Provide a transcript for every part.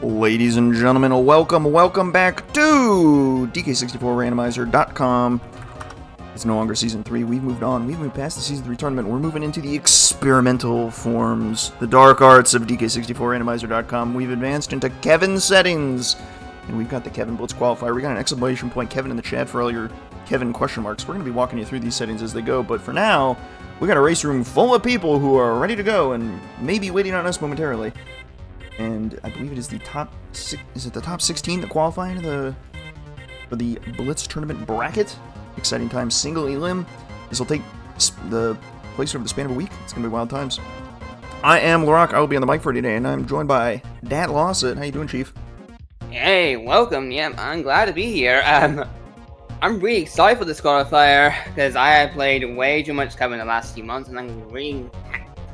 Ladies and gentlemen, welcome back to DK64Randomizer.com. It's no longer Season 3. We've moved on. We've moved past the Season 3 tournament. We're moving into the experimental forms, the dark arts of DK64Randomizer.com. We've advanced into Kevin settings. And we've got the Kevin Blitz qualifier. We got an exclamation point Kevin in the chat for all your Kevin question marks. We're going to be walking you through these settings as they go. But for now, we got a race room full of people who are ready to go and maybe waiting on us momentarily. And I believe it is the top 16 that qualify into for the Blitz tournament bracket. Exciting times, single elim. This will take the place over the span of a week. It's going to be wild times. I am LaRock. I will be on the mic for today, and I'm joined by Dat Lawson. How you doing, Chief? Hey, welcome. Yeah, I'm glad to be here. I'm really excited for this qualifier because I have played way too much Kevin in the last few months, and I'm really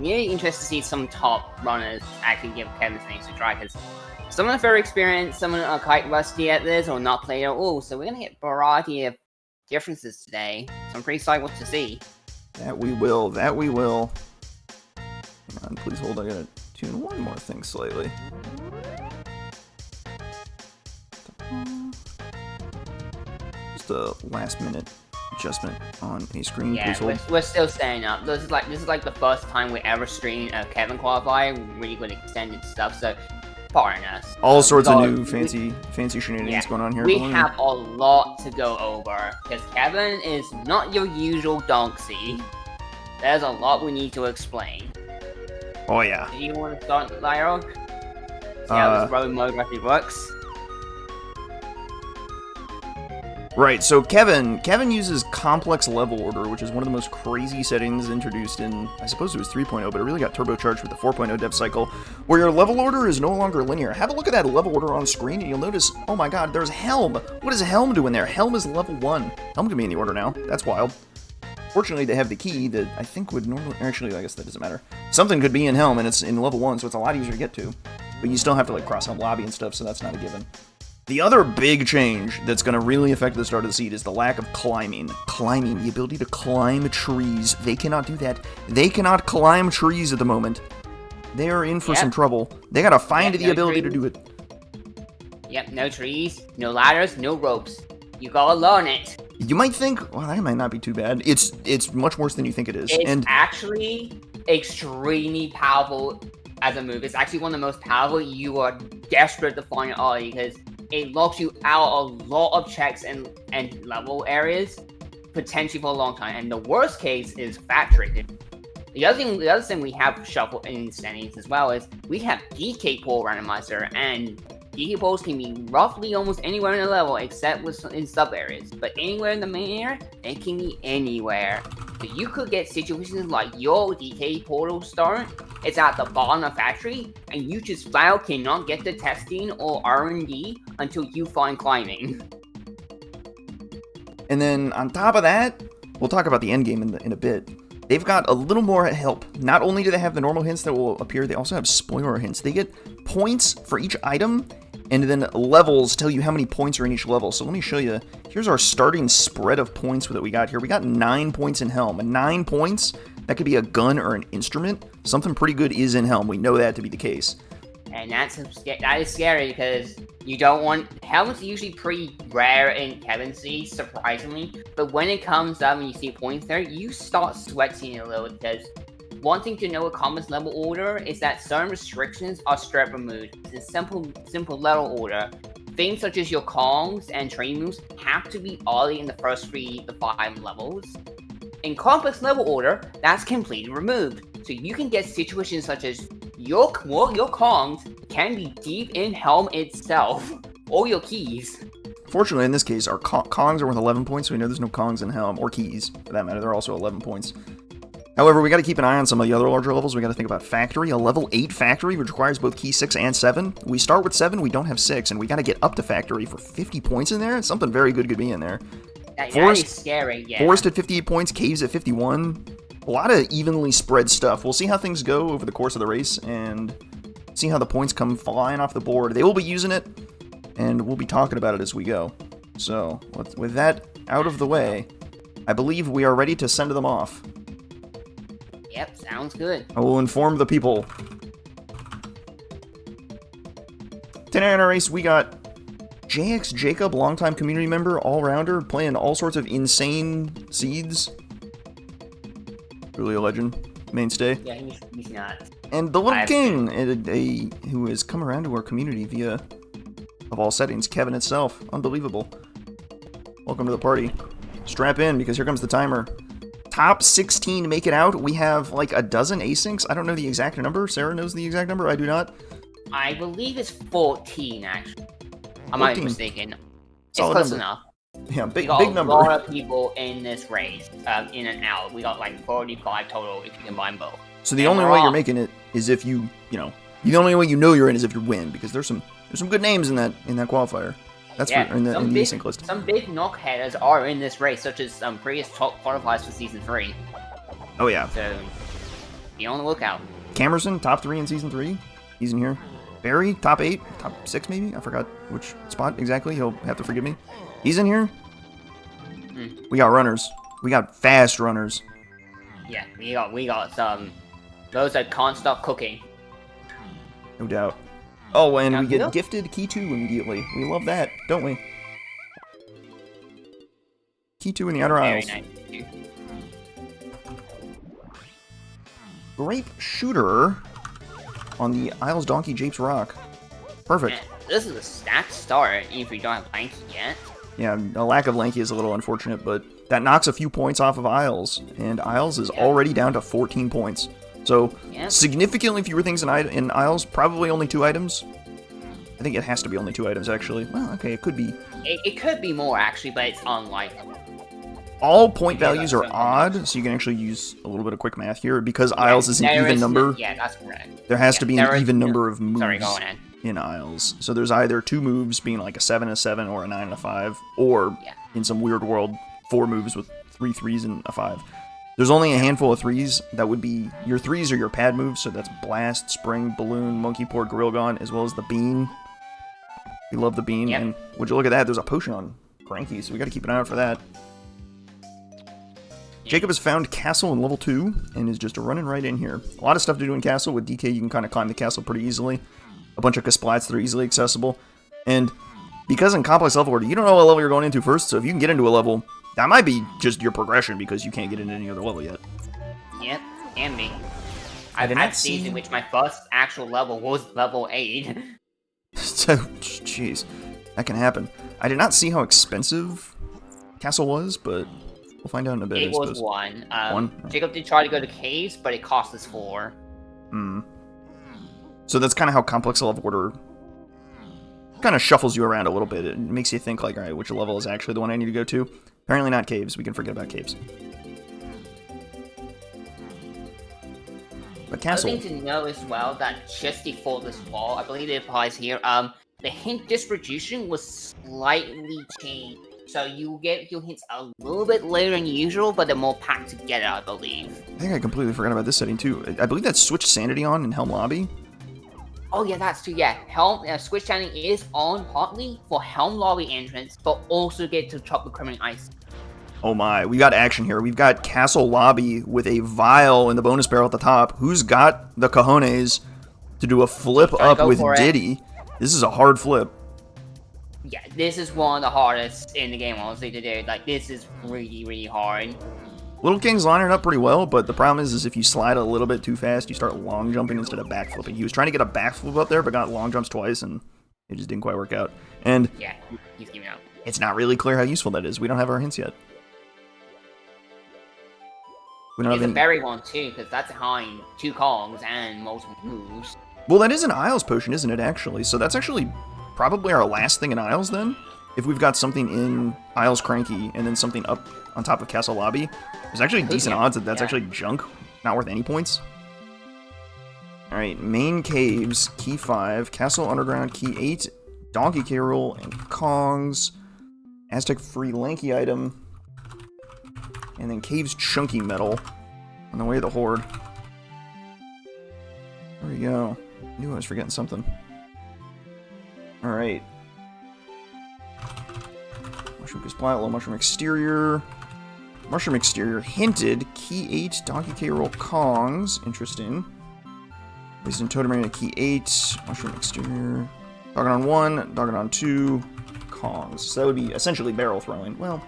interested to see some top runners actually give Kevin things to try, because some of them are very experienced, some of them are quite rusty at this or not played at all, so we're going to get a variety of differences today, so I'm pretty excited what to see. That we will. Hang on, please hold, I gotta tune one more thing slightly. Just a last minute adjustment on a screen. Yeah, we're still staying up. This is like the first time we ever streamed a Kevin qualifier, really good extended stuff, so pardon us. All sorts of new fancy shenanigans going on here. We have a lot to go over, because Kevin is not your usual donkey. There's a lot we need to explain. Oh yeah. Do you want to start, Lyro? See how this road mode actually works? Right, so Kevin uses complex level order, which is one of the most crazy settings introduced in, I suppose it was 3.0, but it really got turbocharged with the 4.0 dev cycle, where your level order is no longer linear. Have a look at that level order on screen, and you'll notice, oh my god, there's Helm. What does Helm do in there? Helm is level 1. Helm can be in the order now. That's wild. Fortunately, they have the key that I think would normally... Actually, I guess that doesn't matter. Something could be in Helm, and it's in level 1, so it's a lot easier to get to. But you still have to, like, cross Helm lobby and stuff, so that's not a given. The other big change that's going to really affect the start of the seed is the lack of climbing. The ability to climb trees. They cannot do that. They cannot climb trees at the moment. They are in for some trouble. They got to find the ability to do it. Yep, no trees, no ladders, no ropes. You gotta learn it. You might think, well, that might not be too bad. It's much worse than you think it is. It's actually extremely powerful as a move. It's actually one of the most powerful. You are desperate to find it early, because it locks you out a lot of checks and level areas, potentially for a long time. And the worst case is factory. The other thing we have shuffled in settings as well is we have DK64 Randomizer, and DK poles can be roughly almost anywhere in the level except in sub areas. But anywhere in the main area, they can be anywhere. So you could get situations like your DK portal start, it's at the bottom of factory, and you just flat out cannot get the testing or R&D until you find climbing. And then on top of that, we'll talk about the end game in a bit. They've got a little more help. Not only do they have the normal hints that will appear, they also have spoiler hints. They get points for each item, and then levels tell you how many points are in each level. So let me show you. Here's our starting spread of points that we got here. We got 9 points in Helm. And 9 points, that could be a gun or an instrument. Something pretty good is in Helm. We know that to be the case. And that is scary, because you don't want... Helm's usually pretty rare in Kevin C, surprisingly. But when it comes up and you see points there, you start sweating a little, because one thing to know with Common's level order is that certain restrictions are straight removed. It's a simple level order. Things such as your Kongs and training moves have to be early in the first 3 to 5 levels. In complex level order, that's completely removed. So you can get situations such as your Kongs can be deep in Helm itself, or your keys. Fortunately, in this case, our Kongs are worth 11 points, so we know there's no Kongs in Helm, or keys, for that matter. They're also 11 points. However, we got to keep an eye on some of the other larger levels. We got to think about Factory, a level 8 Factory, which requires both key 6 and 7. We start with 7, we don't have 6, and we got to get up to Factory for 50 points in there. Something very good could be in there. That is scary, yeah. Forest at 58 points, Caves at 51. A lot of evenly spread stuff. We'll see how things go over the course of the race, and see how the points come flying off the board. They will be using it, and we'll be talking about it as we go. So, with that out of the way, I believe we are ready to send them off. Yep, sounds good. I will inform the people. Today in our race, we got JXJacob, longtime community member, all-rounder, playing all sorts of insane seeds. Really a legend. Mainstay. Yeah, he's not. And the LIttleKing, who has come around to our community via, of all settings, Kevin itself. Unbelievable. Welcome to the party. Strap in, because here comes the timer. Top 16 make it out. We have like a dozen asyncs. I don't know the exact number. Sarah knows the exact number. I do not. I believe it's 14, actually. I might be mistaken. It's Solid close number. enough. Yeah, big We got number. a lot of people in this race, in and out. We got like 45 total if you combine both. So the only way you're making it is if you the only way you know you're in is if you win, because there's some good names in that qualifier. That's in the async list. Some big knockheaders are in this race, such as some previous top qualifiers for Season 3. Oh yeah. So, be on the lookout. Camerson, top 3 in Season 3. He's in here. Barry, top 8, top 6 maybe? I forgot which spot exactly. He'll have to forgive me. He's in here. We got runners. We got fast runners. Yeah, we got some. Those that can't stop cooking. No doubt. Oh, and we get Yep. gifted Key 2 immediately. We love that, don't we? Key 2 in the outer Very aisles. nice. Grape Shooter on the Isles Donkey Japes Rock. Perfect. Man, this is a stacked start, even if you don't have Lanky yet. Yeah, a lack of Lanky is a little unfortunate, but that knocks a few points off of Isles, and Isles is already down to 14 points. So, significantly fewer things in Isles, probably only 2 items. I think it has to be only 2 items, actually. Well, okay, it could be. It could be more, actually, but it's unlikely. All point values are odd, so you can actually use a little bit of quick math here. Because Isles is an even number, yeah, that's correct. there has to be an even number of moves Sorry, go on. in Isles. So there's either 2 moves being like a 7 and a 7 or a 9 and a 5, or in some weird world, 4 moves with 3 3s and a 5. There's only a handful of 3s that would be your 3s are your pad moves, so that's Blast, Spring, Balloon, Monkey Port, Gorilla Gone, as well as the Bean. We love the Bean, and would you look at that? There's a potion on Cranky, so we got to keep an eye out for that. Jacob has found Castle in level 2 and is just running right in here. A lot of stuff to do in Castle. With DK, you can kind of climb the castle pretty easily. A bunch of Kasplats that are easily accessible. And because in complex level order, you don't know what level you're going into first, so if you can get into a level, that might be just your progression because you can't get into any other level yet. Yep, can be. I've had seasons in which my first actual level was level 8. So, jeez, that can happen. I did not see how expensive Castle was, but we'll find out in a bit. It was 1. Jacob did try to go to caves, but it cost us 4. So that's kind of how complex level order kind of shuffles you around a little bit. It makes you think like, all right, which level is actually the one I need to go to? Apparently not caves. We can forget about caves. But Castle. Other thing to know as well that just before this wall, I believe it applies here. The hint distribution was slightly changed. So you get your hints a little bit later than usual, but they're more packed together, I believe. I think I completely forgot about this setting too. I believe that's switched Sanity on in Helm Lobby. Oh yeah, that's true. Yeah, Helm Switch Standing is on partly for Helm Lobby entrance, but also get to chop the Criminal Ice. Oh my, we got action here. We've got Castle Lobby with a vial in the bonus barrel at the top. Who's got the cojones to do a flip up with Diddy? This is a hard flip. Yeah, this is one of the hardest in the game, honestly, to do. Like, this is really, really hard. LIttleKing's lining it up pretty well, but the problem is if you slide a little bit too fast, you start long jumping instead of back flipping. He was trying to get a backflip up there, but got long jumps twice, and it just didn't quite work out. And yeah, he's giving out. It's not really clear how useful that is. We don't have our hints yet. We don't It's have a berry one, too, because that's behind 2 Kongs and multiple moves. Well, that is an Isles potion, isn't it, actually? So that's actually probably our last thing in Isles, then? If we've got something in Isles Cranky and then something up on top of Castle Lobby, there's actually decent odds that that's actually junk, not worth any points. Alright, main caves, key 5, Castle Underground, key 8, Donkey Carol, and Kongs, Aztec free Lanky item, and then Caves Chunky Metal on the way to the Horde. There we go. I knew I was forgetting something. Alright. Mushroom Splat, low mushroom exterior. Mushroom exterior hinted. Key 8, Donkey K. Roll Kongs. Interesting. Wisdom Totem Arena, key 8. Mushroom exterior. Dogging on 1, dogging on 2, Kongs. So that would be essentially barrel throwing. Well,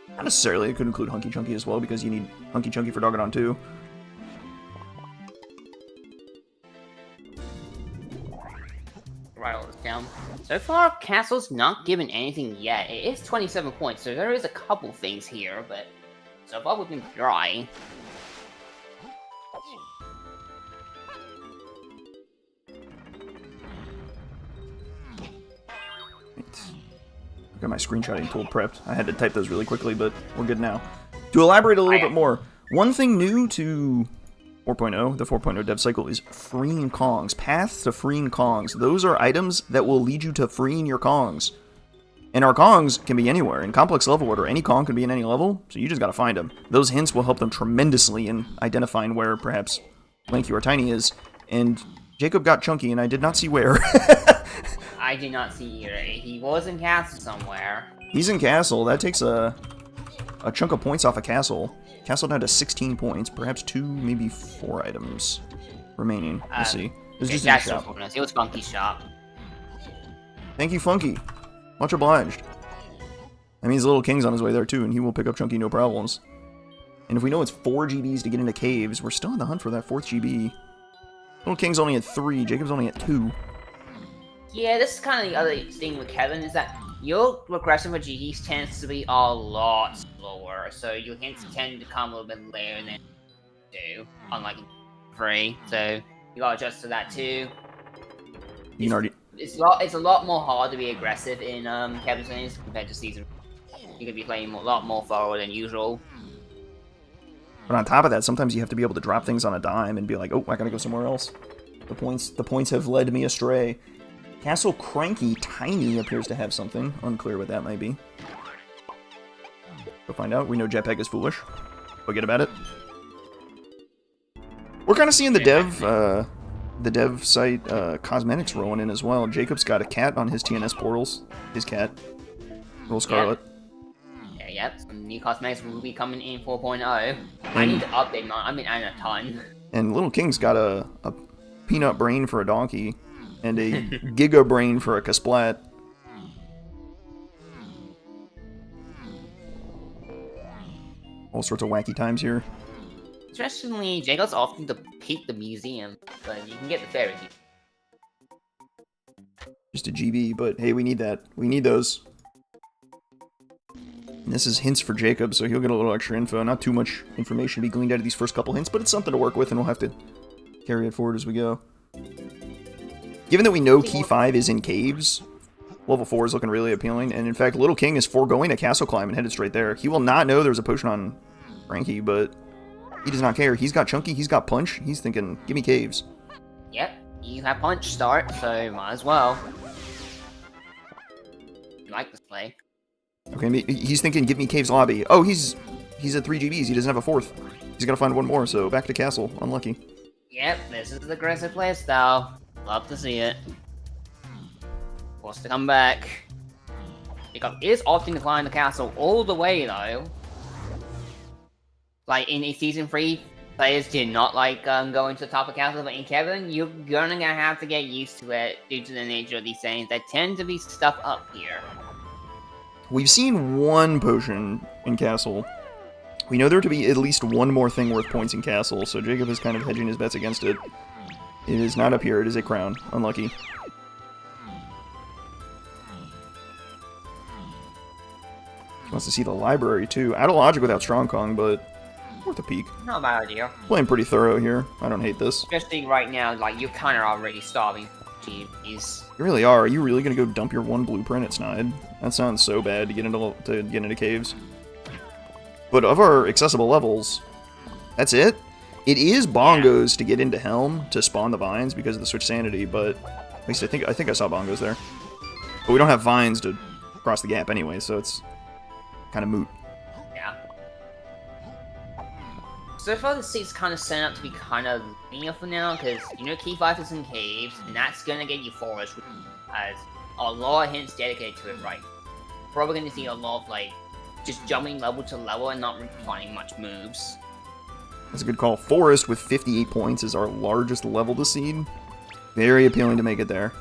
not necessarily. It could include Hunky Chunky as well, because you need Hunky Chunky for dogging on 2. Right all this down. So far, Castle's not given anything yet. It is 27 points, so there is a couple things here, but so far we've been dry. Got my screenshotting tool prepped. I had to type those really quickly, but we're good now. To elaborate a little bit more, one thing new to 4.0, the 4.0 dev cycle, is freeing Kongs. Paths to freeing Kongs. Those are items that will lead you to freeing your Kongs. And our Kongs can be anywhere. In complex level order, any Kong can be in any level, so you just gotta find them. Those hints will help them tremendously in identifying where perhaps Lanky or Tiny is. And Jacob got Chunky, and I did not see where. I did not see either. He was in Castle somewhere. He's in Castle. That takes a chunk of points off of Castle. Castle down to 16 points. Perhaps 2, maybe 4 items remaining. Let's see. It was just in the shop. It was Funky's shop. Thank you, Funky. Much obliged. That means LIttleKing's on his way there too, and he will pick up Chunky no problems. And if we know it's 4 GBs to get into caves, we're still on the hunt for that 4th GB. LIttleKing's only at 3. Jacob's only at 2. Yeah, this is kind of the other thing with Kevin, is that your progression for GGs tends to be a lot slower, so your hints tend to come a little bit later than you do, unlike 3, so you gotta adjust to that too. You can already... It's a lot more hard to be aggressive in Kevin's games compared to Season. You could be playing a lot more forward than usual. But on top of that, sometimes you have to be able to drop things on a dime and be like, oh, I gotta go somewhere else. The points have led me astray. Castle Cranky Tiny appears to have something. Unclear what that might be. Go find out. We know Jetpack is foolish. Forget about it. We're kind of seeing the dev site cosmetics rolling in as well. Jacob's got a cat on his TNS portals. His cat. Roll Scarlet. Yep. Some new cosmetics will be coming in 4.0. I need to update mine. I've been adding a ton. And LIttleKing's got a peanut brain for a donkey. And a Giga Brain for a Kasplat. All sorts of wacky times here. Interestingly, Jacob's often to peek the museum, but you can get the fairy. Just a GB, but hey, we need that. We need those. And this is hints for Jacob, so he'll get a little extra info. Not too much information to be gleaned out of these first couple hints, but it's something to work with, and we'll have to carry it forward as we go. Given that we know Key 5 is in caves, level 4 is looking really appealing, and in fact, LIttleKing is foregoing a castle climb and headed straight there. He will not know there's a potion on Frankie, but he does not care. He's got Chunky, he's got Punch, he's thinking, give me caves. Yep, you have Punch start, so might as well. You like this play. Okay, he's thinking, give me caves lobby. Oh, he's at 3 GBs, he doesn't have a 4th. He's gotta find one more, so back to castle. Unlucky. Yep, this is the aggressive playstyle. Love to see it. Forced to come back. Jacob is opting to climb the castle all the way though. Like in Season 3, players did not like going to the top of the castle, but in Kevin, you're gonna have to get used to it due to the nature of these things that tend to be stuff up here. We've seen one potion in castle. We know there to be at least one more thing worth points in castle, so Jacob is kind of hedging his bets against it. It is not up here, it is a crown. Unlucky. He wants to see the library too. Out of logic without Strong Kong, but worth a peek. Not a bad idea. Playing pretty thorough here. I don't hate this. Especially right now, like you're kind of already starving. Jeez. You really are. Are you really gonna go dump your one blueprint at Snide? That sounds so bad to get into caves. But of our accessible levels, that's it. It is bongos to get into Helm to spawn the vines because of the switch sanity, but at least I think I saw bongos there. But we don't have vines to cross the gap anyway, so it's kind of moot. Yeah. So far, the seat's kind of set up to be kind of linear for now, because you know Key 5 is in caves, and that's gonna get you forest, which has a lot of hints dedicated to it, right? Probably gonna see a lot of like just jumping level to level and not really finding much moves. That's a good call. Forest with 58 points is our largest level to seed. Very appealing to make it there.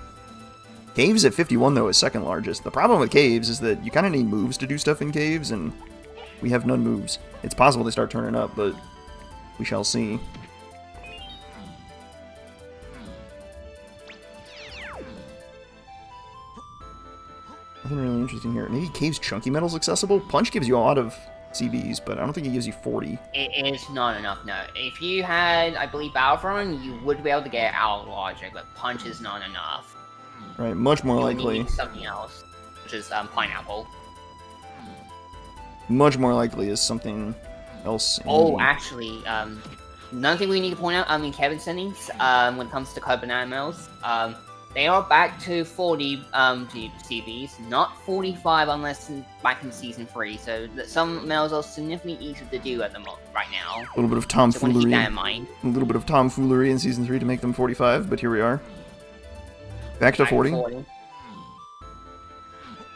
Caves at 51, though, is second largest. The problem with caves is that you kind of need moves to do stuff in caves, and we have none moves. It's possible they start turning up, but we shall see. Nothing really interesting here. Maybe caves chunky metal's accessible? Punch gives you a lot of CBs, but I don't think it gives you 40. It is not enough, no. If you had, I believe, Battle Throwing, you would be able to get out logic, but Punch is not enough. Right, much more likely. You need something else, which is Pineapple. Much more likely is something else. Oh, actually, another thing we need to point out, in Kevin's settings, when it comes to card banana mills, they are back to 40 CBs, not 45 unless back in Season 3, so some mills are significantly easier to do at the moment right now. A little bit of tomfoolery. So keep that in mind. A little bit of tomfoolery in Season 3 to make them 45, but here we are. Back to 40.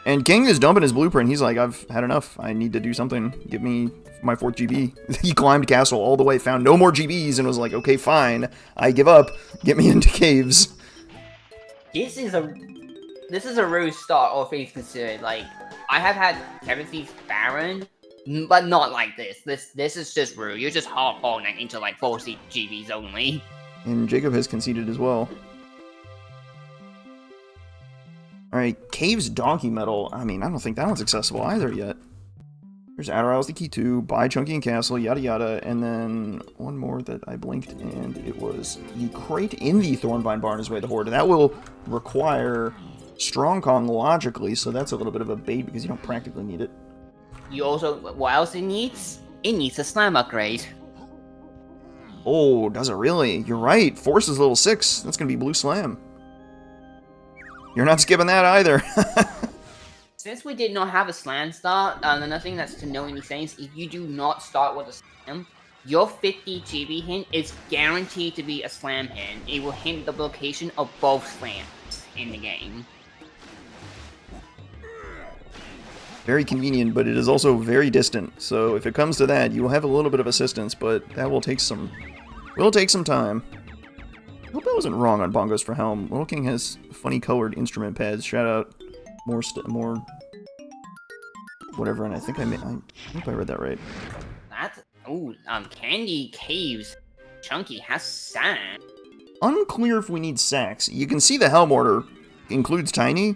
And King is dumping his blueprint. He's like, I've had enough. I need to do something. Give me my 4th GB. He climbed castle all the way, found no more GBs, and was like, okay, fine. I give up. Get me into caves. This is a rude start, all things considered. Like, I have had Kevin Thief's Baron, but not like this. This is just rude. You're just hardballing into like 4 GBs only. And Jacob has conceded as well. Alright, Caves Donkey Metal. I mean, I don't think that one's accessible either yet. There's Adderall's the key too, buy Chunky and Castle, yada yada, and then one more that I blinked, and it was the crate in the Thornvine Barn is way the Horde. That will require Strong Kong logically, so that's a little bit of a bait because you don't practically need it. You also, what else it needs? It needs a slam upgrade. Oh, does it really? You're right, Force is level 6. That's going to be Blue Slam. You're not skipping that either. Since we did not have a slam start, another thing that's to know in these things, if you do not start with a slam, your 50 GB hint is guaranteed to be a slam hint. It will hint the location of both slams in the game. Very convenient, but it is also very distant. So if it comes to that, you will have a little bit of assistance, but that will take some time. I hope I wasn't wrong on Bongos for Helm. LIttleKing has funny colored instrument pads. Shout out more whatever, and I think I hope I read that right. That's Candy Caves Chunky has sand. Unclear if we need sacks. You can see the Helm order includes Tiny,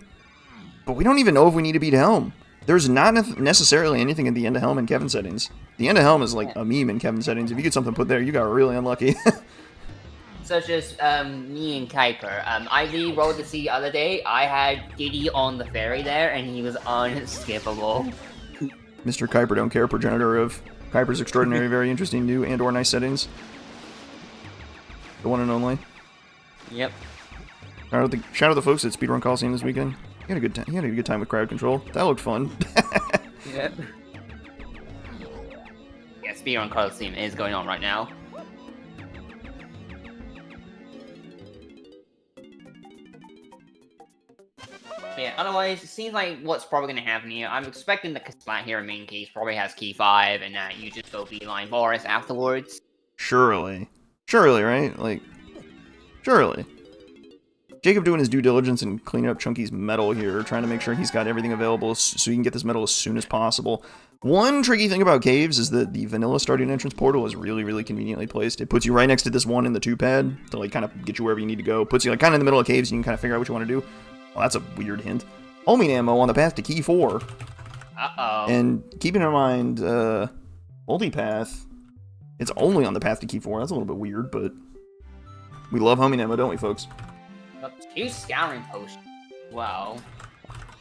but we don't even know if we need to beat Helm. There's not necessarily anything at the end of Helm in Kevin settings. The end of Helm is like a meme in Kevin settings. If you get something put there, you got really unlucky. Such as me and Kuiper. I rolled to see the other day. I had Diddy on the ferry there, and he was unskippable. Mr. Kuiper don't care, progenitor of Kuiper's extraordinary, very interesting new and/or nice settings. The one and only. Yep. Shout out the folks at Speedrun Coliseum this weekend. He had a good time with crowd control. That looked fun. Yep. Yeah, Speedrun Coliseum is going on right now. Yeah, otherwise, it seems like what's probably going to happen here. I'm expecting the splat here in main case probably has key 5, and that you just go beeline Boris afterwards. Surely, right? Like, surely. Jacob doing his due diligence and cleaning up Chunky's metal here, trying to make sure he's got everything available so he can get this metal as soon as possible. One tricky thing about caves is that the vanilla starting entrance portal is really, really conveniently placed. It puts you right next to this one in the 2-pad to like kind of get you wherever you need to go. Puts you like kind of in the middle of caves and you can kind of figure out what you want to do. Well, that's a weird hint. Homing ammo on the path to key 4. Uh-oh. And keeping in mind, multipath, it's only on the path to key 4. That's a little bit weird, but we love homing ammo, don't we, folks? 2 scouring potions. Wow.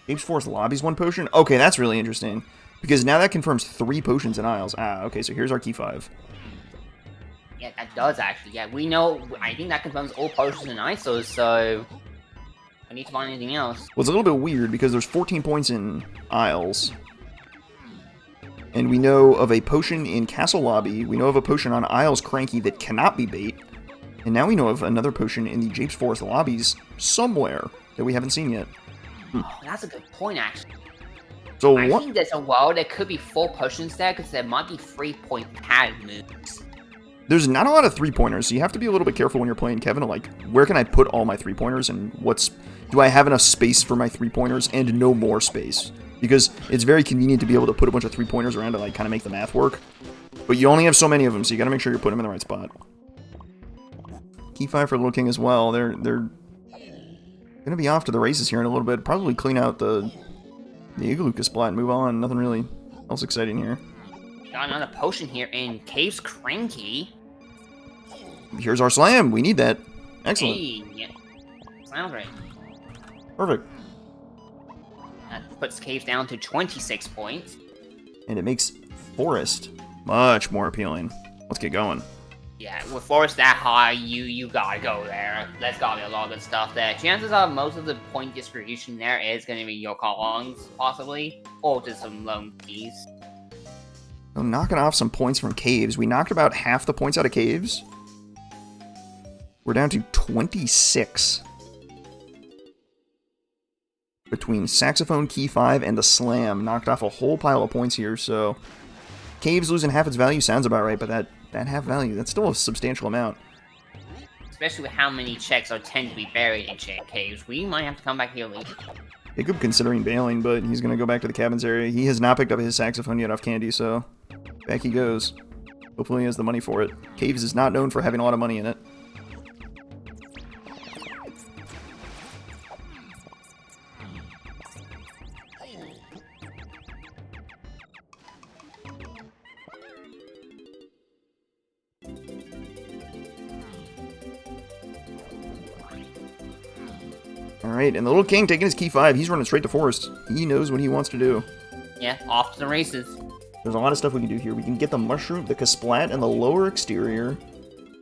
Caves Force lobbies 1 potion? Okay, that's really interesting. Because now that confirms 3 potions in aisles. Ah, okay, so here's our key 5. Yeah, that does actually. Yeah, we know. I think that confirms all potions and ISOs, so I need to find anything else. Well, it's a little bit weird because there's 14 points in aisles. And we know of a potion in Castle Lobby. We know of a potion on Isles Cranky that cannot be bait. And now we know of another potion in the Japes Forest lobbies somewhere that we haven't seen yet. Oh, that's a good point, actually. So I what? think there's a world there could be 4 potions there because there might be 3-point pad moves. There's not a lot of three-pointers, so you have to be a little bit careful when you're playing Kevin. Like, where can I put all my three-pointers, and do I have enough space for my three-pointers and no more space? Because it's very convenient to be able to put a bunch of three-pointers around to, like, kind of make the math work. But you only have so many of them, so you gotta make sure you put them in the right spot. Key 5 for LIttleKing as well. They're gonna be off to the races here in a little bit. Probably clean out the Igloo splat and move on. Nothing really else exciting here. Got another potion here in Cave's Cranky. Here's our slam. We need that. Excellent. Hey. Slam rate. Perfect. That puts Cave down to 26 points. And it makes Forest much more appealing. Let's get going. Yeah, with Forest that high, you gotta go there. That's gotta be a lot of good stuff there. Chances are most of the point distribution there is gonna be your Kolongs, possibly, or just some lone keys. So knocking off some points from Caves. We knocked about half the points out of Caves. We're down to 26. Between Saxophone, Key 5, and the Slam. Knocked off a whole pile of points here, so... Caves losing half its value sounds about right, but that half value, that's still a substantial amount. Especially with how many checks tend to be buried in Caves. We might have to come back here later. Jacob considering bailing, but he's going to go back to the cabins area. He has not picked up his Saxophone yet off Candy, so back he goes. Hopefully he has the money for it. Caves is not known for having a lot of money in it. Alright, and the LIttleKing taking his Key 5. He's running straight to Forest. He knows what he wants to do. Yeah, off to the races. There's a lot of stuff we can do here. We can get the Mushroom, the Kasplat, and the lower exterior.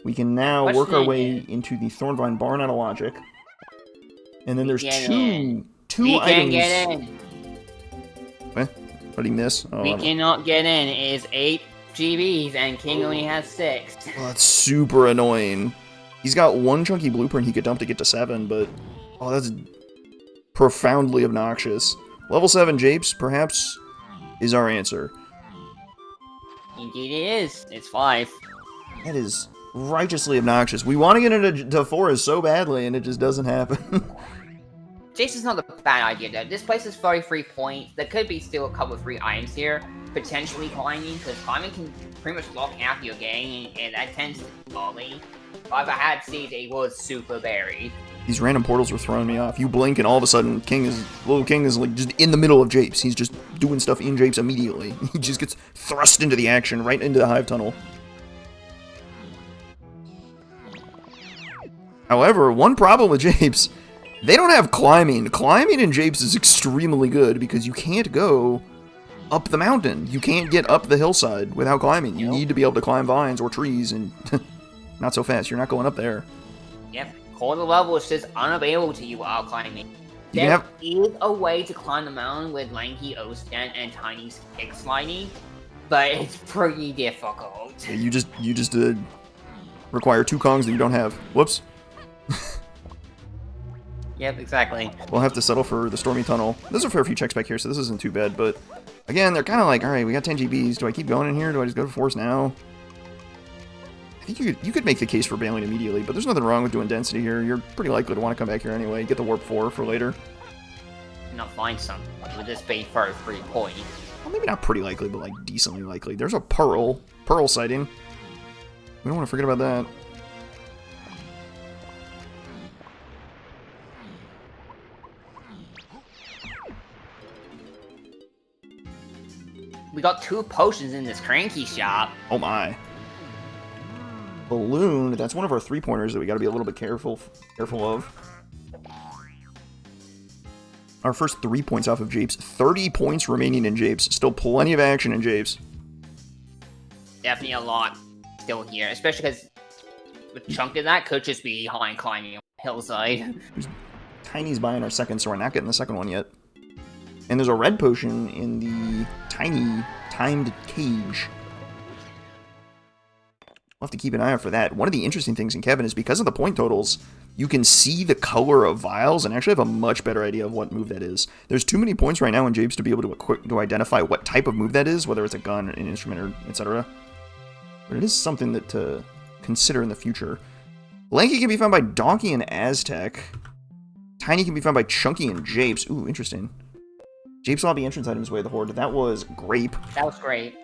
We can now work our way into the Thornvine Barn out of Logic. And then there's two items. We can get in. What did he miss? Oh, we cannot get in. It is 8 GBs, and King only has 6. Oh, that's super annoying. He's got one chunky blueprint he could dump to get to 7, but... Oh, that's profoundly obnoxious. Level 7 Japes, perhaps, is our answer. Indeed it is. It's 5. That is righteously obnoxious. We want to get into Forest so badly, and it just doesn't happen. Japes is not a bad idea, though. This place is 33 points. There could be still a couple of free items here. Potentially climbing, because climbing can pretty much lock half your game, and that tends to be early. But if I had Siege, it was super buried. These random portals are throwing me off. You blink and all of a sudden, LIttleKing is like just in the middle of Japes. He's just doing stuff in Japes immediately. He just gets thrust into the action, right into the Hive Tunnel. However, one problem with Japes, they don't have climbing. Climbing in Japes is extremely good because you can't go up the mountain. You can't get up the hillside without climbing. You need to be able to climb vines or trees, and not so fast. You're not going up there. Yep. Quarter level is just unavailable to you while climbing. There is a way to climb the mountain with Lanky O-Stand and Tiny's kick sliding, but it's pretty difficult. Yeah, you just require 2 Kongs that you don't have. Whoops. Yep, exactly. We'll have to settle for the Stormy Tunnel. There's a fair few checks back here, so this isn't too bad, but again, they're kind of like, alright, we got 10 GBs. Do I keep going in here? Do I just go to Force now? I think you could make the case for bailing immediately, but there's nothing wrong with doing density here. You're pretty likely to want to come back here anyway. Get the Warp 4 for later. Not find something with this bait for 3 points. Well, maybe not pretty likely, but like decently likely. There's a Pearl sighting. We don't want to forget about that. We got 2 potions in this cranky shop. Oh my. Balloon, that's one of our 3-pointers that we got to be a little bit careful of. Our first 3 points off of Japes. 30 points remaining in Japes. Still plenty of action in Japes. Definitely a lot still here, especially because a chunk of that could just be high and climbing a hillside. Tiny's buying our second, so we're not getting the second one yet. And there's a red potion in the Tiny timed cage. We'll have to keep an eye out for that. One of the interesting things in Kevin is because of the point totals, you can see the color of vials and actually have a much better idea of what move that is. There's too many points right now in Japes to be able to identify what type of move that is, whether it's a gun, an instrument, or etc. But it is something that to consider in the future. Lanky can be found by Donkey and Aztec. Tiny can be found by Chunky and Japes. Ooh, interesting. Japes Lobby entrance items way of the Horde. That was Grape. That was great.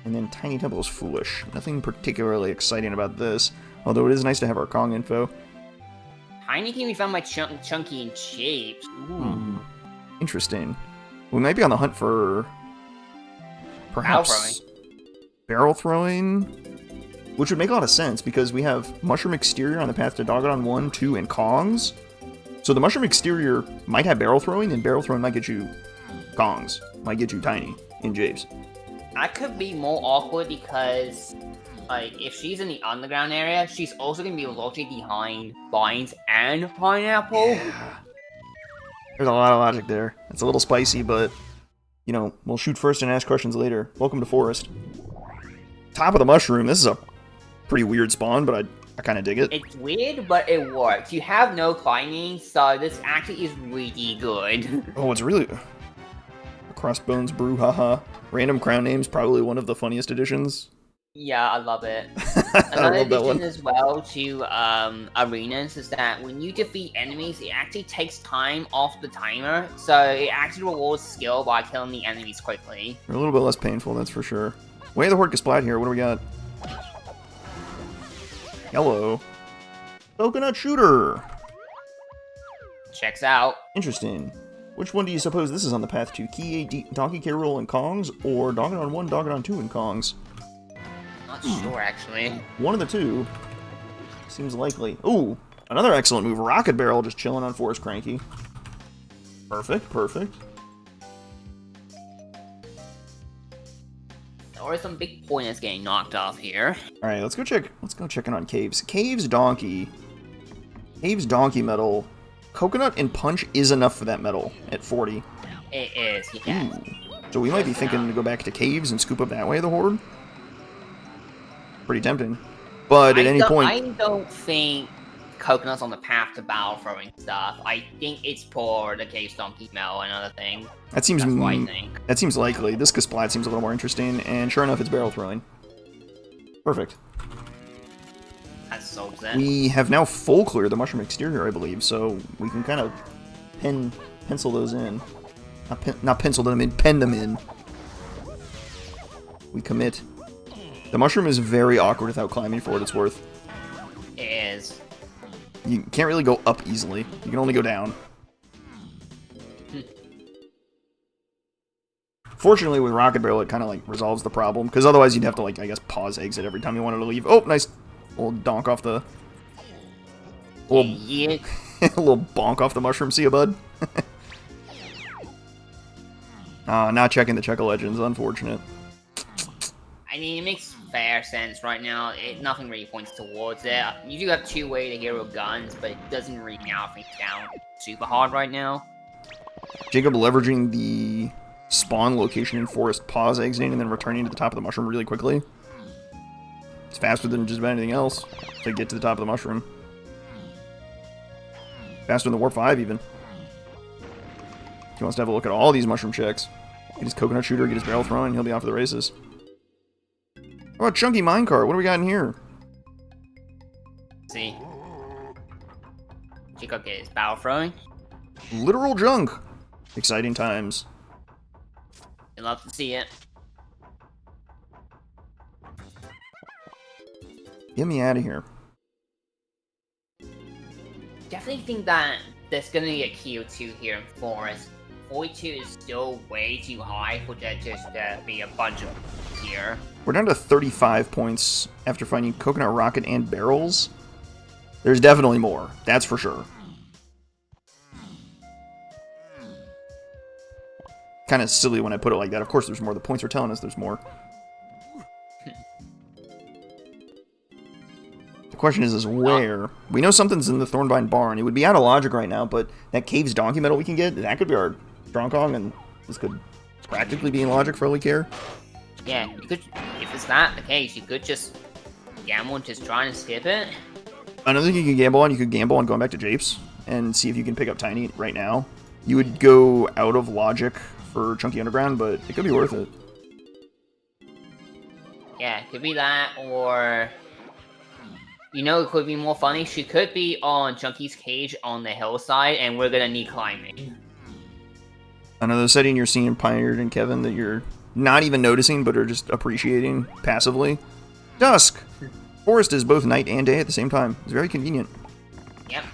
And then Tiny Temple is Foolish. Nothing particularly exciting about this, although it is nice to have our Kong info. Tiny can be found by Chunky and Japes. Ooh. Interesting. We might be on the hunt for... perhaps... barrel throwing? Which would make a lot of sense, because we have Mushroom Exterior on the path to Dogadon 1, 2, and Kongs. So the Mushroom Exterior might have barrel throwing, and barrel throwing might get you Kongs. Might get you Tiny in Japes. That could be more awkward because, like, if she's in the underground area, she's also going to be lodging behind Vines and Pineapple. Yeah. There's a lot of logic there. It's a little spicy, but, you know, we'll shoot first and ask questions later. Welcome to Forest. Top of the mushroom. This is a pretty weird spawn, but I kind of dig it. It's weird, but it works. You have no climbing, so this actually is really good. Oh, it's really... Crossbones Brouhaha. Random crown names, probably one of the funniest additions. Yeah, I love it. I Another love that addition one. as well to arenas is that when you defeat enemies, it actually takes time off the timer, so it actually rewards skill by killing the enemies quickly. They're a little bit less painful, that's for sure. Way of the Horde Splat here. What do we got? Hello. Coconut Shooter. Checks out. Interesting. Which one do you suppose this is on the path to? Donkey K. Rool and Kongs, or Dogadon 1, Dogadon 2 and Kongs? Not sure, actually. One of the two. Seems likely. Ooh, another excellent move. Rocket Barrel just chilling on Forest Cranky. Perfect, perfect. There are some big pointers getting knocked off here. Alright, let's go check in on Caves. Caves Donkey. Caves Donkey medal. Coconut and Punch is enough for that medal at 40. It is, yes. Ooh. So we might be thinking to go back to Caves and scoop up that way, the Horde. Pretty tempting. But at any point... I don't think Coconut's on the path to battle throwing stuff. I think it's for the Caves Donkey medal and other things. That seems That's what I think. That seems likely. This Kasplat seems a little more interesting, and sure enough, it's barrel throwing. Perfect. That solves it. We have now full cleared the Mushroom Exterior, I believe, so we can kind of pencil those in. Not pencil them in, pen them in. We commit. The mushroom is very awkward without climbing, for what it's worth. It is. You can't really go up easily. You can only go down. Fortunately, with Rocket Barrel, it kind of, like, resolves the problem, because otherwise you'd have to, like, I guess, pause exit every time you wanted to leave. Oh, nice little donk off the... Little, Yeah. a little bonk off the mushroom. See ya, bud? Not checking the Check of Legends. Unfortunate. I mean, it makes fair sense right now. Nothing really points towards it. You do have two-way to hero guns, but it doesn't really narrow things down super hard right now. Jacob leveraging the spawn location in Forest, pause exiting, and then returning to the top of the mushroom really quickly. It's faster than just about anything else to get to the top of the mushroom. Faster than the Warp 5, even. He wants to have a look at all these mushroom checks. Get his Coconut Shooter, get his barrel throwing, he'll be off to the races. How about Chunky Minecart? What do we got in here? See. Jacob get his barrel throwing. Literal junk. Exciting times. You'd love to see it. Get me out of here. Definitely think that there's gonna be a KO2 here in Forest. 42 is still way too high for there just to be a bunch of here. We're down to 35 points after finding Coconut Rocket and barrels. There's definitely more. That's for sure. Kind of silly when I put it like that. Of course there's more. The points are telling us there's more. The question is where? We know something's in the Thornvine Barn. It would be out of logic right now, but that Caves Donkey medal we can get, that could be our Strong Kong, and this could practically be in logic for all we care. Yeah, you could, if it's not the case, you could just gamble and just try and skip it. Another thing you could gamble on going back to Japes and see if you can pick up Tiny right now. You would go out of logic for Chunky Underground, but it could be worth it. Yeah, it could be that, or You know, it could be more funny. She could be on Chunky's cage on the hillside, and we're gonna need climbing. Another setting you're seeing pioneered in Kevin that you're not even noticing, but are just appreciating passively. Dusk. Forest is both night and day at the same time. It's very convenient. Yep.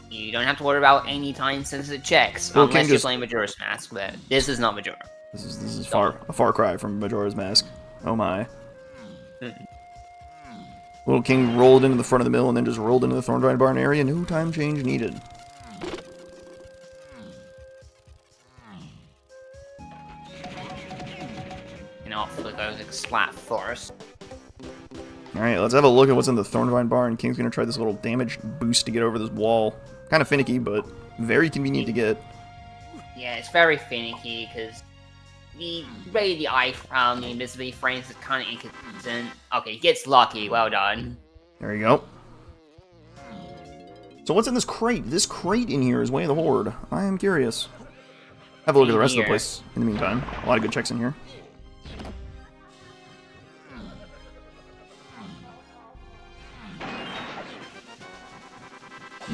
You don't have to worry about any time-sensitive checks, Well, unless you're playing Majora's Mask, but this is not Majora. This is a far cry from Majora's Mask. Oh my. LIttleKing rolled into the front of the mill and then just rolled into the Thornvine Barn area. No time change needed. And off with those splat forest. Alright, let's have a look at what's in the Thornvine Barn. King's gonna try this little damage boost to get over this wall. Kind of finicky, but very convenient to get. Yeah, it's very finicky, because the eye crown, the invisibility frames is kind of inconsistent. Okay, he gets lucky. Well done. There you go. So what's in this crate? This crate in here is Way of the Horde. I am curious. Have a look at the rest of the place in the meantime. A lot of good checks in here.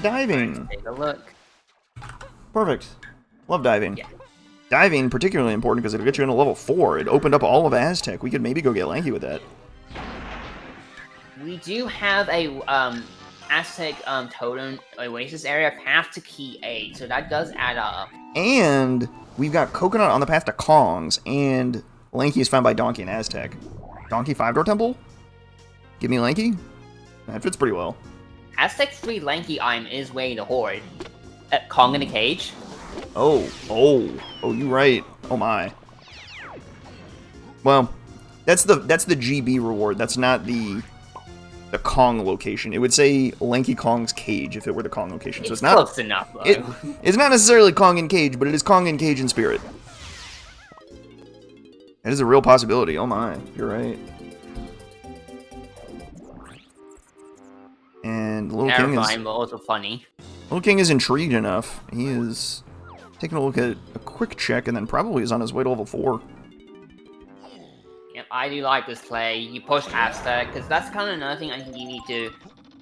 Diving. Take a look. Perfect. Love diving. Yeah. Diving, particularly important because it'll get you into level 4. It opened up all of Aztec. We could maybe go get Lanky with that. We do have a Aztec totem oasis area path to key 8, so that does add up. And we've got Coconut on the path to Kong's, and Lanky is found by Donkey and Aztec. Donkey 5-door temple? Give me Lanky? That fits pretty well. Aztec's free Lanky item is Way the Horde. Kong in a cage. Oh, you right. Oh my. Well, that's the GB reward. That's not the Kong location. It would say Lanky Kong's cage if it were the Kong location. So it's not close enough, though. It's not necessarily Kong in cage, but it is Kong in cage in spirit. That is a real possibility. Oh my, you're right. And Terrifying, but also funny. LIttleKing is intrigued enough. He is taking a look at a quick check and then probably is on his way to level 4. Yep, I do like this play. You push Aztec, because that's kind of another thing I think you need to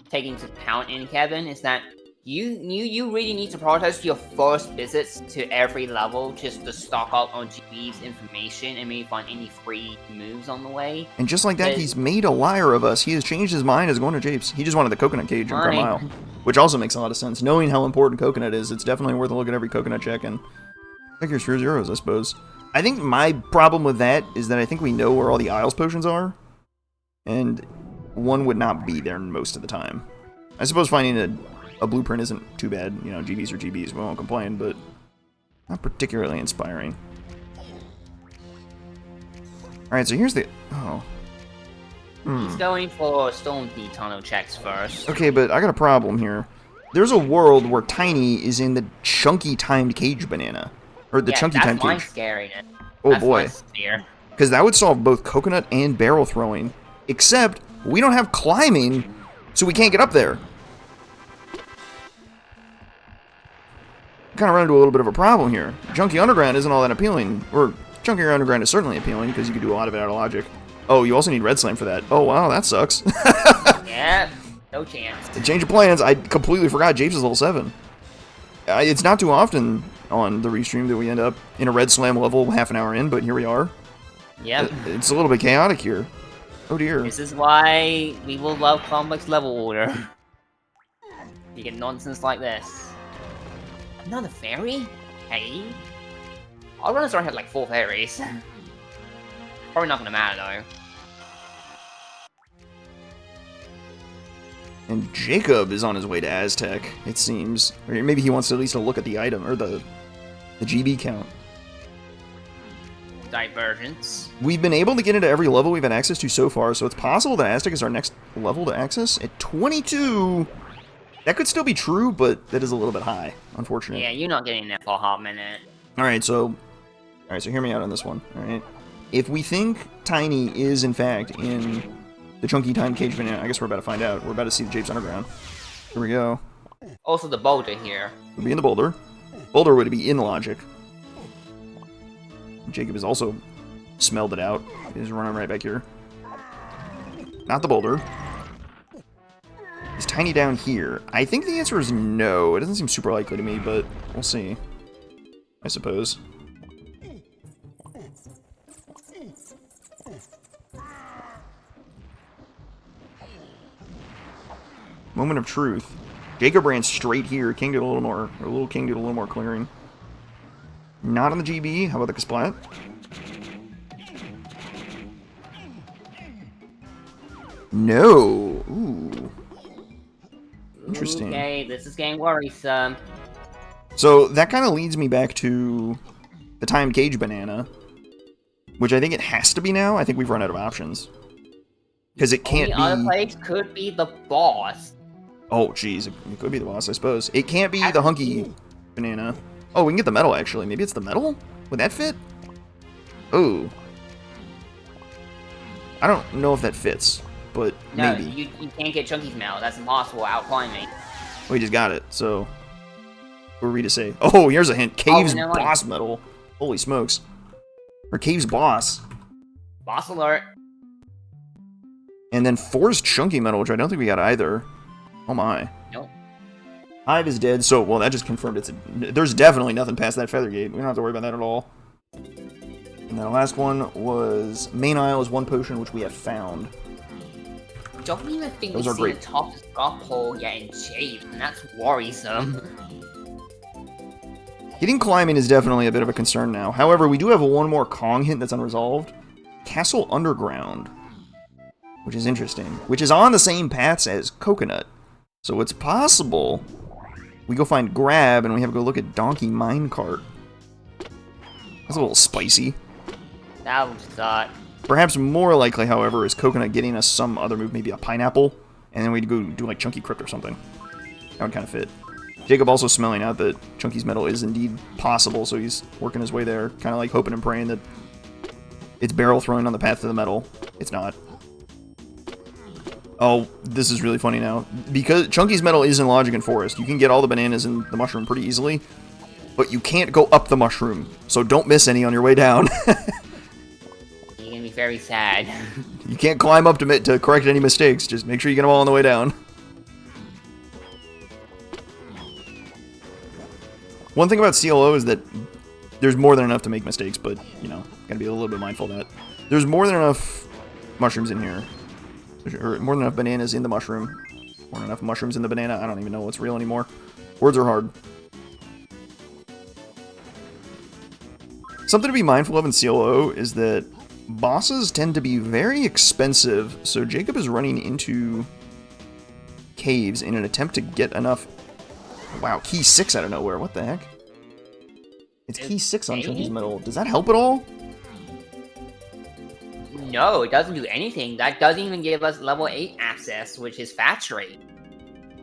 take into account in Kevin, is that you really need to prioritize your first visits to every level just to stock up on GB's information and maybe find any free moves on the way. And just like that, he's made a liar of us. He has changed his mind as going to Japes. He just wanted the Coconut Cage on Carmile, which also makes a lot of sense. Knowing how important Coconut is, it's definitely worth a look at every Coconut check and figures for zeros, I suppose. I think my problem with that is that I think we know where all the Isles potions are, and one would not be there most of the time. I suppose finding a blueprint isn't too bad. You know, GBs are GBs, we won't complain, but not particularly inspiring. Alright, so here's the... Oh. He's going for Stone Key Tunnel checks first. Okay, but I got a problem here. There's a world where Tiny is in the chunky timed cage banana. Or the chunky timed cage. That's my scariness. Oh boy. Because that would solve both coconut and barrel throwing. Except, we don't have climbing, so we can't get up there. Kind of run into a little bit of a problem here. Chunky Underground isn't all that appealing. Or, Chunky Underground is certainly appealing, because you can do a lot of it out of logic. Oh, you also need Red Slam for that. Oh, wow, that sucks. Yeah, no chance. Change of plans, I completely forgot Japes is level 7. It's not too often on the restream that we end up in a Red Slam level half an hour in, but here we are. Yep. It's a little bit chaotic here. Oh dear. This is why we will love complex level order. You get nonsense like this. Another fairy? Hey? Our runners already had like 4 fairies. Probably not gonna matter though. And Jacob is on his way to Aztec, it seems. Or maybe he wants to at least look at the item, or the GB count. Divergence. We've been able to get into every level we've had access to so far, so it's possible that Aztec is our next level to access. At 22, that could still be true, but that is a little bit high, unfortunately. Yeah, you're not getting that for a hot minute. Alright, so hear me out on this one, alright? If we think Tiny is, in fact, in the Chunky Time Cage Banana, I guess we're about to find out. We're about to see the Japes Underground. Here we go. Also the boulder here. Would be in the boulder. Boulder would be in logic. Jacob has also smelled it out. He's running right back here. Not the boulder. Is Tiny down here? I think the answer is no. It doesn't seem super likely to me, but we'll see. I suppose. Moment of truth. Jacob ran straight here. King did a little more, or LIttleKing did a little more clearing. Not on the GB. How about the Kasplat? No. Ooh. Interesting. Okay, this is getting worrisome. So that kind of leads me back to the time cage banana, which I think it has to be now. I think we've run out of options. Because it can't be... The other place could be the boss. Oh, jeez. It could be the boss, I suppose. It can't be the hunky banana. Oh, we can get the metal, actually. Maybe it's the metal? Would that fit? Oh. I don't know if that fits, but no, maybe. You can't get Chunky's metal. That's impossible out climbing. Oh, he just got it, so... What were we to say? Oh, here's a hint. Cave's boss metal. Holy smokes. Or Cave's boss. Boss alert. And then Forced Chunky metal, which I don't think we got either. Oh my. Nope. Hive is dead, so, well, that just confirmed there's definitely nothing past that feather gate. We don't have to worry about that at all. And then the last one was Main Isle is one potion, which we have found. Don't even think Those we've are seen great. the top scarf hole yet in shape, and that's worrisome. Getting climbing is definitely a bit of a concern now. However, we do have one more Kong hint that's unresolved. Castle Underground, which is interesting. Which is on the same paths as Coconut. So it's possible we go find Grab and we have to go look at Donkey Minecart. That's a little spicy. That would suck. Perhaps more likely, however, is Coconut getting us some other move, maybe a pineapple, and then we'd go do like Chunky Crypt or something. That would kind of fit. Jacob also smelling out that Chunky's metal is indeed possible, so he's working his way there, kind of like hoping and praying that it's barrel throwing on the path to the metal. It's not. Oh, this is really funny now. Because Chunky's metal is in Logic and Forest, you can get all the bananas in the mushroom pretty easily, but you can't go up the mushroom, so don't miss any on your way down. You're gonna be very sad. You can't climb up to correct any mistakes, just make sure you get them all on the way down. One thing about CLO is that there's more than enough to make mistakes, but, you know, gotta be a little bit mindful of that. There's more than enough mushrooms in here. Or more than enough bananas in the mushroom. More than enough mushrooms in the banana. I don't even know what's real anymore. Words are hard. Something to be mindful of in CLO is that bosses tend to be very expensive, so Jacob is running into caves in an attempt to get enough... Wow, key 6 out of nowhere. What the heck? It's key 6 on Chunky's metal. Does that help at all? No, it doesn't do anything. That doesn't even give us level 8 access, which is fast rate.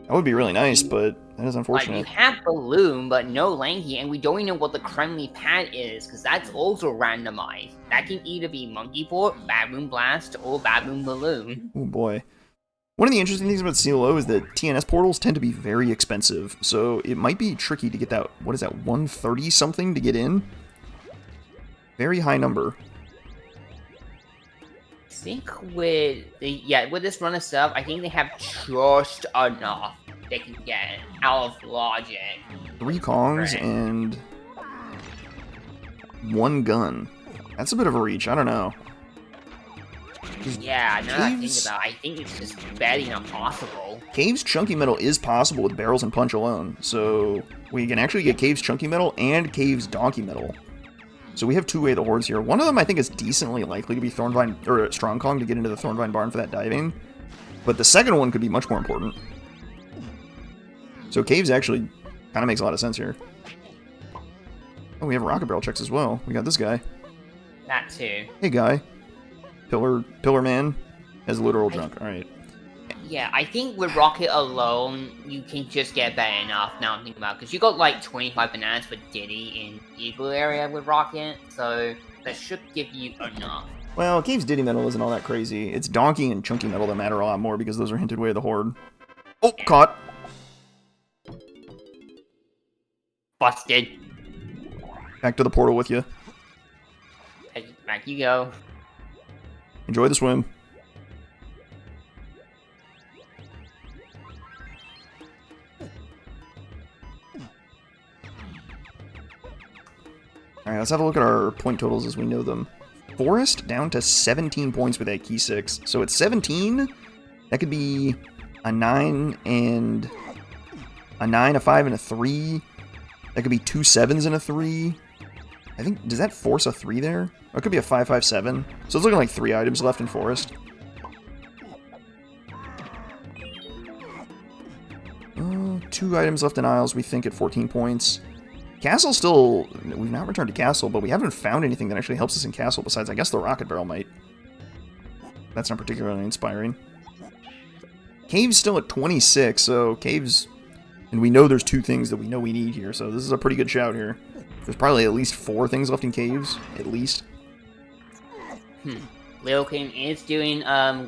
That would be really nice, but that is unfortunate. Like, you have Balloon, but no Lanky, and we don't even know what the Kremly pad is, because that's also randomized. That can either be Monkey Port, Baboon Blast, or Baboon Balloon. Oh boy. One of the interesting things about CLO is that TNS portals tend to be very expensive, so it might be tricky to get that, what is that, 130 something to get in? Very high number. I think with this run of stuff, I think they have just enough they can get out of Logic. 3 Kongs and 1 gun. That's a bit of a reach, I don't know. Yeah, now that I think about it, I think it's just barely impossible. Cave's Chunky Metal is possible with barrels and punch alone, so we can actually get Cave's Chunky Metal and Cave's Donkey Metal. So we have 2 Way of the Hordes here. One of them I think is decently likely to be Thornvine, or Strong Kong to get into the Thornvine Barn for that diving, but the second one could be much more important. So Cave's actually kind of makes a lot of sense here. Oh, we have Rocket Barrel checks as well. We got this guy. That too. Hey guy. Pillar Man has literal junk. Alright. Yeah, I think with Rocket alone, you can just get better enough now I'm thinking about it. Because you got like 25 bananas for Diddy in Eagle area with Rocket, so that should give you enough. Well, Cave's Diddy Metal isn't all that crazy. It's Donkey and Chunky Metal that matter a lot more because those are hinted way of the Horde. Oh, caught! Busted. Back to the portal with you. Back you go. Enjoy the swim. All right, let's have a look at our point totals as we know them. Forest down to 17 points with that key 6. So at 17, that could be a 9 and a 9, a 5, and a 3. That could be 2 7s and a 3. I think, does that force a 3 there? Or it could be a 5, 5, 7. So it's looking like 3 items left in Forest. 2 items left in Isles, we think, at 14 points. Castle still... We've not returned to Castle, but we haven't found anything that actually helps us in Castle besides, I guess, the Rocket Barrel might. That's not particularly inspiring. Cave's still at 26, so Cave's... And we know there's 2 things that we know we need here, so this is a pretty good shout here. There's probably at least 4 things left in Caves, at least. LIttleKing is doing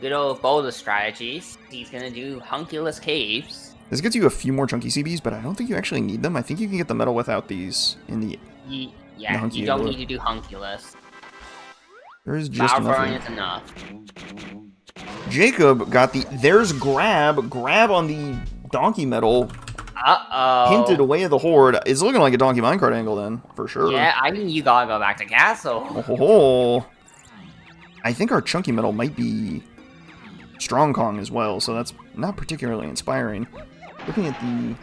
good old boulder strategies. He's gonna do hunkulus caves. This gets you a few more chunky CBs, but I don't think you actually need them. I think you can get the metal without these in the... Yeah, you don't need to do hunkulus. There is just enough. Enough. Jacob got the... There's grab. Grab on the donkey metal. Uh-oh. Hinted away at the horde. It's looking like a donkey minecart angle then, for sure. Yeah, I think you gotta go back to Castle. Oh, I think our chunky metal might be Strong Kong as well, so that's not particularly inspiring. Looking at the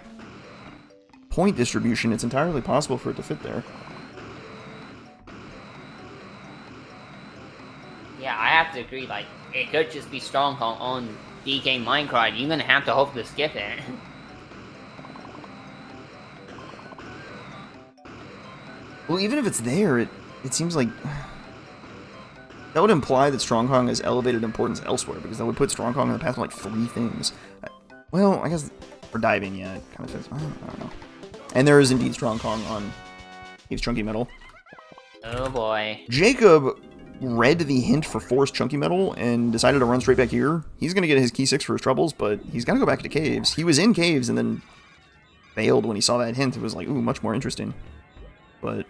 point distribution, it's entirely possible for it to fit there. Yeah, I have to agree, like, it could just be Strong Kong on DK Minecraft. You're gonna have to hope to skip it. Well, even if it's there, it seems like... That would imply that Strong Kong has elevated importance elsewhere, because that would put Strong Kong in the path of like 3 things. Well, I guess for diving, yeah, it kind of fits. I don't know. And there is indeed Strong Kong on Cave's Chunky Metal. Oh boy. Jacob read the hint for Forest Chunky Metal and decided to run straight back here. He's going to get his key 6 for his troubles, but he's got to go back to Caves. He was in Caves and then failed when he saw that hint. It was like, ooh, much more interesting. But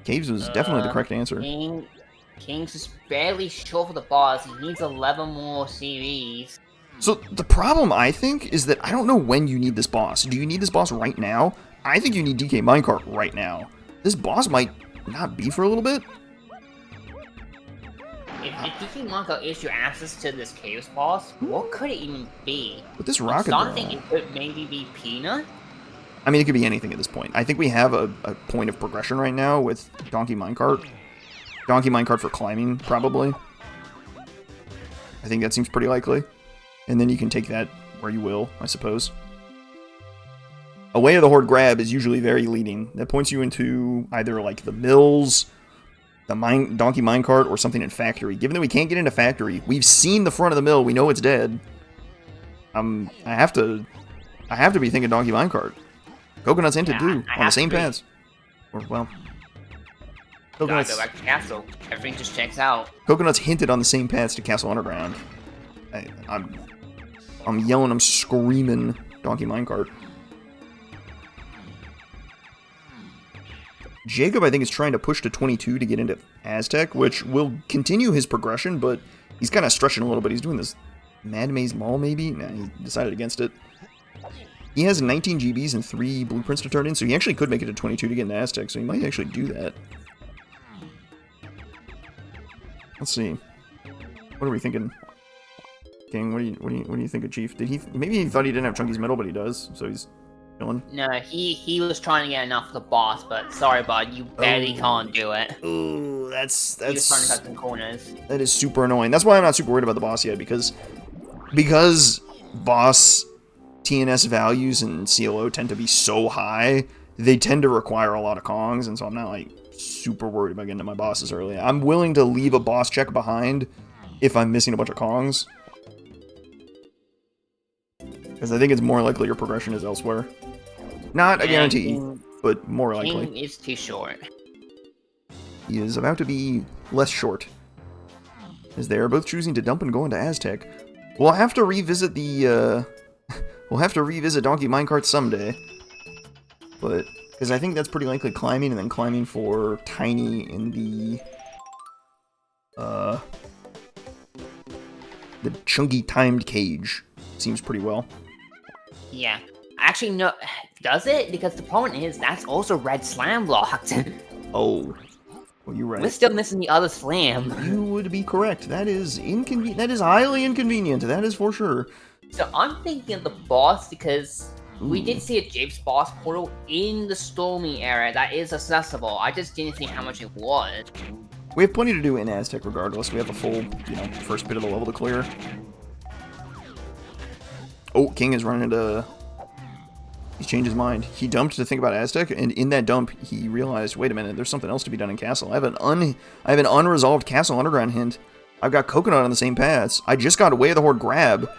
Caves was definitely the correct answer. King's just barely short for the boss. He needs 11 more series. So the problem, I think, is that I don't know when you need this boss. Do you need this boss right now? I think you need DK Minecart right now. This boss might not be for a little bit. If DK Minecart is your access to this Chaos boss, what could it even be? With this rocket barrel, I'm thinking it could maybe be Peanut? I mean, it could be anything at this point. I think we have a point of progression right now with Donkey Minecart. Donkey Minecart for climbing, probably. I think that seems pretty likely. And then you can take that where you will, I suppose. A Way of the Horde grab is usually very leading. That points you into either like the mills, the Donkey Minecart, or something in Factory. Given that we can't get into Factory, we've seen the front of the mill, we know it's dead. I have to be thinking Donkey Minecart. Coconut's hinted too, on the same paths. Or, well... Gotta go back to Castle. Everything just checks out. Coconut's hinted on the same paths to Castle Underground. I'm yelling, I'm screaming Donkey Minecart. Jacob, I think, is trying to push to 22 to get into Aztec, which will continue his progression, but he's kind of stretching a little bit. He's doing this Mad Maze Mall, maybe? Nah, he decided against it. He has 19 GBs and 3 blueprints to turn in, so he actually could make it to 22 to get into Aztec, so he might actually do that. Let's see. What are we thinking? King, what do you think of Chief? Maybe he thought he didn't have Chunky's metal, but he does, so he's chilling. No, he was trying to get enough for the boss, but sorry, bud, you barely can't do it. Ooh, that's He was trying to cut some corners. That is super annoying. That's why I'm not super worried about the boss yet, because boss TNS values and CLO tend to be so high, they tend to require a lot of Kongs, and so I'm not like super worried about getting to my bosses early. I'm willing to leave a boss check behind if I'm missing a bunch of Kongs, because I think it's more likely your progression is elsewhere. Not a guarantee, but more likely. King is too short. He is about to be less short, as they are both choosing to dump and go into Aztec. We'll have to revisit the we'll have to revisit Donkey Minecart someday, but because I think that's pretty likely climbing, and then climbing for Tiny in the chunky timed cage seems pretty well. Yeah. Actually, no. Does it? Because the problem is, that's also red slam blocked. Oh. Well, you're right. We're still missing the other slam. You would be correct. That is inconvenient. That is highly inconvenient. That is for sure. So I'm thinking of the boss because we Ooh. did see a Japes boss portal in the Stormy area that is accessible. I just didn't see how much it was. We have plenty to do in Aztec regardless. We have a full, first bit of the level to clear. Oh, King is running into... He's changed his mind. He dumped to think about Aztec, and in that dump, he realized, wait a minute, there's something else to be done in Castle. I have an unresolved Castle Underground hint. I've got Coconut on the same paths. I just got Way of the Horde grab.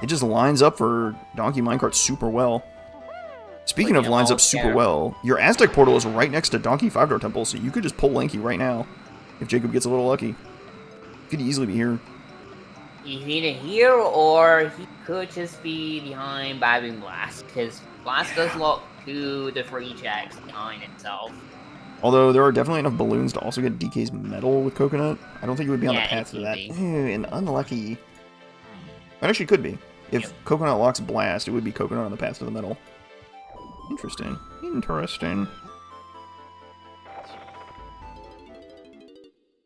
It just lines up for Donkey Minecart super well. Speaking of lines up super well, your Aztec portal is right next to Donkey 5-Door Temple, so you could just pull Lanky right now if Jacob gets a little lucky. Could easily be here. He's either here or he could just be behind Babbing Blast, because Blast does lock 2 to 3 checks behind itself. Although there are definitely enough balloons to also get DK's medal with Coconut. I don't think it would be on the path to that. And unlucky. It actually could be. If Coconut locks Blast, it would be Coconut on the path to the medal. Interesting. Interesting.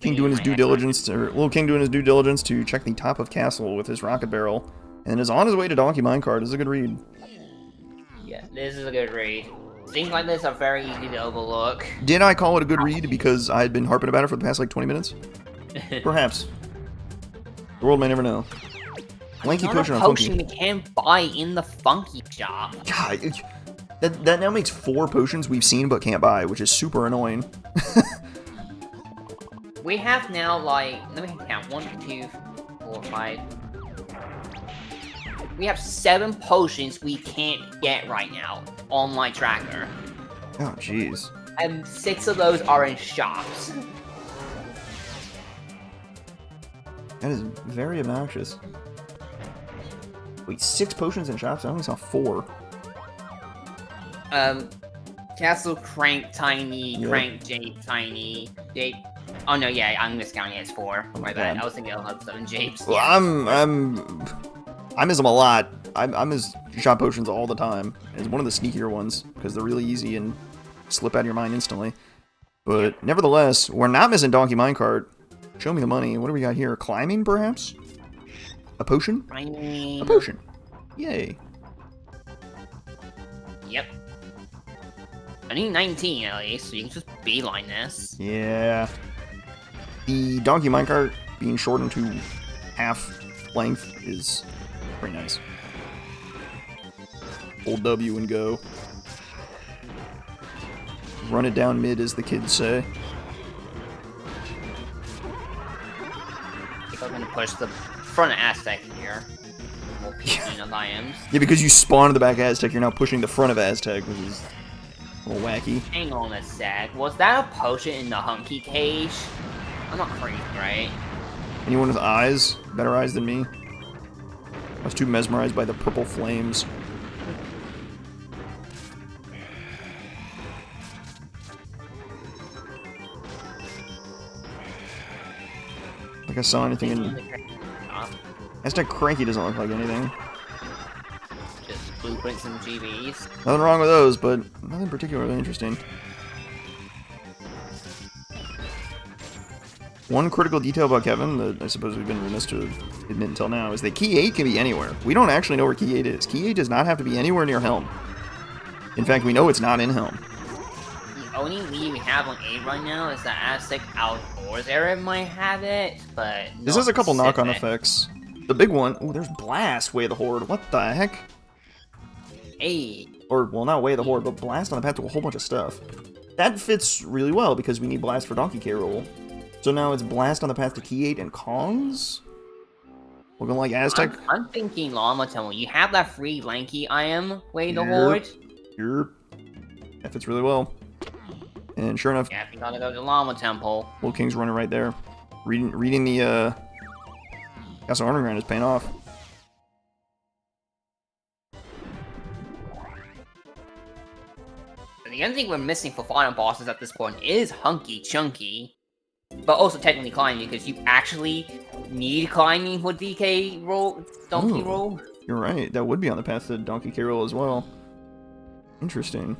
King doing his due diligence, or LIttleKing doing his due diligence to check the top of Castle with his rocket barrel, and is on his way to Donkey Minecart. This is a good read. Yeah, this is a good read. Things like this are very easy to overlook. Did I call it a good read because I had been harping about it for the past like 20 minutes? Perhaps. The world may never know. Lanky potion on Funky. You can buy in the Funky shop. God, that now makes 4 potions we've seen but can't buy, which is super annoying. We have now, like, let me count. 1, 2, 4, 5. We have 7 potions we can't get right now on my tracker. Oh, jeez. And 6 of those are in shops. That is very obnoxious. Wait, 6 potions in shops? I only saw 4. Castle Crank Tiny, Crank Jape Tiny, Jape. Oh no, yeah, I'm miscounting it as 4. My bad. I was thinking I'll have 7 Japes. Well, I miss them a lot. I miss shop potions all the time. It's one of the sneakier ones because they're really easy and slip out of your mind instantly. But nevertheless, we're not missing Donkey Minecart. Show me the money. What do we got here? Climbing, perhaps? A potion? Climbing. A potion. Yay. Yep. I need 19 at least, so you can just beeline this. Yeah. The Donkey Minecart being shortened to half length is pretty nice. Hold W and go. Run it down mid, as the kids say. I think I'm gonna push the front of Aztec here. More peeking of IMs. Yeah, because you spawned the back Aztec, you're now pushing the front of Aztec, which is a little wacky. Hang on a sec. Was that a potion in the Hunky cage? I'm not crazy, right? Anyone with eyes? Better eyes than me? I was too mesmerized by the purple flames. Like I saw anything in... Aztec Cranky doesn't look like anything. Just blueprints and GBs. Nothing wrong with those, but nothing particularly interesting. One critical detail about Kevin that I suppose we've been remiss to admit until now is that Key 8 can be anywhere. We don't actually know where Key 8 is. Key 8 does not have to be anywhere near Helm. In fact, we know it's not in Helm. The only lead we have on 8 right now is that Aztec Outdoors area might have it, but This has a couple knock-on effects. The big one... Oh, there's Blast, Way of the Horde. What the heck? Hey. Or, well, not Way of the Horde, but Blast on the path to a whole bunch of stuff. That fits really well because we need Blast for Donkey K. Roll. So now it's Blast on the path to Key 8 and Kongs? Looking like Aztec? I'm thinking Llama Temple. You have that free Lanky IM Way of the Horde? Yep. That fits really well. And sure enough... Yeah, I think I'll go to Llama Temple. LIttleKing's running right there. Reading the, Castle Underground is paying off. The only thing we're missing for final bosses at this point is Hunky Chunky. But also technically climbing, because you actually need climbing for DK roll, Donkey roll. You're right. That would be on the path to Donkey K. Roll as well. Interesting.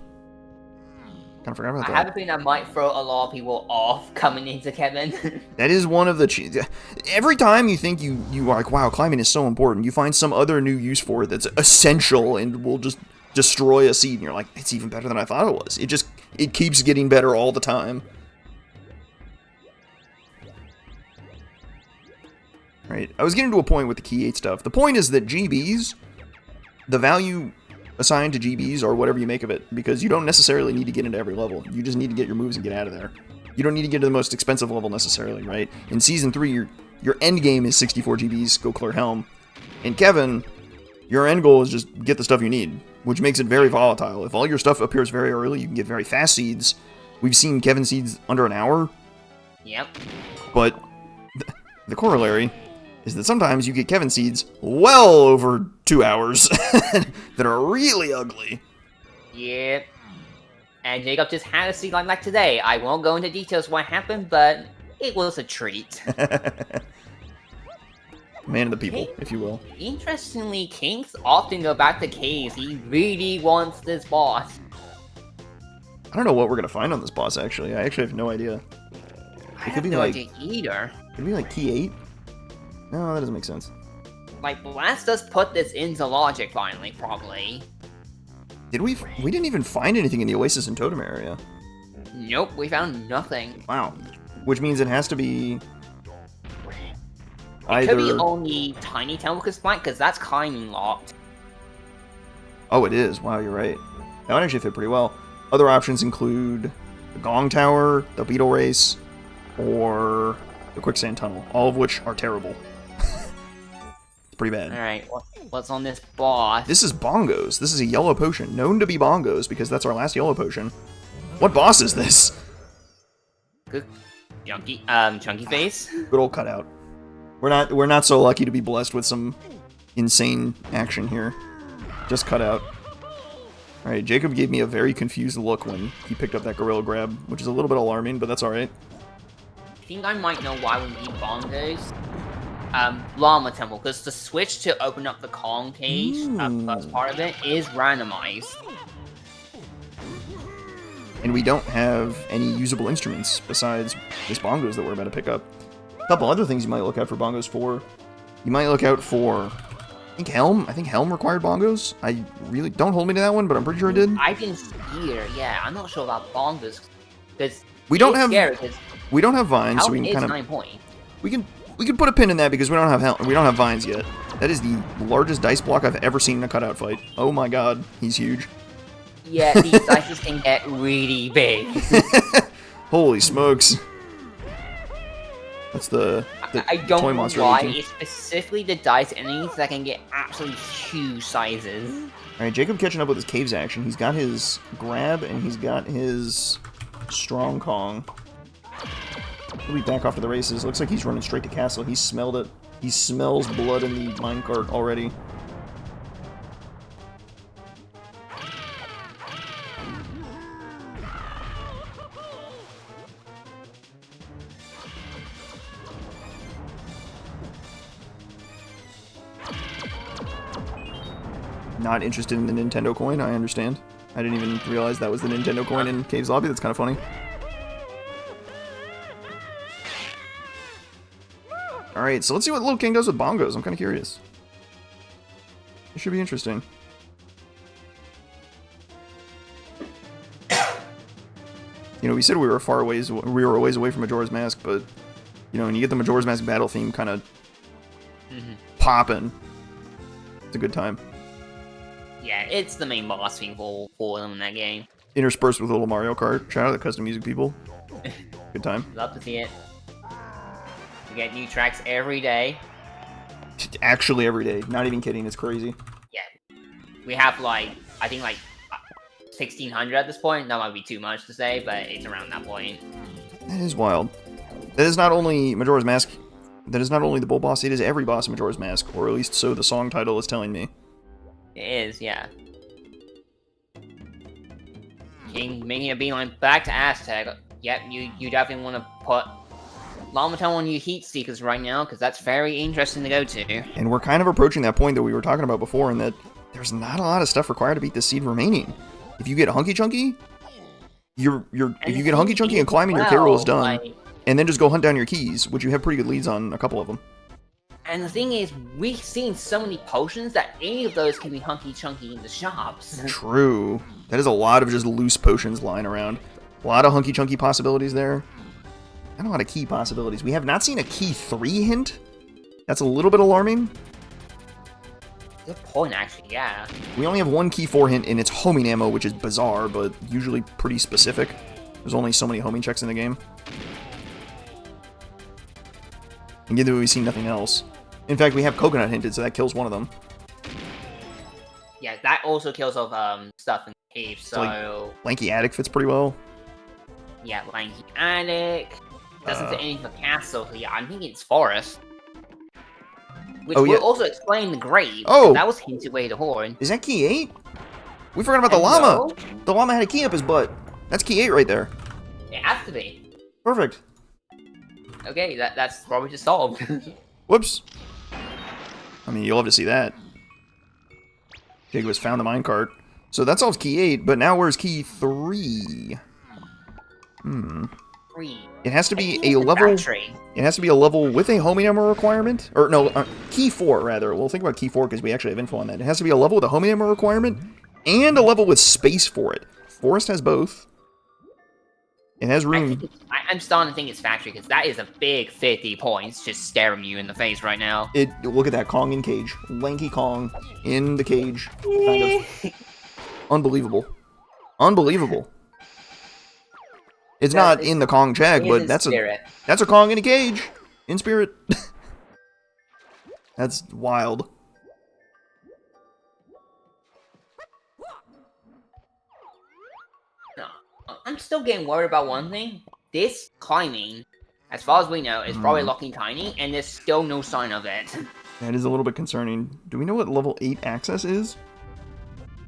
Kind of forgot about I that. have a feeling that might throw a lot of people off coming into Kevin. That is one of the... Every time you think you are like, wow, climbing is so important, you find some other new use for it that's essential and will just destroy a seed, and you're like, it's even better than I thought it was. It keeps getting better all the time. Right, I was getting to a point with the Key 8 stuff. The point is that GBs, the value assigned to GBs or whatever you make of it, because you don't necessarily need to get into every level. You just need to get your moves and get out of there. You don't need to get to the most expensive level necessarily, right? In Season 3, your end game is 64 GBs, go clear Helm. In Kevin, your end goal is just get the stuff you need, which makes it very volatile. If all your stuff appears very early, you can get very fast seeds. We've seen Kevin seeds under an hour. Yep. But the corollary is that sometimes you get Kevin seeds well over 2 hours that are really ugly. Yep. And Jacob just had a seed like that today. I won't go into details what happened, but it was a treat. Man of the people, if you will. Interestingly, Kings often go back to caves. He really wants this boss. I don't know what we're gonna find on this boss, actually. I actually have no idea. I have no idea either. Could it be like Key 8? No, that doesn't make sense. Like, Blast does put this into logic finally, probably. Did we? We didn't even find anything in the Oasis and Totem area. Nope, we found nothing. Wow. Which means it has to be It could be only Tiny Temple Spike, because that's climbing locked. Oh, it is. Wow, you're right. That would actually fit pretty well. Other options include the Gong Tower, the Beetle Race, or the Quicksand Tunnel, all of which are terrible. It's pretty bad. Alright, what's on this boss? This is Bongos. This is a yellow potion, known to be Bongos, because that's our last yellow potion. What boss is this? Good. Chunky Face? Good old cutout. We're not so lucky to be blessed with some insane action here. Just cut out. Alright, Jacob gave me a very confused look when he picked up that Gorilla Grab, which is a little bit alarming, but that's alright. I think I might know why we need Bongos. Llama Temple, because the switch to open up the Kong cage, first part of it, is randomized. And we don't have any usable instruments besides this Bongos that we're about to pick up. A couple other things you might look out for Bongos for. You might look out for, I think Helm required Bongos. I really, don't hold me to that one, but I'm pretty sure it did. I didn't see it, yeah, I'm not sure about Bongos, because we don't have vines, so we can kind of, 9 point. we can put a pin in that because we don't have vines yet. That is the largest dice block I've ever seen in a cutout fight. Oh my god, he's huge. Yeah, these dices can get really big. Holy smokes. That's the I don't toy know monster why, looking. it's specifically the dice enemies that can get absolutely huge sizes. Alright, Jacob catching up with his caves action. He's got his grab and he's got his strong Kong. He'll be back off to the races. Looks like he's running straight to castle. He smelled it. He smells blood in the minecart already. Not interested in the Nintendo coin, I understand. I didn't even realize that was the Nintendo coin in Cave's Lobby. That's kind of funny. Alright, so let's see what LIttleKing does with Bongos. I'm kind of curious. It should be interesting. You know, we said we were a ways away from Majora's Mask, but you know, when you get the Majora's Mask battle theme kind of popping, it's a good time. Yeah, it's the main boss theme for them in that game. Interspersed with a little Mario Kart. Shout out to the custom music people. Good time. Love to see it. We get new tracks every day. Actually every day. Not even kidding. It's crazy. Yeah. We have I think 1,600 at this point. That might be too much to say, but it's around that point. That is wild. That is not only Majora's Mask. That is not only the bull boss. It is every boss in Majora's Mask. Or at least so the song title is telling me. It is, yeah. King making a beeline back to Aztec. Yep, you definitely want to put Lamatel on your heat seekers right now, because that's very interesting to go to. And we're kind of approaching that point that we were talking about before, in that there's not a lot of stuff required to beat this seed remaining. If you get Hunky Chunky, if you get Hunky Chunky and climbing, your K roll is done. And then just go hunt down your keys, which you have pretty good leads on a couple of them. And the thing is, we've seen so many potions that any of those can be Hunky Chunky in the shops. True. That is a lot of just loose potions lying around. A lot of Hunky Chunky possibilities there. Not a lot of key possibilities. We have not seen a key 3 hint. That's a little bit alarming. Good point, actually, yeah. We only have one key 4 hint, and it's homing ammo, which is bizarre, but usually pretty specific. There's only so many homing checks in the game. And given that we've seen nothing else. In fact, we have coconut hinted, so that kills one of them. Yeah, that also kills off stuff in the cave, so... Like, Lanky Attic fits pretty well. Yeah, Lanky Attic. Doesn't fit anything for castle, so yeah, I'm thinking it's forest. Which will also explain the grave. Oh! That was hinted way to horn. Is that key 8? We forgot about the llama! The llama had a key up his butt. That's key 8 right there. It has to be. Perfect. Okay, that's probably just solved. Whoops. I mean, you'll love to see that. Jacob has found the minecart. So that solves key 8, but now where's key 3? 3. It has to be a level... It has to be a level with a homing ammo requirement. Or, no, key 4, rather. We'll think about key 4 because we actually have info on that. It has to be a level with a homing ammo requirement and a level with space for it. Forest has both. It has room. I'm starting to think it's factory because that is a big 50 points just staring you in the face right now. Look at that Kong in cage. Lanky Kong in the cage. Kind of. Unbelievable. Unbelievable. It's not in the Kong check, but that's a Kong in a cage. In spirit. That's wild. I'm still getting worried about one thing. This climbing, as far as we know, is probably locking tiny, and there's still no sign of it. That is a little bit concerning. Do we know what level 8 access is?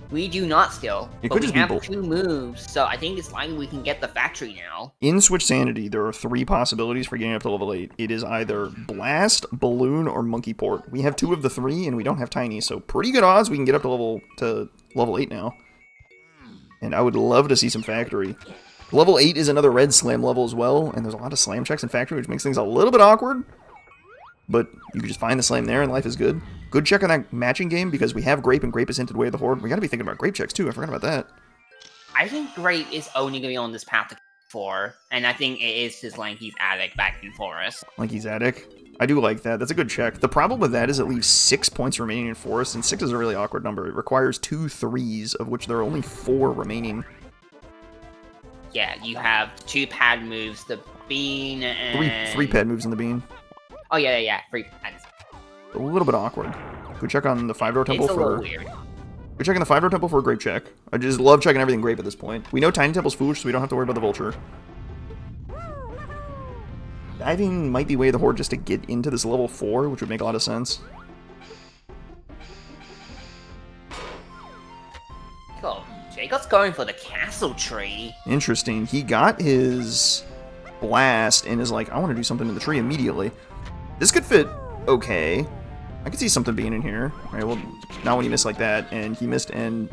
We do not still, it but could we just have be 2 moves, so I think it's likely we can get the factory now. In Switch Sanity, there are 3 possibilities for getting up to level 8. It is either Blast, Balloon, or Monkey Port. We have 2 of the 3, and we don't have Tiny, so pretty good odds we can get up to level 8 now. And I would love to see some Factory. Level 8 is another red slam level as well, and there's a lot of slam checks in Factory, which makes things a little bit awkward. But you can just find the slam there, and life is good. Good check on that matching game, because we have Grape, and Grape is hinted way of the Horde. We gotta be thinking about Grape checks, too. I forgot about that. I think Grape is only gonna be on this path to 4, and I think it is just Lanky's Attic back in Forest. Lanky's Attic? I do like that. That's a good check. The problem with that is it leaves 6 points remaining in Forest, and 6 is a really awkward number. It requires 2 3s, of which there are only 4 remaining. Yeah, you have 2 pad moves, the bean, and... 3 pad moves in the bean. Oh, yeah, 3 pads. A little bit awkward. Go check on the 5-door temple for... It's a little weird. Go check on the 5-door temple for a Grape check. I just love checking everything Grape at this point. We know Tiny Temple's foolish, so we don't have to worry about the Vulture. Diving might be way of the Horde just to get into this level 4, which would make a lot of sense. Cool. Jacob's going for the castle tree. Interesting. He got his blast and is like, I want to do something in the tree immediately. This could fit okay. I could see something being in here. Alright, well, not when he missed like that, and he missed and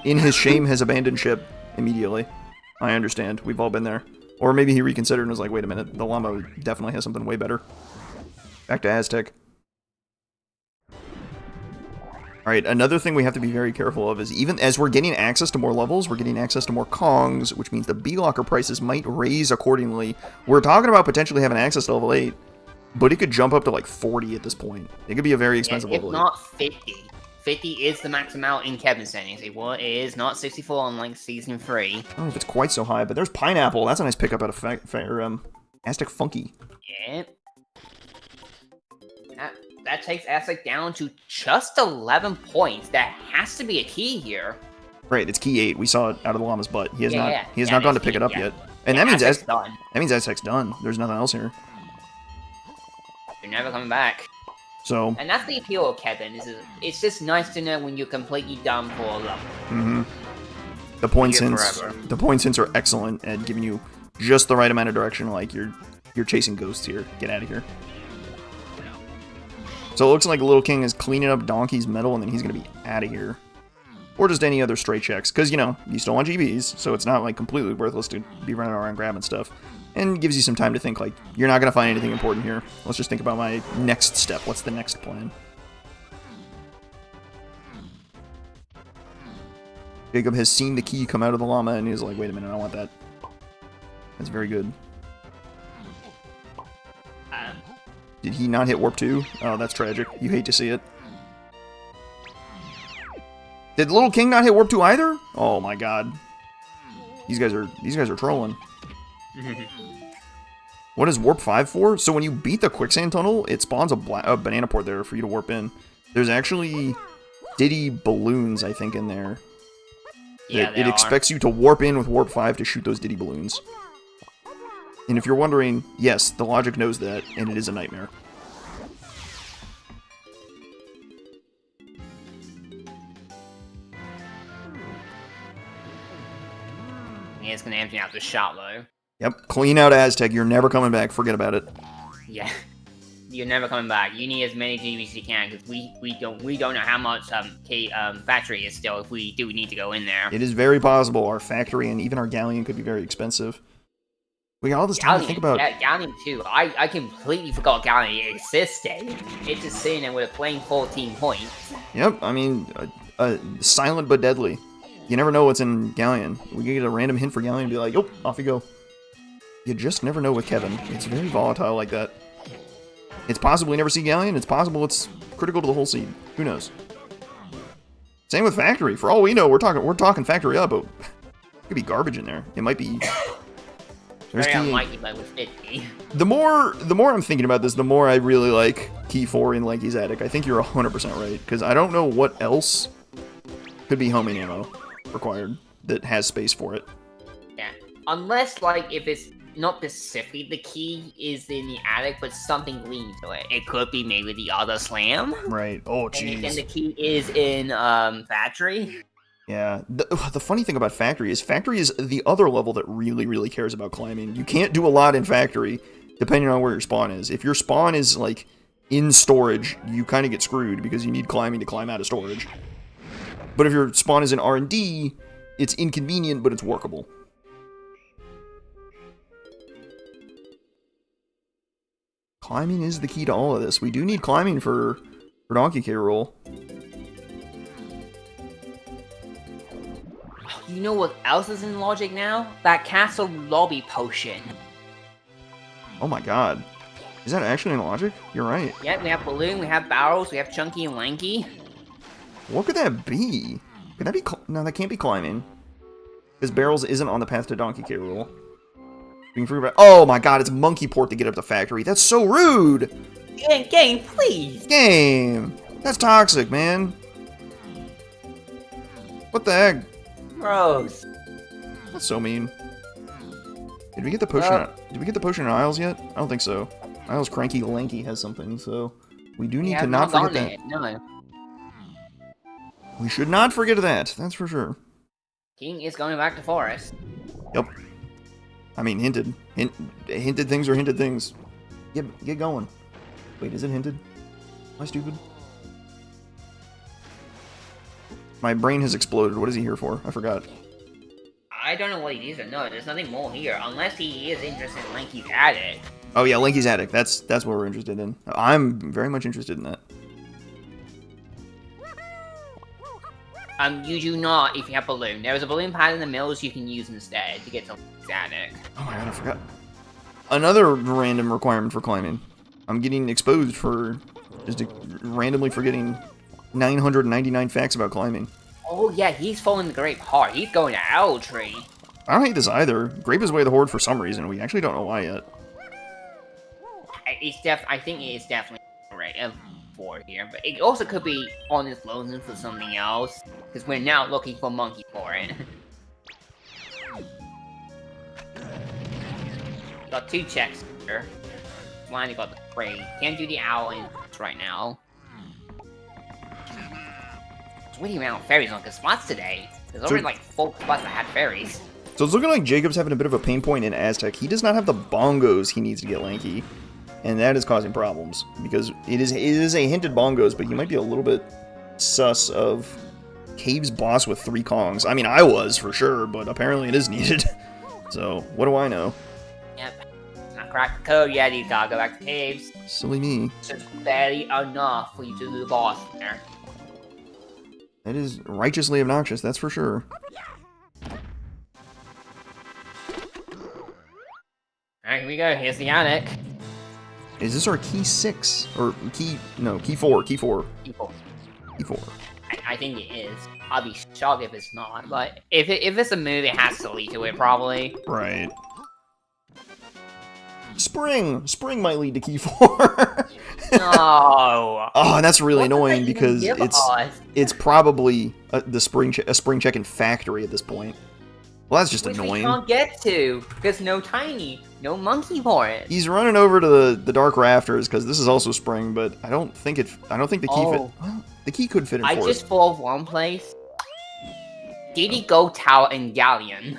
in his shame has abandoned ship immediately. I understand. We've all been there. Or maybe he reconsidered and was like, wait a minute, the llama definitely has something way better. Back to Aztec. Alright, another thing we have to be very careful of is even as we're getting access to more levels, we're getting access to more Kongs, which means the B-Locker prices might raise accordingly. We're talking about potentially having access to level 8, but it could jump up to like 40 at this point. It could be a very expensive level 8. If not 50. 50 is the max amount in Kevin's settings. It is not 64 on like Season 3. I don't know if it's quite so high, but there's Pineapple. That's a nice pickup out of Aztec Funky. Yeah. That takes Aztec down to just 11 points. That has to be a key here. Right, it's key 8. We saw it out of the llama's butt. He has not gone to pick it up yet. And that means Aztec's done. There's nothing else here. You're never coming back. So, and that's the appeal of Kevin. It's just nice to know when you're completely done for a level. The points hints are excellent at giving you just the right amount of direction. Like you're chasing ghosts here. Get out of here. So it looks like LittleKing is cleaning up Donkey's metal, and then he's gonna be out of here. or just any other stray checks, because, you know, you still want GBs, so it's not, like, completely worthless to be running around grabbing stuff, and gives you some time to think, like, you're not going to find anything important here. Let's just think about my next step. What's the next plan? Jacob has seen the key come out of the llama, and he's like, wait a minute, I want that. That's very good. Did he not hit warp 2? Oh, that's tragic. You hate to see it. Did LIttleKing not hit warp 2 either? Oh my god. These guys are trolling. What is warp 5 for? So when you beat the quicksand tunnel, it spawns a banana port there for you to warp in. There's actually Diddy balloons, I think, in there. Yeah, it expects you to warp in with warp 5 to shoot those Diddy balloons. And if you're wondering, yes, the logic knows that, and it is a nightmare. Yeah, it's gonna empty out the shot though. Yep, clean out Aztec. You're never coming back. Forget about it. Yeah, you're never coming back. You need as many GBs as you can because we don't know how much factory is still if we do need to go in there. It is very possible our factory and even our galleon could be very expensive. We got all this time to think about. Yeah, Galleon too. I completely forgot Galleon existed. It's just sitting there with a plain 14 points. Yep, I mean, silent but deadly. You never know what's in Galleon. We get a random hint for Galleon and be like, "Yep, off you go." You just never know with Kevin. It's very volatile like that. It's possible we never see Galleon. It's possible it's critical to the whole seed. Who knows? Same with Factory. For all we know, we're talking Factory up, but it could be garbage in there. It might be. Very unlikely, but with 50. The more I'm thinking about this, the more I really like Key 4 in Lanky's Attic. I think you're 100% right, because I don't know what else could be homing ammo required that has space for it. Yeah, unless, like, if it's not specifically the key is in the attic, but something leading to it. It could be maybe the other slam. Right. Oh, jeez. And the key is in Factory. Yeah, the funny thing about Factory is the other level that really cares about climbing. You can't do a lot in Factory, depending on where your spawn is. If your spawn is, like, in storage, you kind of get screwed, because you need climbing to climb out of storage. But if your spawn is in R&D, it's inconvenient, but it's workable. Climbing is the key to all of this. We do need climbing for Donkey K. Roll. You know what else is in Logic now? That Castle Lobby Potion. Oh my god. Is that actually in Logic? You're right. Yeah, we have Balloon, we have Barrels, we have Chunky and Lanky. What could that be? Could that be... No, that can't be climbing. Because Barrels isn't on the path to Donkey K. Rool. Oh my god, it's Monkey Port to get up the factory. That's so rude! Game, please! Game! That's toxic, man. What the heck? Gross. That's so mean. Did we get the potion? Did we get the potion in Isles yet? I don't think so. Isles Cranky Lanky has something, so we do need to not forget that. No. We should not forget that. That's for sure. King is going back to Forest. Yep. I mean, hinted. Hinted things are hinted things. Get going. Wait, is it hinted? Am I stupid? My brain has exploded. What is he here for? I forgot. I don't know what he is, or no, there's nothing more here, unless he is interested in Lanky's Attic. Oh yeah, Lanky's Attic. That's what we're interested in. I'm very much interested in that. You do not if you have Balloon. There is a balloon pad in the mills you can use instead to get to Lanky's Attic. Oh my god, I forgot. Another random requirement for climbing. I'm getting exposed for just randomly forgetting 999 facts about climbing. Oh yeah, he's following the Grape hard. He's going to Owl Tree. I don't hate this either. Grape is way the horde for some reason. We actually don't know why yet. I think it is definitely right for here, but it also could be on his lonesome for something else, because we're now looking for Monkey for it. Got 2 checks here. Finally got the Prey. Can't do the Owl right now. Waiting around fairies on good spots today. There's already like 4 spots that had fairies. So it's looking like Jacob's having a bit of a pain point in Aztec. He does not have the bongos he needs to get Lanky. And that is causing problems. Because it is a hinted bongos, but he might be a little bit sus of Caves boss with 3 Kongs. I mean, I was for sure, but apparently it is needed. So, what do I know? Yep. It's not cracked the code yet. You gotta go back to caves. Silly me. It's just barely enough for you to do the boss there. That is righteously obnoxious, that's for sure. Alright, here we go. Here's the attic. Is this our key 6? Or key... No, key 4. Key 4. Key 4. Key 4. I think it is. I'll be shocked if it's not. But if it's a move, it has to lead to it, probably. Right. Spring! Spring might lead to key 4. No! Oh, that's really What annoying does that even because give us? it's probably a spring check in factory at this point. Well, that's just Which annoying. we can't get to because no tiny, no monkey for it. He's running over to the dark rafters because this is also spring, but I don't think the key fit. Well, the key could fit in I fourth. just thought of one place. Diddy Go Tower and Galleon.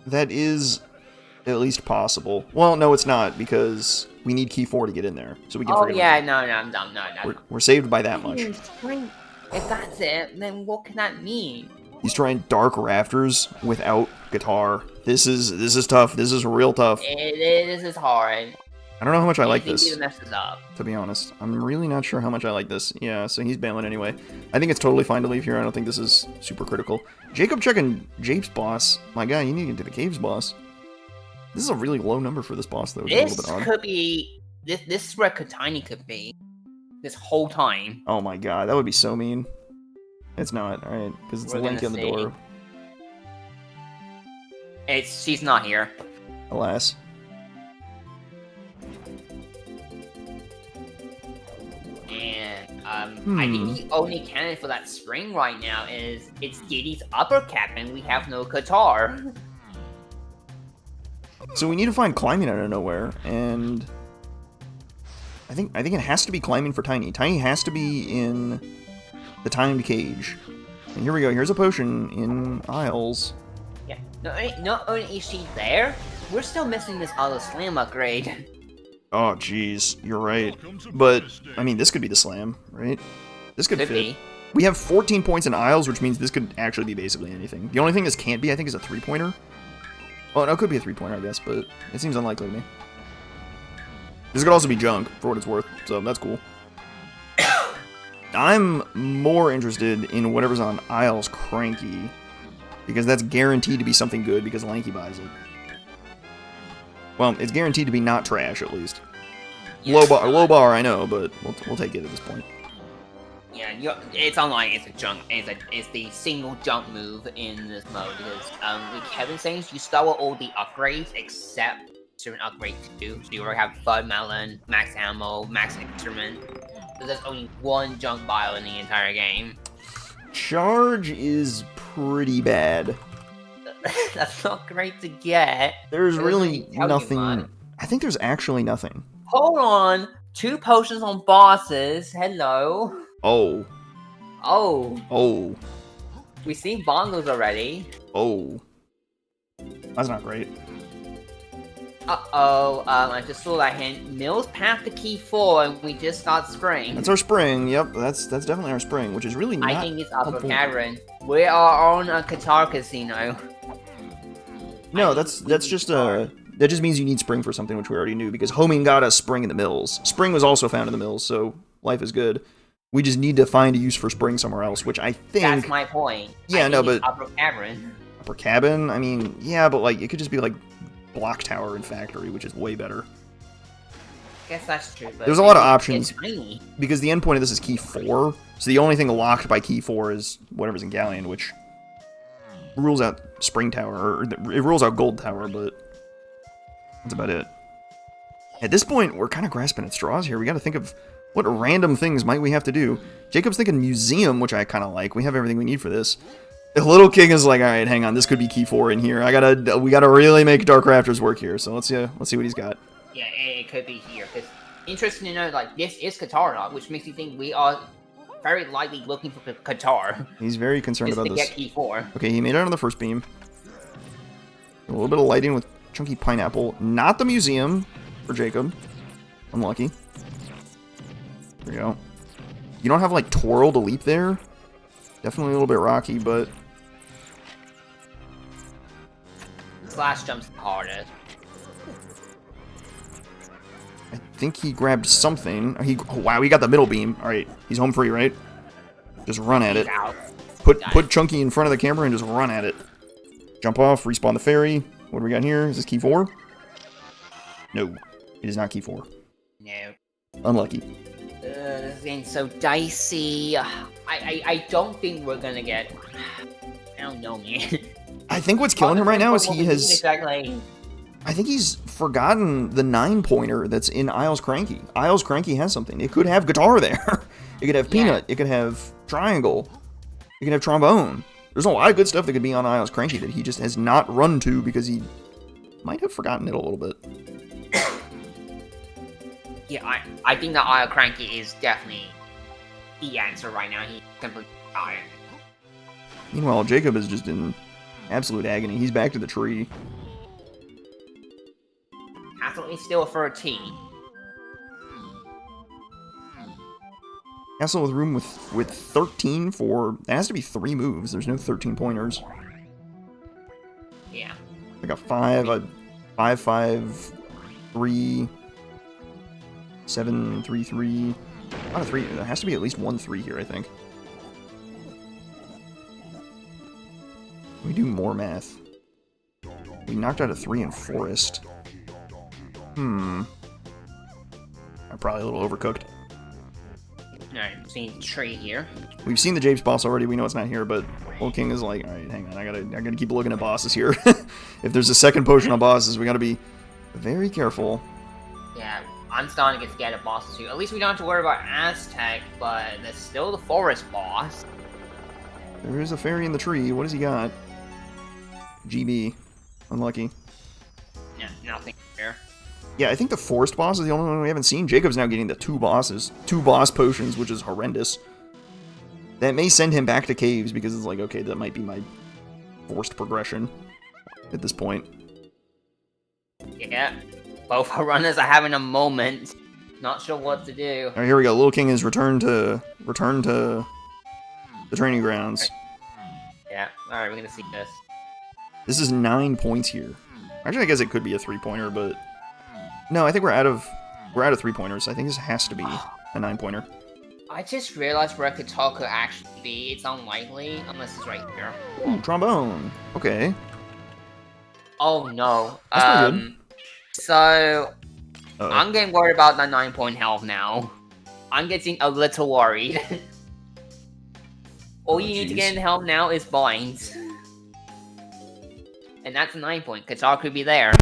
That is at least possible. Well, no, it's not because we need key 4 to get in there, so we can. Oh forget yeah, about no, I'm dumb. No. we're saved by that much. If that's it, then what can that mean? He's trying dark rafters without guitar. This is tough. This is real tough. This is hard. I don't know how much I like this. He messes up. To be honest, I'm really not sure how much I like this. Yeah, so he's bailing anyway. I think it's totally fine to leave here. I don't think this is super critical. Jacob checking Jape's boss. My guy, you need to get to the caves boss. This is a really low number for this boss, though. This a little bit odd. could be. This is where Katani could be. This whole time. Oh my god, that would be so mean. It's not, alright, because it's We're Link in gonna the door. She's not here. Alas. And I think the only candidate for that spring right now is it's Diddy's upper cap, and we have no guitar. So we need to find climbing out of nowhere, and I think it has to be climbing for Tiny. Tiny has to be in the timed cage. And here we go. Here's a potion in Isles. Yeah. Not only is she there, we're still missing this other slam upgrade. Oh, jeez. You're right. But, I mean, this could be the slam, right? This could fit. Be. We have 14 points in Isles, which means this could actually be basically anything. The only thing this can't be, I think, is a 3-pointer. Oh, no, it could be a 3-pointer, I guess, but it seems unlikely to me. This could also be junk, for what it's worth, so that's cool. I'm more interested in whatever's on Isles Cranky, because that's guaranteed to be something good because Lanky buys it. Well, it's guaranteed to be not trash, at least. Yeah, Low bar, I know, but we'll take it at this point. Yeah, it's online. It's a junk. It's the single junk move in this mode because like Kevin saying, you start with all the upgrades except certain upgrades too. So you already have Bud Melon, max ammo, max instrument. So there's only one junk bio in the entire game. Charge is pretty bad. That's not great to get. There's really tell you nothing. what. I think there's actually nothing. Hold on. 2 potions on bosses. Hello. Oh. Oh. Oh. We've seen bongos already. Oh. That's not great. Uh-oh. I just saw that hint. Mill's path to key 4, and we just got spring. That's our spring. Yep, that's definitely our spring, which is really not. I think it's Upper helpful. Cavern. We are on a Qatar casino. No, that's just that just means you need spring for something which we already knew because homing got us spring in the mills. Spring was also found in the mills, so life is good. We just need to find a use for spring somewhere else, which I think. That's my point. Yeah, no, but Upper Cavern. Upper cabin. I mean, yeah, but like it could just be like block tower and factory, which is way better. I guess that's true. But There's a lot of options. It's tiny. Because the endpoint of this is key 4, so the only thing locked by key 4 is whatever's in Galleon, which rules out Spring Tower, or it rules out Gold Tower, but that's about it. At this point, we're kind of grasping at straws here. We got to think of what random things might we have to do. Jacob's thinking museum, which I kind of like. We have everything we need for this. LIttleKing is like, all right, hang on, this could be key 4 in here. We gotta really make Dark Rafters work here. So let's see what he's got. Yeah, it could be here. Because interesting to know, like, this is Qatar, which makes me think we are very likely looking for Qatar. He's very concerned about to this. Get key 4. Okay, he made it on the first beam. A little bit of lighting with Chunky Pineapple. Not the museum for Jacob. Unlucky. There we go. You don't have, like, Twirl to leap there? Definitely a little bit rocky, but Slash jump's the hardest. I think he grabbed something. Oh, wow, he got the middle beam. All right, he's home free, right? Just run at it. Out. Put Chunky in front of the camera and just run at it. Jump off, respawn the fairy. What do we got here? Is this key 4? No, it is not key 4. No. Unlucky. This is getting so dicey. I don't think we're gonna get. I don't know, man. I think what's killing him right now is he has. Exactly. I think he's forgotten the 9-pointer that's in Isles Cranky. Isles Cranky has something. It could have guitar there. It could have peanut. It could have triangle. It could have trombone. There's a lot of good stuff that could be on Isles Cranky that he just has not run to because he might have forgotten it a little bit. Yeah, I think that Isle Cranky is definitely the answer right now. He's completely tired. Meanwhile, Jacob is just in absolute agony. He's back to the tree. Absolutely still a 13. Castle with room with 13 for... It has to be 3 moves. There's no 13 pointers. Yeah. Like a 5, a 5, 5, 3, 7, 3, 3. Not a 3. There has to be at least 1 3 here, I think. We do more math. We knocked out a 3 in Forest. I'm probably a little overcooked. Alright, seeing the tree here. We've seen the Japes boss already. We know it's not here, but LIttleKing is like, all right, hang on. I gotta keep looking at bosses here. If there's a second potion on bosses, we gotta be very careful. Yeah, I'm starting to get scared of bosses too. At least we don't have to worry about Aztec, but there's still the forest boss. There is a fairy in the tree. What has he got? GB. Unlucky. Yeah, nothing here. Yeah, I think the forest boss is the only one we haven't seen. Jacob's now getting the 2 bosses. 2 boss potions, which is horrendous. That may send him back to caves because it's like, okay, that might be my forced progression at this point. Yeah, both our runners are having a moment. Not sure what to do. Alright, here we go. LIttleKing has returned to the training grounds. Yeah, alright, we're gonna see this. This is 9 points here. Actually, I guess it could be a 3-pointer, but... No, I think we're out of 3-pointers. I think this has to be a 9-pointer. I just realized where guitar could actually be. It's unlikely, unless it's right here. Ooh, trombone. Okay. Oh no. That's pretty good. So... Uh-oh. I'm getting worried about that 9-point health now. I'm getting a little worried. All you need to get in help now is binds. And that's a 9-point. Guitar could be there.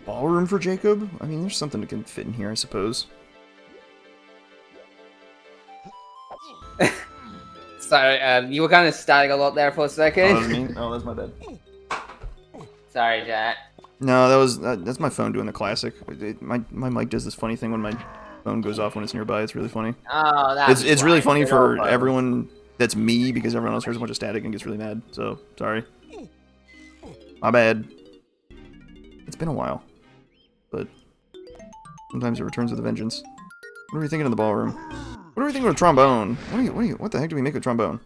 Ballroom for Jacob? I mean, there's something that can fit in here, I suppose. Sorry, you were kind of static a lot there for a second. Oh, that was me? Oh, that's my bad. Sorry, Jack. No, that's my phone doing the classic. My mic does this funny thing when my phone goes off when it's nearby. It's really funny. Oh, that's It's really funny for everyone that's me because everyone else hears a bunch of static and gets really mad. So, sorry. My bad. It's been a while. But sometimes it returns with a vengeance. What are we thinking of the ballroom? What are we thinking of trombone? What the heck do we make with trombone?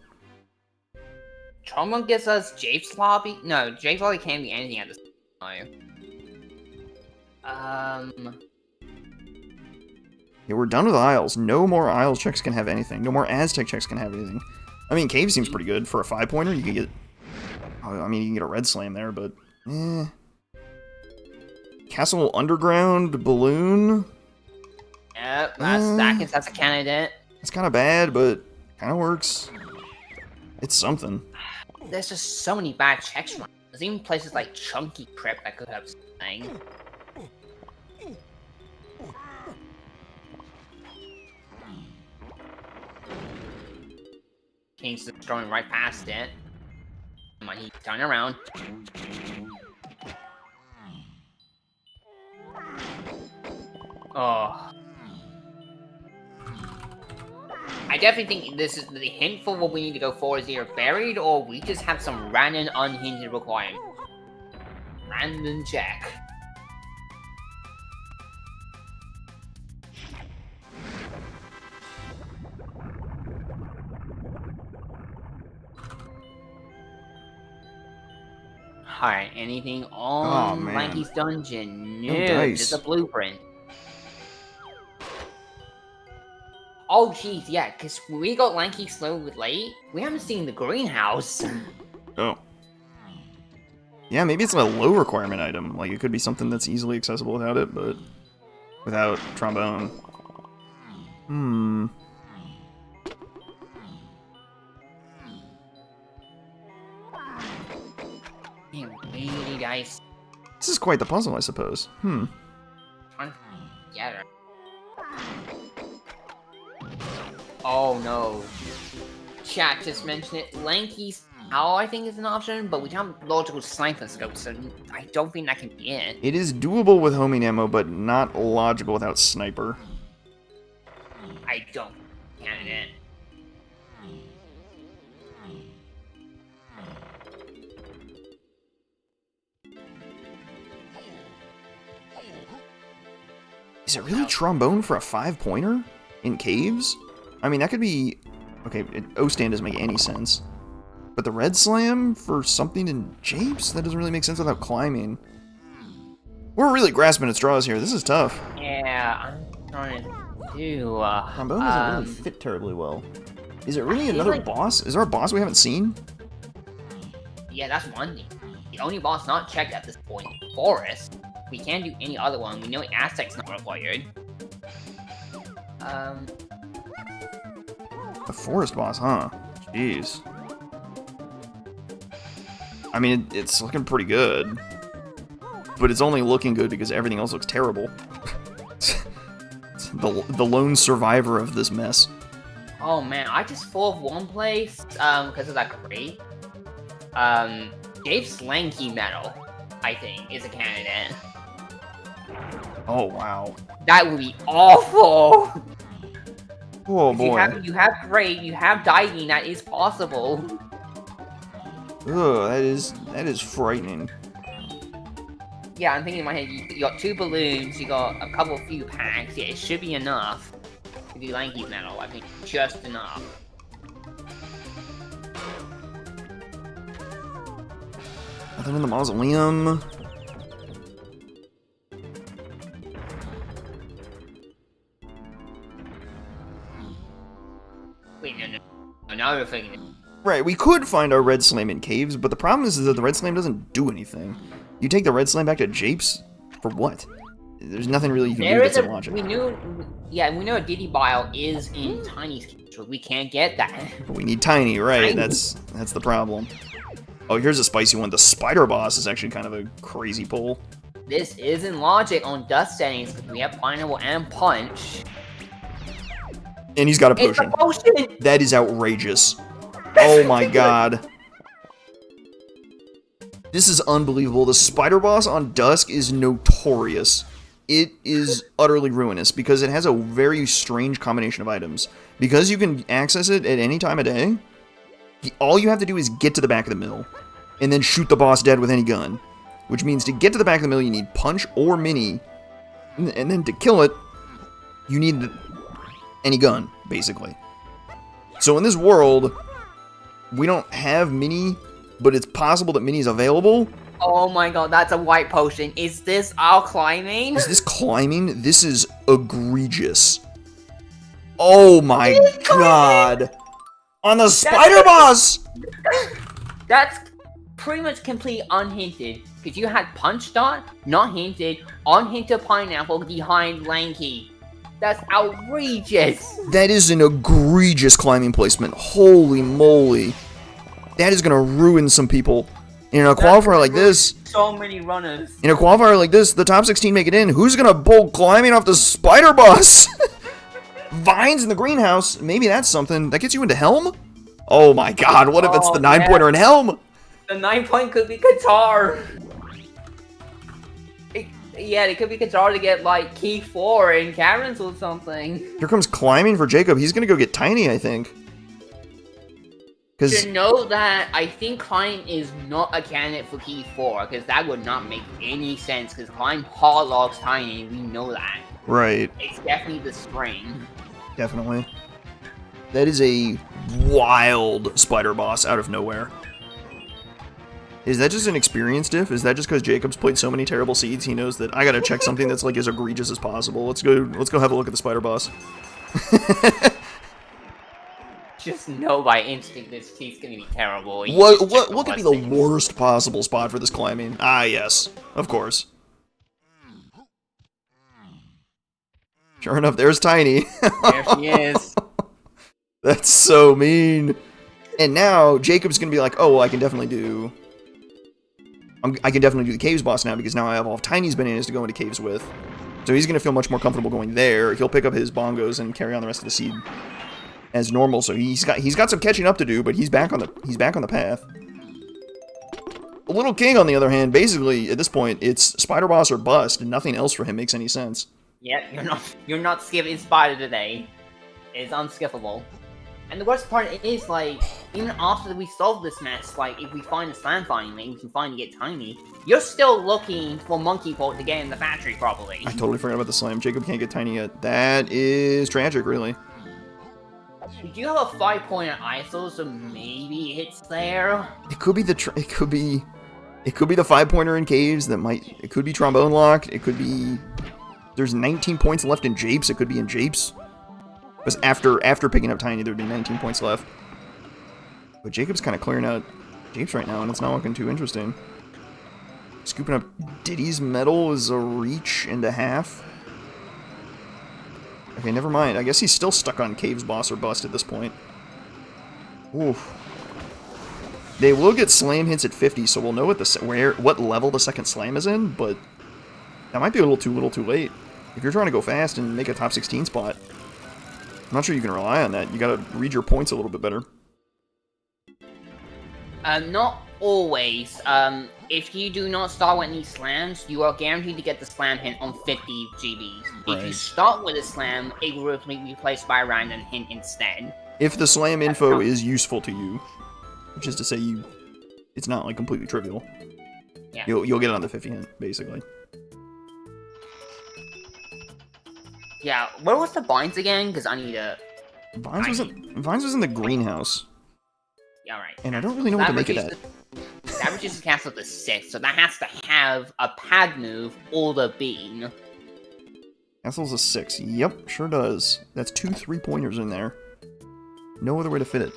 Trombone gives us Jape's Lobby? No, Jape's Lobby can't be anything at this time. Yeah, we're done with Isles. No more Isles checks can have anything. No more Aztec checks can have anything. I mean, Cave seems pretty good. For a 5-pointer, you can get... I mean, you can get a red slam there, but... Castle Underground Balloon? Yep, that's a candidate. It's kind of bad, but kind of works. It's something. There's just so many bad checks right. There's even places like Chunky Crypt that could have something. King's just going right past it. Come on, he's turning around. Oh. I definitely think this is the hint for what we need to go for is either buried or we just have some random unhinged requirement. Random check. Alright, anything on Lanky's dungeon? No, just a blueprint. Oh, jeez, yeah, because when we got Lanky slow with late, we haven't seen the greenhouse. Oh. Yeah, maybe it's a low requirement item. Like, it could be something that's easily accessible without it, but without trombone. Hmm. Really nice. This is quite the puzzle, I suppose. Hmm. Yeah. Oh no. Chat just mentioned it. Lanky's Owl, I think, is an option, but we don't have logical sniper scope, so I don't think that can be it. It is doable with homing ammo, but not logical without sniper. I don't can it. Is it really trombone for a 5-pointer? In caves? I mean, that could be... Okay, O-stand doesn't make any sense. But the red slam for something in japes? That doesn't really make sense without climbing. We're really grasping at straws here. This is tough. Yeah, I'm trying to do... trombone doesn't really fit terribly well. Is it really another boss? Is there a boss we haven't seen? Yeah, that's one thing. The only boss not checked at this point, Forest. We can't do any other one. We know Aztec's not required. The forest boss, huh? Jeez. I mean, it's looking pretty good. But it's only looking good because everything else looks terrible. the lone survivor of this mess. Oh man, I just fall off one place, because of that crate. Dave's Slanky Metal, I think, is a candidate. Oh, wow. That would be awful! Oh, boy. You have crate, you have diving, that is possible. Ugh, that is frightening. Yeah, I'm thinking in my head, you got 2 balloons, you got a couple few packs, yeah, it should be enough to do Lanky Metal, I think, just enough. Nothing in the mausoleum. Wait, no, now we're thinking. Right, we could find our red slam in caves, but the problem is that the red slam doesn't do anything. You take the red slam back to japes for what? There's nothing really you can do that's illogical. We know a Diddy Bile is in Tiny's cage, so we can't get that. But we need Tiny, right? That's the problem. Oh, here's a spicy one. The spider boss is actually kind of a crazy pull. This isn't logic on dust settings because we have Pineapple and Punch. And he's got a potion. It's a potion! That is outrageous. Oh my god. This is unbelievable. The spider boss on Dusk is notorious. It is utterly ruinous because it has a very strange combination of items. Because you can access it at any time of day, all you have to do is get to the back of the mill and then shoot the boss dead with any gun. Which means to get to the back of the mill, you need Punch or Mini. And then to kill it, you need any gun, basically. So in this world, we don't have Mini, but it's possible that Mini is available. Oh my god, that's a white potion. Is this our climbing? Is this climbing? This is egregious. Oh my god. On the spider boss! That's pretty much complete unhinted. Because you had Punch Dot, not hinted, unhinted Pineapple behind Lanky. That's outrageous. That is an egregious climbing placement. Holy moly. That is gonna ruin some people. In a qualifier like this, so many runners. In a qualifier like this, the top 16 make it in. Who's gonna bowl climbing off the spider boss? Vines in the greenhouse. Maybe that's something. That gets you into Helm? Oh my god, what if it's the 9-pointer in Helm? The 9-point could be Guitar. Yeah, they could be controlled to get like key 4 in caverns or something. Here comes climbing for Jacob. He's gonna go get Tiny, I think. To know that I think Climb is not a candidate for key 4, because that would not make any sense, because Climb hard logs Tiny, we know that. Right. It's definitely the spring. Definitely. That is a wild spider boss out of nowhere. Is that just an experience diff? Is that just because Jacob's played so many terrible seeds, he knows that I gotta check something that's like as egregious as possible. Let's go have a look at the spider boss. Just know by instinct this seed's gonna be terrible. What could be the worst possible spot for this climbing? Ah, yes. Of course. Sure enough, there's Tiny. There she is. That's so mean. And now Jacob's gonna be like, oh, well, I can definitely do the caves boss now because now I have all of Tiny's bananas to go into caves with. So he's gonna feel much more comfortable going there. He'll pick up his bongos and carry on the rest of the seed as normal. So he's got some catching up to do, but he's back on the path. LIttleKing, on the other hand, basically at this point it's spider boss or bust, and nothing else for him makes any sense. Yeah, you're not skipping Spider today. It's unskippable. And the worst part is, like, even after we solve this mess, like, if we find the slam finally, we can finally get Tiny, you're still looking for Monkey Bolt to get in the factory properly. I totally forgot about the slam. Jacob can't get Tiny yet. That is tragic, really. We do have a 5-pointer ISO, so maybe it's there. It could be the 5-pointer in caves that might. It could be trombone locked. It could be. There's 19 points left in Japes. It could be in Japes. Because after picking up Tiny, there'd be 19 points left. But Jacob's kind of clearing out Japes right now, and it's not looking too interesting. Scooping up Diddy's medal is a reach and a half. Okay, never mind. I guess he's still stuck on Caves boss or bust at this point. Oof. They will get slam hits at 50, so we'll know what level the second slam is in, but that might be a little too late. If you're trying to go fast and make a top 16 spot, I'm not sure you can rely on that. You gotta read your points a little bit better. Not always. If you do not start with any slams, you are guaranteed to get the slam hint on 50 GBs. Right. If you start with a slam, it will be replaced by a random hint instead. If the slam info is useful to you, which is to say it's not like completely trivial. Yeah. You'll get it on the 50 hint, basically. Yeah, where was the Vines again? Because I need to... Vines was in the greenhouse. Yeah, right. And I don't really know what to make of that. That reduces castle to 6, so that has to have a pad move or the bean. Castle's a 6. Yep, sure does. That's 2 3-pointers in there. No other way to fit it.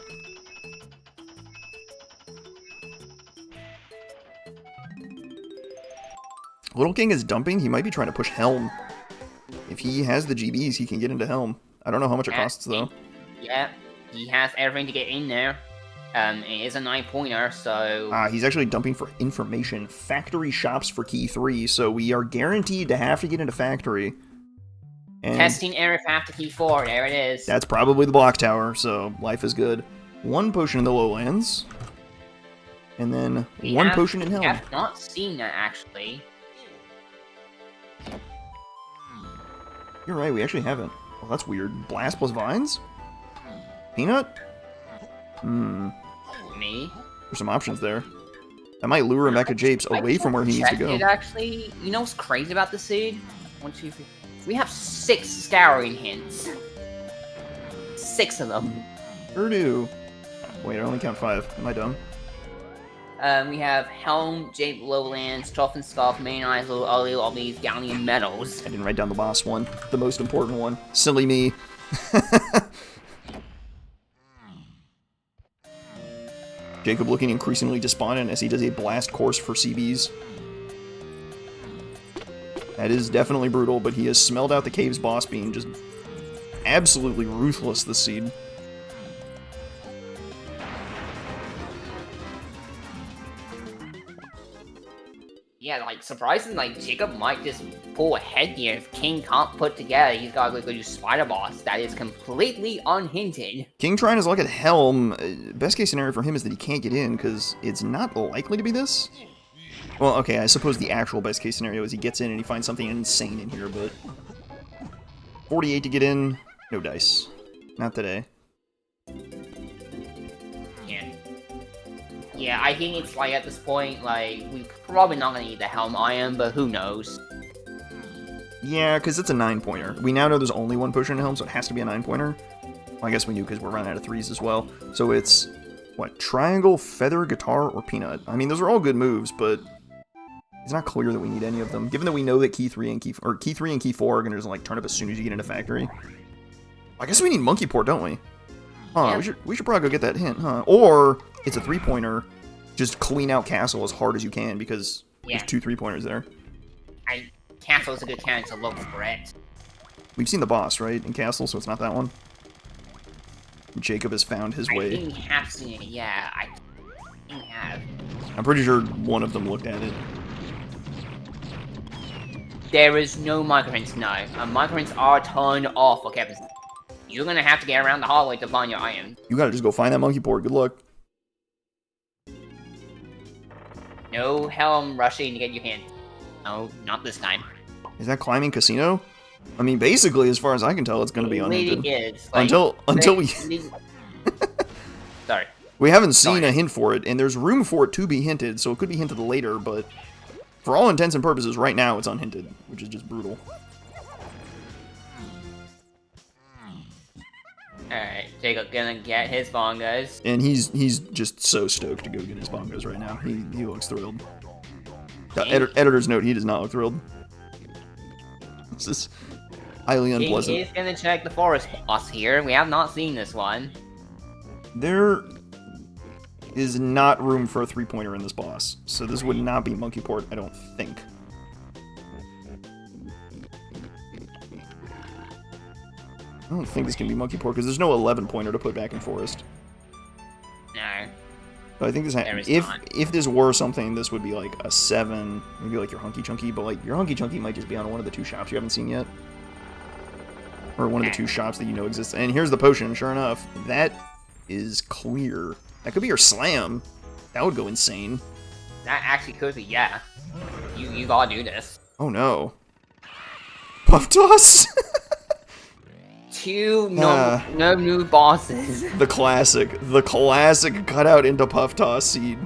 LIttleKing is dumping. He might be trying to push Helm. If he has the GBs, he can get into Helm. I don't know how much it costs, though. Yeah, he has everything to get in there. It is a 9-pointer, so... He's actually dumping for information. Factory shops for key 3, so we are guaranteed to have to get into factory. And testing area after key 4, there it is. That's probably the block tower, so life is good. 1 potion in the lowlands. And then 1 potion in Helm. I have not seen that, actually. You're right, we actually haven't. Well, that's weird. Blast plus vines? Peanut? Me? There's some options there. I might lure him back to Japes away from where he needs to go. Actually, you know what's crazy about the seed? 1, 2, 3. We have 6 scouring hints. 6 of them. Sure do. Wait, I only count 5. Am I dumb? We have Helm, Jape, Lowlands, Tough and Scuff, Main Eyes, all these Galleon medals. I didn't write down the boss one. The most important one. Silly me. Jacob looking increasingly despondent as he does a blast course for CBs. That is definitely brutal, but he has smelled out the cave's boss being just absolutely ruthless this seed. Yeah, like, surprising, like, Jacob might just pull ahead here if King can't put together. He's gotta go do Spider Boss. That is completely unhinted. King trying his luck at Helm. Best case scenario for him is that he can't get in, because it's not likely to be this. Well, okay, I suppose the actual best case scenario is he gets in and he finds something insane in here, but 48 to get in, no dice. Not today. Yeah, I think it's like at this point, like, we're probably not gonna need the Helm Iron, but who knows? Yeah, because it's a 9-pointer. We now know there's only one potion in Helm, so it has to be a 9-pointer. Well, I guess we knew because we're running out of 3s as well. So it's, what, triangle, feather, guitar, or peanut? I mean, those are all good moves, but it's not clear that we need any of them. Given that we know that key 3 and key 4 are going to just, like, turn up as soon as you get into factory. I guess we need monkey port, don't we? Huh, yeah. we should probably go get that hint, huh? Or it's a 3-pointer. Just clean out castle as hard as you can because there's 2 3-pointers there. Castle is a good chance to look for it. We've seen the boss, right, in castle, so it's not that one. Jacob has found his way. I think we have seen it, yeah. I think we have. I'm pretty sure one of them looked at it. There is no microprints, no. Microprints are turned off for Kevin's. You're gonna have to get around the hallway to find your iron. You gotta just go find that monkey port. Good luck. No Helm rushing to get your hint. No, not this time. Is that climbing casino? I mean, basically, as far as I can tell, it's gonna be unhinted. It is. Like, until we... Sorry. We haven't seen a hint for it, and there's room for it to be hinted, so it could be hinted later, but for all intents and purposes, right now it's unhinted, which is just brutal. Alright, Jacob gonna get his bongos. And he's just so stoked to go get his bongos right now. He looks thrilled. Editor's note, he does not look thrilled. This is highly unpleasant. He's gonna check the forest boss here. We have not seen this one. There is not room for a 3-pointer in this boss, so this would not be monkey port, I don't think. I don't think this can be monkey port because there's no 11-pointer to put back in forest. No. So I think this if this were something, this would be like a 7, maybe like your hunky chunky, but like your hunky chunky might just be on one of the 2 shops you haven't seen yet, or one of the 2 shops that you know exists. And here's the potion. Sure enough, that is clear. That could be your slam. That would go insane. That actually could be, yeah. You gotta do this. Oh no. Puff toss. 2 no new bosses. The classic cut out into puff toss seed.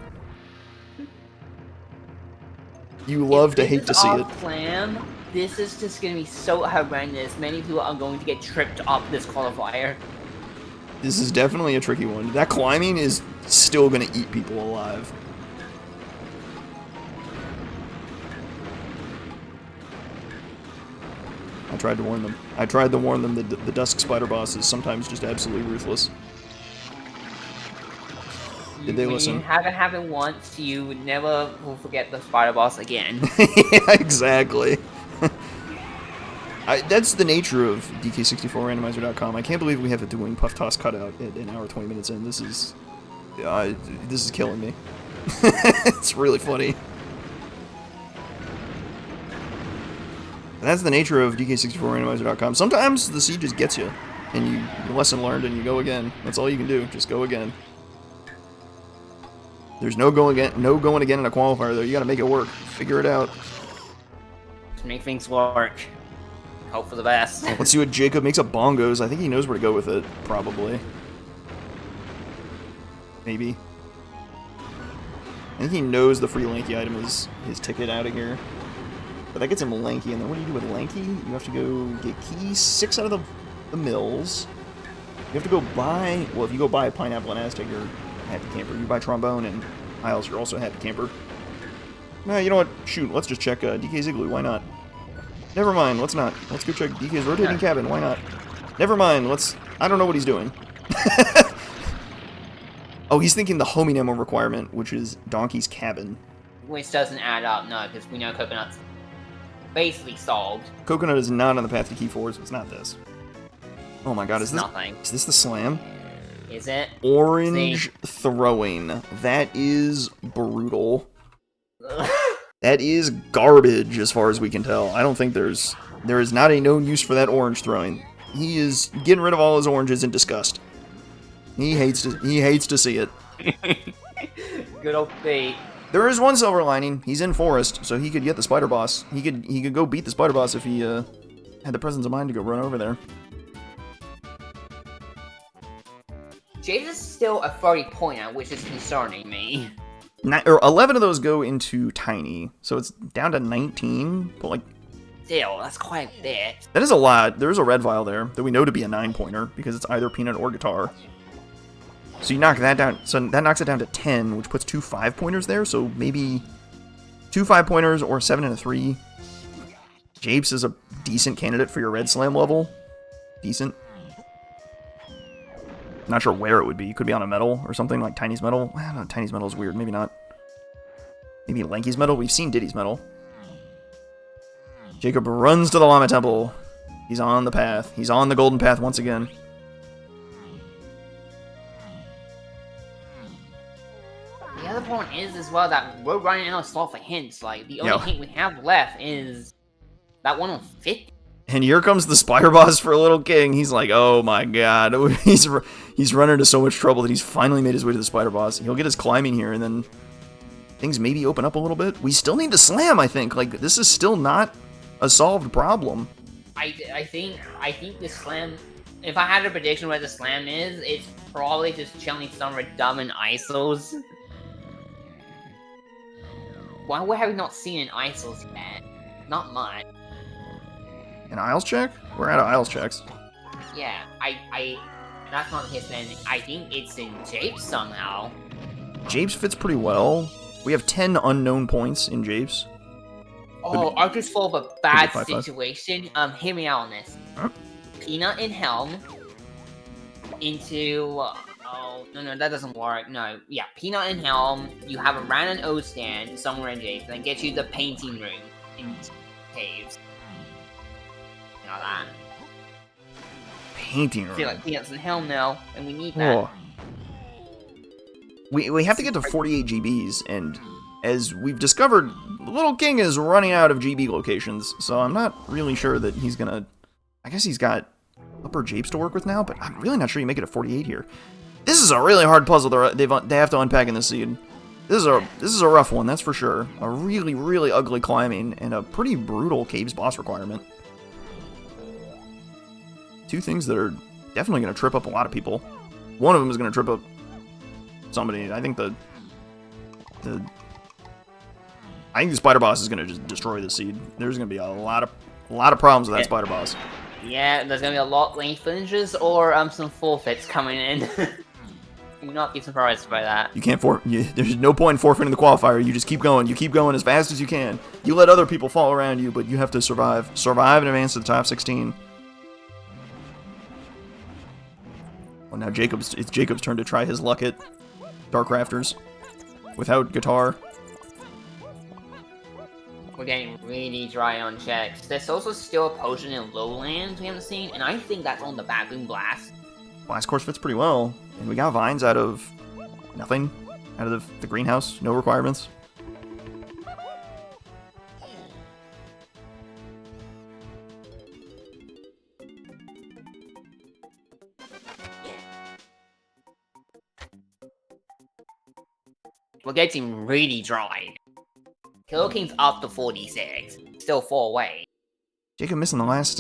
You love to hate to see it. Plan, this is just gonna be so horrendous. Many people are going to get tripped up this qualifier. This is definitely a tricky one. That climbing is still gonna eat people alive. I tried to warn them. I tried to warn them that the Dusk Spider boss is sometimes just absolutely ruthless. Did they listen? You have it happen once, you never will forget the spider boss again. Yeah, exactly. That's the nature of DK64 Randomizer.com. I can't believe we have a doing puff toss cutout at an hour 20 minutes in. This is killing me. It's really funny. That's the nature of DK64 Randomizer.com. Sometimes the seed just gets you, and you lesson learned, and you go again. That's all you can do. Just go again. There's no going again in a qualifier though. You got to make it work. Figure it out. To make things work. Hope for the best. Let's see what Jacob makes up bongos. I think he knows where to go with it. Probably. Maybe. I think he knows the free lanky item is his ticket out of here. But that gets him lanky, and then what do you do with lanky? You have to go get key 6 out of the mills. You have to go buy... Well, if you go buy Pineapple and Aztec, you're a happy camper. You buy Trombone and Isles, you're also a happy camper. Nah, you know what? Shoot, let's just check DK's Igloo. Why not? Never mind, let's not. Let's go check DK's Rotating Cabin. Why not? Never mind, let's... I don't know what he's doing. Oh, he's thinking the homing ammo requirement, which is Donkey's Cabin. Which doesn't add up, no, because we know Coconut's basically solved. Coconut is not on the path to key 4, so it's not this. Oh my god, is this the slam? Is it? Orange throwing. That is brutal. That is garbage as far as we can tell. I don't think there is not a known use for that orange throwing. He is getting rid of all his oranges in disgust. He hates to see it. Good old fate. There is one silver lining. He's in forest, so he could get the spider boss. He could go beat the spider boss if he had the presence of mind to go run over there. James is still a 30-pointer, which is concerning me. 11 of those go into Tiny, so it's down to 19. But like, Still, that's quite a bit. that is a lot. There is a red vial there that we know to be a 9-pointer because it's either Peanut or Guitar. So you knock that down. So that knocks it down to 10, which puts 2 5-pointers there. So maybe 2 5-pointers or 7 and a 3. Japes is a decent candidate for your red slam level. Decent. Not sure where it would be. It could be on a medal or something like Tiny's medal. I don't know, Tiny's medal is weird. Maybe not. Maybe Lanky's medal. We've seen Diddy's medal. Jacob runs to the Llama Temple. He's on the path. He's on the golden path once again. The other point is as well that we're running out of slot for hints. Like, the only hint we have left is that one on 50. And here comes the Spider Boss for LIttleKing. He's like, oh my god. He's run into so much trouble that he's finally made his way to the Spider Boss. He'll get his climbing here, and then things maybe open up a little bit. We still need the slam, I think. Like, this is still not a solved problem. I think the slam... If I had a prediction where the slam is, it's probably just chilling some redundant ISOs. Why have we not seen an ISOs yet? Not much. An Isles check? We're out of Isles checks. Yeah, that's not his thing. I think it's in Japes somehow. Japes fits pretty well. We have 10 unknown points in Japes. Oh, I just thought of a bad 5-5. situation. Hear me out on this. Huh? Peanut in Helm into... oh, no, that doesn't work. No, yeah, Peanut in Helm. You have a random O stand somewhere in Japes, then get you the painting room in Caves. You know that. Painting I room. feel like Peanut's in Helm now, and we need that. Oh. We have to get to 48 GBs, and as we've discovered, LIttleKing is running out of GB locations, so I'm not really sure that he's gonna... I guess he's got upper Japes to work with now, but I'm really not sure you make it to 48 here. This is a really hard puzzle they have to unpack in this seed. This is a rough one, that's for sure. A really, really ugly climbing, and a pretty brutal Caves boss requirement. Two things that are definitely going to trip up a lot of people. One of them is going to trip up somebody. I think the spider boss is going to just destroy the seed. There's going to be a lot of problems with that spider boss. Yeah, there's gonna be a lot of lane finishes or some forfeits coming in. Do not be surprised by that. You can't there's no point in forfeiting the qualifier. You just keep going. You keep going as fast as you can. You let other people fall around you, but you have to survive. Survive and advance to the top 16. Well, now it's Jacob's turn to try his luck at Dark Rafters without Guitar. We're getting really dry on checks. There's also still a potion in Lowlands we haven't seen, and I think that's on the Baboon Blast. Blast Course fits pretty well. And we got vines out of nothing. Out of the greenhouse. No requirements. We're getting really dry. LIttleKing's up to 46. Still 4 away. Jacob missing the last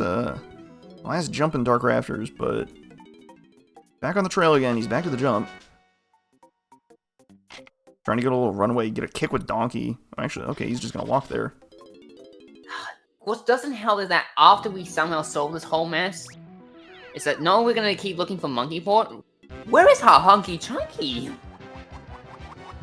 jump in Dark Rafters, but back on the trail again. He's back to the jump. Trying to get a little runaway, get a kick with Donkey. Actually, okay, he's just gonna walk there. What doesn't help is that after we somehow solve this whole mess, is that no, we're gonna keep looking for Monkey Port. Where is our Hunky Chunky?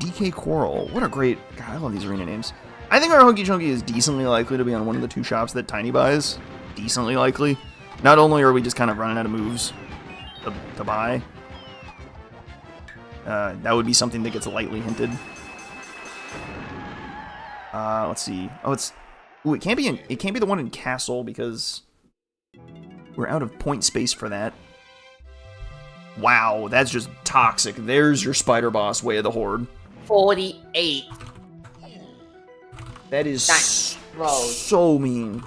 DK Quarrel. What a great... God, I love these arena names. I think our Hunky Chunky is decently likely to be on one of the 2 shops that Tiny buys. Decently likely. Not only are we just kind of running out of moves to buy, that would be something that gets lightly hinted. Let's see. Oh, ooh, it can't be the one in Castle because we're out of point space for that. Wow, that's just toxic. There's your Spider Boss, Way of the Horde. 48. That is gross. so mean.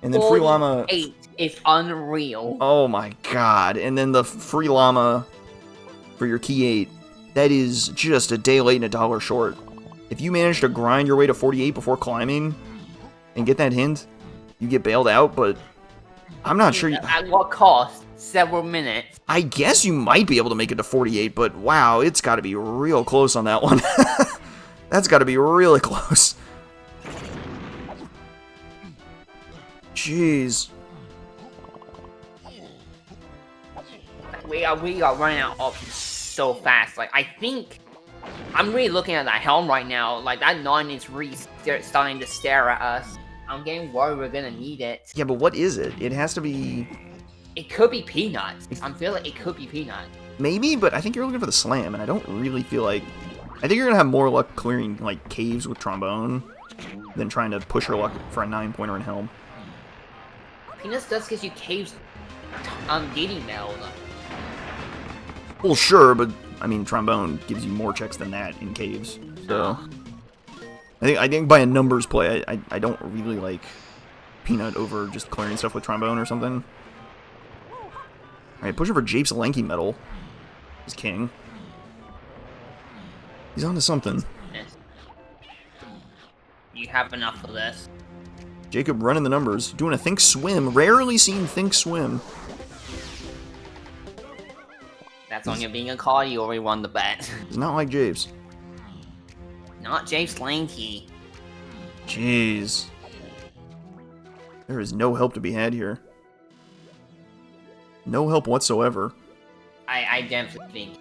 And then free llama. 8 is unreal. Oh my god. And then the free llama for your key 8 That is just a day late and a dollar short. If you manage to grind your way to 48 before climbing and get that hint, you get bailed out, but I'm not sure. At what cost? Several minutes. I guess you might be able to make it to 48, but wow, it's got to be real close on that one. That's got to be really close. Jeez. We are running out of options so fast. Like, I think I'm really looking at that helm right now. Like, that 9 is really starting to stare at us. I'm getting worried we're gonna need it. Yeah, but what is it? It has to be... It could be Peanuts. I'm feeling it could be Peanuts. Maybe, but I think you're looking for the slam, and I don't really feel like... I think you're gonna have more luck clearing, like, caves with trombone than trying to push your luck for a 9-pointer in helm. Peanuts does get you caves gating mail. Well, sure, but, I mean, trombone gives you more checks than that in caves, so... I think by a numbers play, I don't really like Peanut over just clearing stuff with trombone or something. Alright, pushing for Jape's Lanky Metal. He's king. He's onto something. You have enough of this. Jacob running the numbers. Doing a Think Swim. Rarely seen Think Swim. That's on you being a call, you already won the bet. It's not like Jape's. Not Jape's Lanky. Jeez. There is no help to be had here. No help whatsoever. I definitely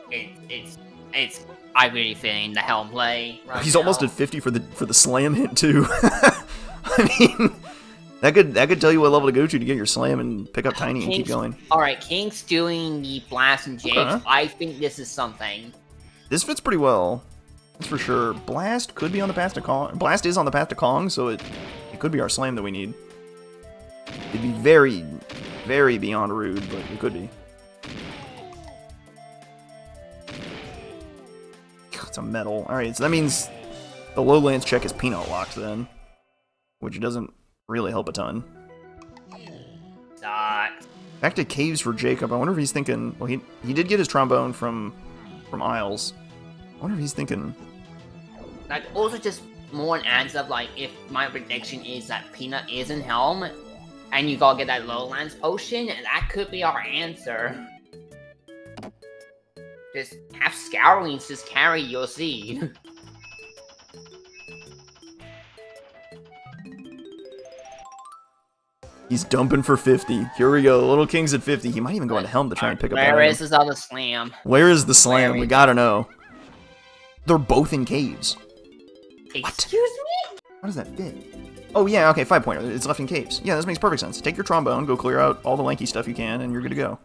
think it's I really feeling the helm play. Right He's now. almost at 50 for the slam hit too. I mean, that could tell you what level to go to get your slam and pick up Tiny and keep going. Alright, King's doing the blast and James. Okay. I think this is something. This fits pretty well. That's for sure. Blast could be on the path to Kong. Blast is on the path to Kong, so it could be our slam that we need. It'd be very, very beyond rude, but it could be. It's a metal. Alright, so that means the Lowlands check is peanut locked then, which doesn't really help a ton. Sucks. Back to caves for Jacob. I wonder if he's thinking... Well, he did get his trombone from Isles. I wonder if he's thinking... Like, also just more an answer of, like, if my prediction is that Peanut is in Helm, and you gotta get that Lowlands potion, that could be our answer. Just have Scourings just carry your seed. He's dumping for 50. Here we go. LIttleKing's at 50. He might even go into Helm to try and pick up that Where item. is his other slam? Where is the slam? We gotta know. They're both in caves. Excuse me? How does that fit? Oh, yeah, okay, 5-pointer. It's left in caves. Yeah, this makes perfect sense. Take your trombone, go clear out all the lanky stuff you can, and you're good to go.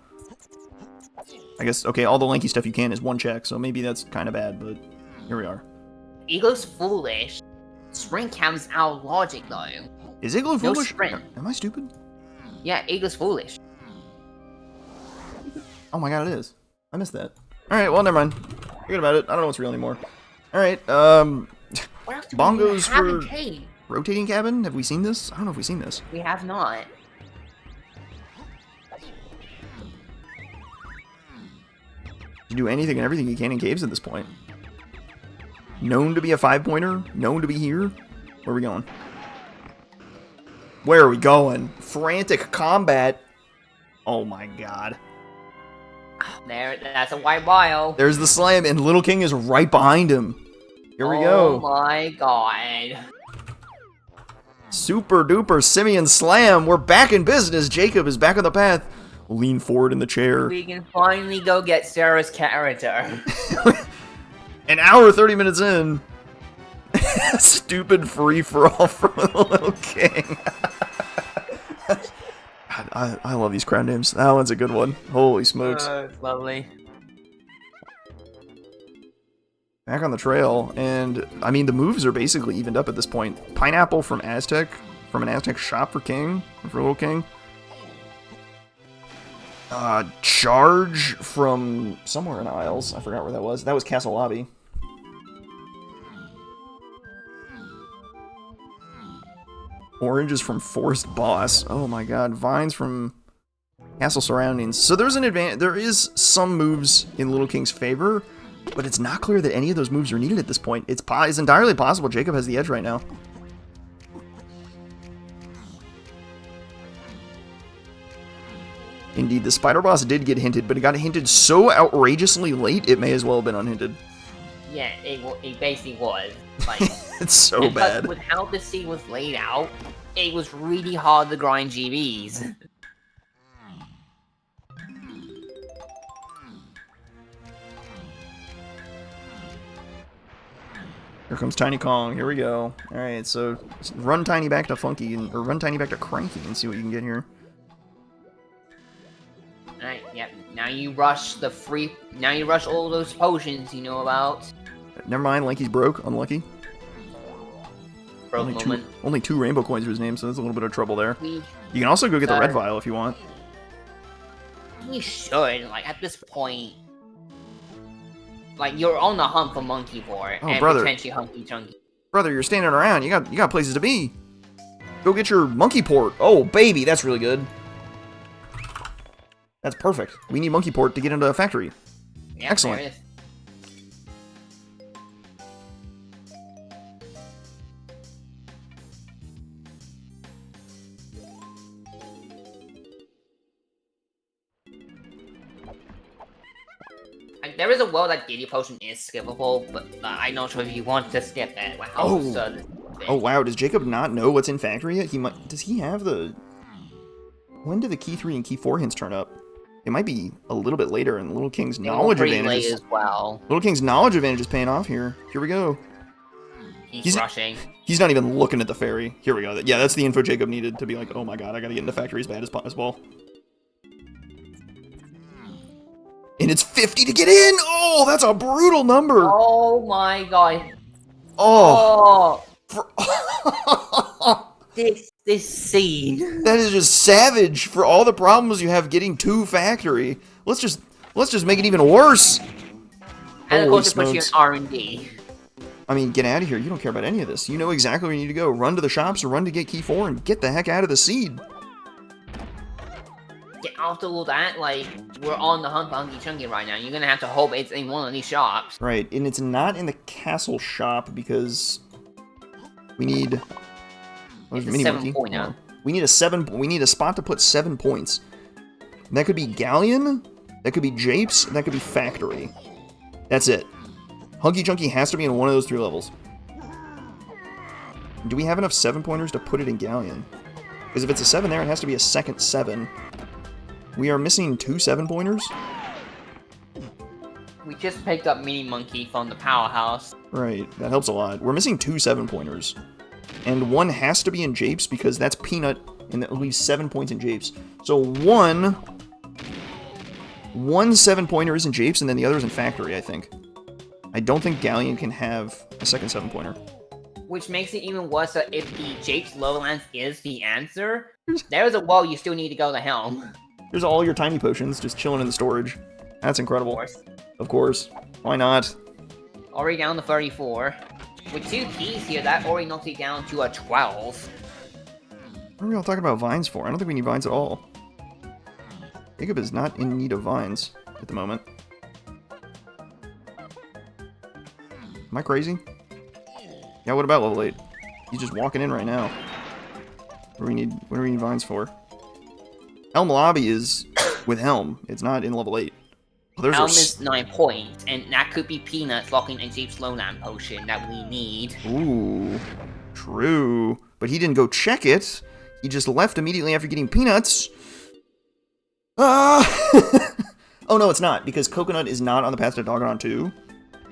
I guess, okay, all the lanky stuff you can is 1 check, so maybe that's kind of bad, but here we are. Eagle's foolish. Sprint counts out logic, though. Is Igloo No foolish? sprint. Am I stupid? Yeah, Eagle's foolish. Oh my god, it is. I missed that. Alright, well, never mind. Forget about it. I don't know what's real anymore. Alright, What else do bongos we have in for cave? rotating cabin? Have we seen this? I don't know if we've seen this. We have not. You do anything and everything you can in caves at this point. Known to be a 5-pointer? Known to be here? Where are we going? Where are we going? Frantic combat. Oh my god. There, that's a white wile. There's the slam, and LIttleKing is right behind him. Here we go. Oh my god. Super duper Simeon slam. We're back in business. Jacob is back on the path. Lean forward in the chair. We can finally go get Sarah's character. An hour 30 minutes in. Stupid free-for-all from LIttleKing. I love these crowd names. That one's a good one. Holy smokes. It's lovely. Back on the trail, and I mean the moves are basically evened up at this point. Pineapple from Aztec, from an Aztec shop for King, for LIttleKing. Charge from somewhere in Isles. I forgot where that was. That was Castle Lobby. Oranges from Forest Boss. Oh my god. Vines from Castle Surroundings. So there's an advantage. There is some moves in LIttleKing's favor, But it's not clear that any of those moves are needed at this point. It's entirely possible Jacob has the edge right now. Indeed, the spider boss did get hinted, but it got hinted so outrageously late, it may as well have been unhinted. Yeah, it basically was. Like, it's so bad. With how the scene was laid out, it was really hard to grind GBs. Here comes Tiny Kong. Here we go. Alright, so run Tiny back to Funky, or run Tiny back to Cranky and see what you can get here. Alright, yep. Now you rush all those potions you know about. Never mind, Lanky's broke. Unlucky. Broke moment. Only 2 rainbow coins to his name, so that's a little bit of trouble there. You can also go get the red vial if you want. You should. Like, at this point... Like, you're on the hunt for Monkey Port, and brother. potentially Hunky Chunky. Brother, you're standing around. You got places to be. Go get your Monkey Port. Oh, baby, that's really good. That's perfect. We need Monkey Port to get into the factory. Yeah, excellent. There it is. Like, there is a world that Giddy Potion is skippable, but I'm not sure if you want to skip it. Like, oh wow, does Jacob not know what's in factory yet? Does he have the... When do the key 3 and key 4 hints turn up? It might be a little bit later, and LIttleKing's knowledge advantage as well. LIttleKing's knowledge advantage is paying off here. Here we go. He's rushing. He's not even looking at the fairy. Here we go. Yeah, that's the info Jacob needed to be like, oh my god, I gotta get into factory as bad as possible. And it's 50 to get in! Oh, that's a brutal number! Oh my god. Oh! This scene. That is just savage for all the problems you have getting to factory. Let's just make it even worse. And of course it puts you in R&D. I mean, get out of here. You don't care about any of this. You know exactly where you need to go. Run to the shops or run to get key 4 and get the heck out of the seed. After all that, like, we're on the hunt for Hunky Chunky right now. You're gonna have to hope it's in one of these shops. Right, and it's not in the castle shop because we need... It's a 7-pointer. We need a spot to put 7 points. And that could be Galleon, that could be Japes, and that could be Factory. That's it. Hunky Chunky has to be in one of those 3 levels. Do we have enough 7-pointers to put it in Galleon? Because if it's a 7 there, it has to be a second 7. We are missing 2 7-pointers. We just picked up Mini Monkey from the powerhouse. Right, that helps a lot. We're missing 2 7-pointers. And 1 has to be in Japes because that's Peanut, and that leaves 7 points in Japes. So one 7-pointer is in Japes, and then the other is in Factory, I think. I don't think Galleon can have a second 7-pointer. Which makes it even worse that if the Japes Lowlands is the answer, there's a wall you still need to go to Helm. There's all your tiny potions just chilling in the storage. That's incredible. Of course. Of course. Why not? Already down to 34. With 2 keys here, that already knocks it down to a 12. What are we all talking about vines for? I don't think we need vines at all. Jacob is not in need of vines at the moment. Am I crazy? Yeah, what about level 8? He's just walking in right now. What do we need vines for? Helm Lobby is with Helm. It's not in level 8. Well, Helm is 9 points, and that could be Peanuts locking a Japes Lowland potion that we need. Ooh, true. But he didn't go check it. He just left immediately after getting Peanuts. Oh no, it's not, because Coconut is not on the path to Dogonon 2,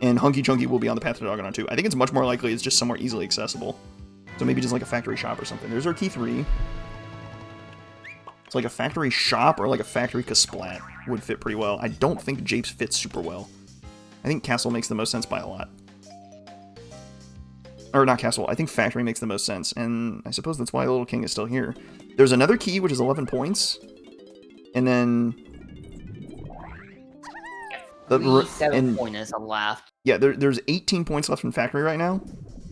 and Hunky Chunky will be on the path to Dogonon 2. I think it's much more likely it's just somewhere easily accessible. So maybe just like a factory shop or something. There's our key 3. It's like a factory shop or like a factory Kasplat would fit pretty well. I don't think Japes fits super well. I think Castle makes the most sense by a lot. Or not Castle, I think Factory makes the most sense, and I suppose that's why LIttleKing is still here. There's another key, which is 11 points, and then... 7 pointers are left. Yeah, there's 18 points left in Factory right now.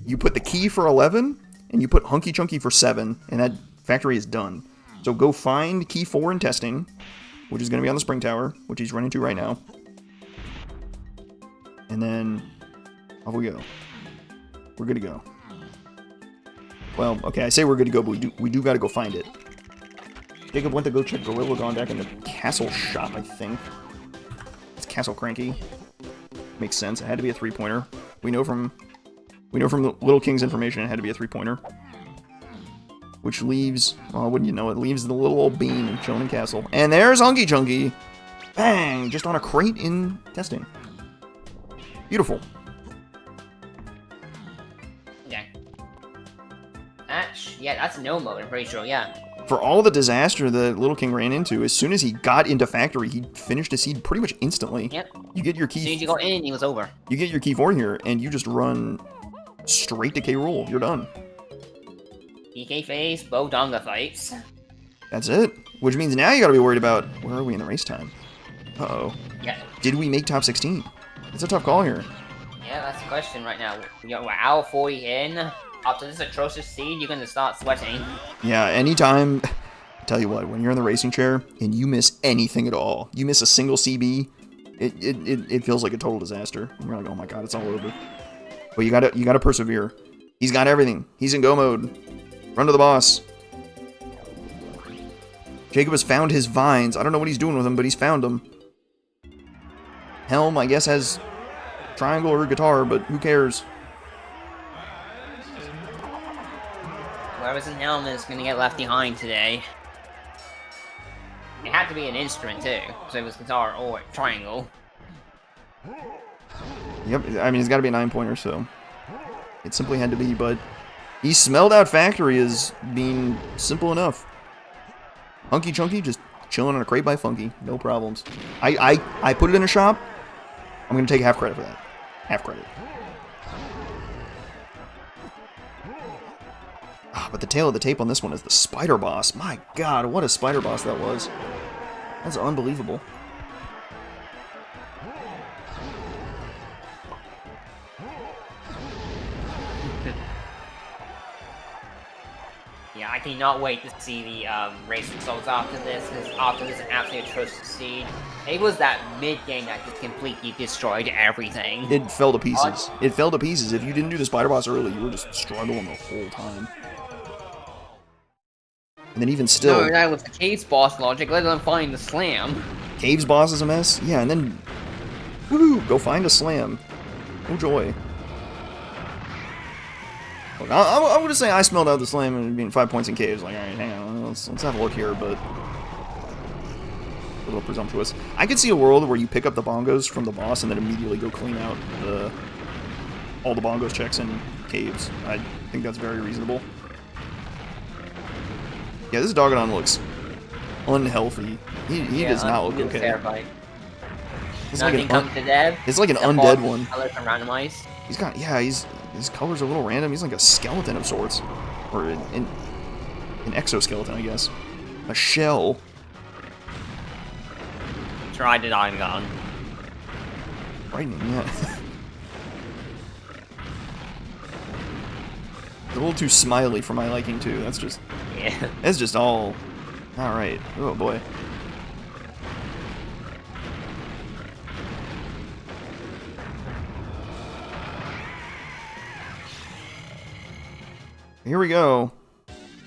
You put the key for 11, and you put Hunky Chunky for 7, and that Factory is done. So go find key 4 in testing, which is going to be on the Spring Tower, which he's running to right now. And then off we go. We're good to go. Well, okay, I say we're good to go, but we do got to go find it. Jacob went to go check Gorilla Gone back in the castle shop, I think. It's Castle Cranky. Makes sense. It had to be a 3-pointer. We know from the LIttleKing's information it had to be a 3-pointer. Which leaves, well, wouldn't you know it, leaves the little old bean in Chonin Castle. And there's Hunky Chunky! Bang! Just on a crate in testing. Beautiful. Okay. Yeah, that's no mode, I'm pretty sure, yeah. For all the disaster that LIttleKing ran into, as soon as he got into factory, he finished a seed pretty much instantly. Yep. You get your key. As soon as you go in, he was over. You get your key 4 here, and you just run straight to K roll. You're done. DK face, Bodonga fights. That's it. Which means now you gotta be worried about where are we in the race time? Uh-oh. Yeah. Did we make top 16? It's a tough call here. Yeah, that's the question right now. We're hour 40 in. After this atrocious seed, you're gonna start sweating. Yeah, anytime. I tell you what, when you're in the racing chair and you miss anything at all, you miss a single CB, it feels like a total disaster. You're like, oh my god, it's all over. But you gotta persevere. He's got everything. He's in go mode. Run to the boss. Jacob has found his vines. I don't know what he's doing with them, but he's found them. Helm, I guess, has triangle or guitar, but who cares? Whoever's in Helm is gonna get left behind today. It had to be an instrument too, so it was guitar or triangle. Yep, I mean, it's got to be a 9-pointer, so it simply had to be, but he smelled out factory as being simple enough. Hunky Chunky just chilling on a crate by Funky, no problems. I put it in a shop. I'm gonna take half credit for that. Half credit. Ah, but the tail of the tape on this one is the spider boss. My god, what a spider boss that was. That's unbelievable. Yeah, I cannot wait to see the race results after this, because after this absolutely atrocious seed, it was that mid-game that just completely destroyed everything. It fell to pieces. It fell to pieces. If you didn't do the spider boss early, you were just struggling the whole time. And then even still... No, that was the Cave's boss logic, let them find the slam. Cave's boss is a mess? Yeah, and then... Woohoo! Go find a slam. Oh joy. Look, I'm going to say I smelled out the slam and being 5 points in Caves. Like, alright, hang on, let's have a look here, but... A little presumptuous. I could see a world where you pick up the bongos from the boss and then immediately go clean out all the bongos checks in Caves. I think that's very reasonable. Yeah, this Dogadon looks unhealthy. He does not look okay. Terrified. It's like, it's like an The undead one. Colors are randomized. He's got, yeah, his colors are a little random. He's like a skeleton of sorts. Or an exoskeleton, I guess. A shell. Tried it on gun. Frightening, yeah. It's a little too smiley for my liking, too. That's just... Yeah. It's just all... Alright. Oh, boy. Here we go.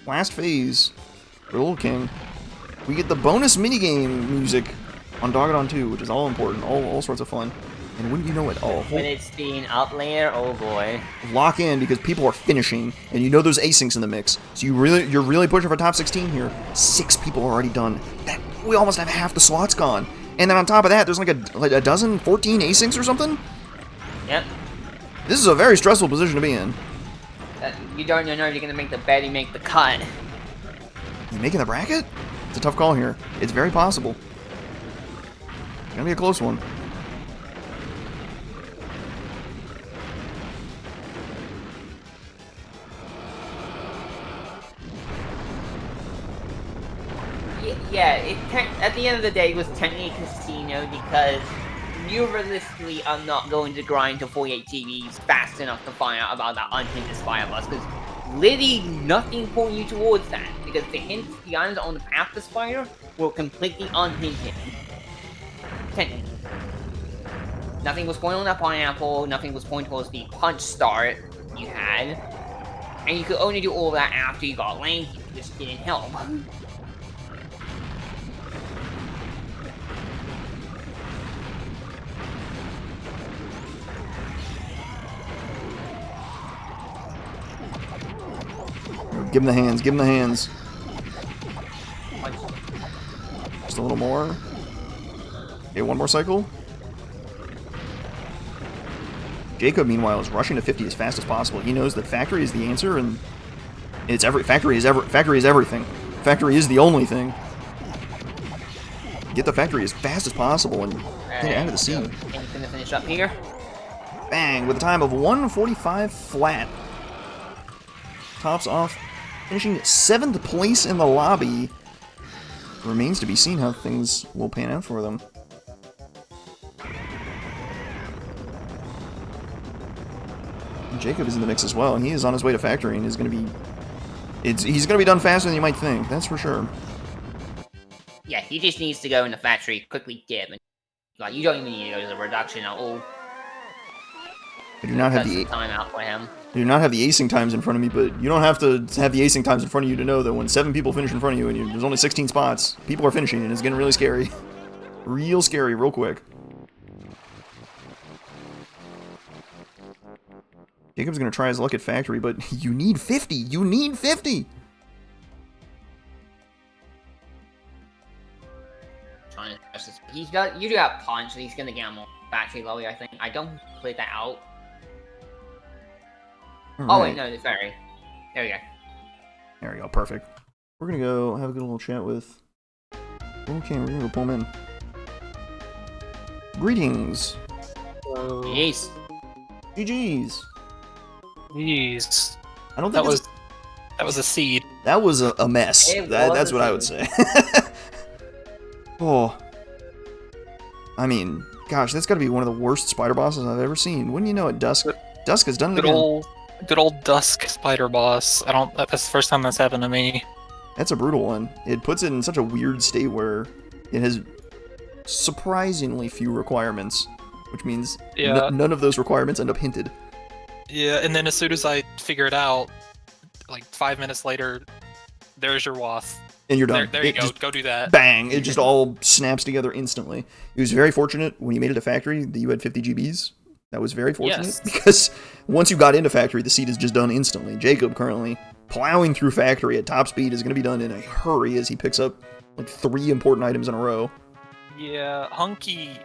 Last phase for LIttleKing. We get the bonus minigame music on Dogadon 2, which is all important, all sorts of fun. And wouldn't you know it, When it's being up layer, oh boy. Lock in because people are finishing, and you know there's asyncs in the mix. So you're really pushing for top 16 here. 6 people are already done. We almost have half the slots gone. And then on top of that, there's like a dozen, 14 asyncs or something? Yep. This is a very stressful position to be in. You don't know if you're gonna make the bet, you make the cut. You making the bracket? It's a tough call here. It's very possible. It's gonna be a close one. Yeah, at the end of the day, it was technically a casino because you realistically are not going to grind to 48 TVs fast enough to find out about that unhinted Spire Bus, because literally nothing pulling you towards that, because the hints, the items on the path to Spire were completely unhinted. Technically. Nothing was going on that pineapple. Nothing was going towards the punch start you had. And you could only do all that after you got lanky, which didn't help. Give him the hands, give him the hands. Punch. Just a little more. Okay, one more cycle. Jacob, meanwhile, is rushing to 50 as fast as possible. He knows that factory is the answer, and factory is everything. Factory is the only thing. Get the factory as fast as possible and get it out of the scene. King's gonna finish up here. Bang! With a time of 1:45 flat. Tops off, finishing 7th place in the lobby. Remains to be seen how things will pan out for them. Jacob is in the mix as well, and he is on his way to factory and is going to be... he's going to be done faster than you might think, that's for sure. Yeah, he just needs to go in the factory, quickly dip, and like you don't even need to go to the reduction at all. I do not have the time out for him. I do not have the acing times in front of me, but you don't have to have the acing times in front of you to know that when 7 people finish in front of you and there's only 16 spots, people are finishing, and it's getting really scary. Real scary, real quick. Jacob's going to try his luck at factory, but you need 50! You need 50! Trying to you do have punch, so he's going to get him on factory lobby, I think. I don't play that out. All oh, right. wait, no, the ferry. There we go. There we go, perfect. We're going to go have a good little chat with LIttleKing. We're going to go pull him in. Greetings. Yes. GG's. Jeez. I don't think that was a seed. That was a mess. That's what I would say. Oh. I mean, gosh, that's got to be one of the worst spider bosses I've ever seen. Wouldn't you know it, Dusk has done it again. Good old Dusk spider boss. That's the first time that's happened to me. That's a brutal one. It puts it in such a weird state where it has surprisingly few requirements, which means none of those requirements end up hinted. Yeah, and then as soon as I figure it out, like 5 minutes later, there's your wath. And you're done. There you go. Go do that. Bang! It just all snaps together instantly. It was very fortunate when you made it to factory that you had 50 GBs. That was very fortunate because once you got into factory, the seed is just done instantly. Jacob currently plowing through factory at top speed is going to be done in a hurry as he picks up like 3 important items in a row. Yeah, Hunky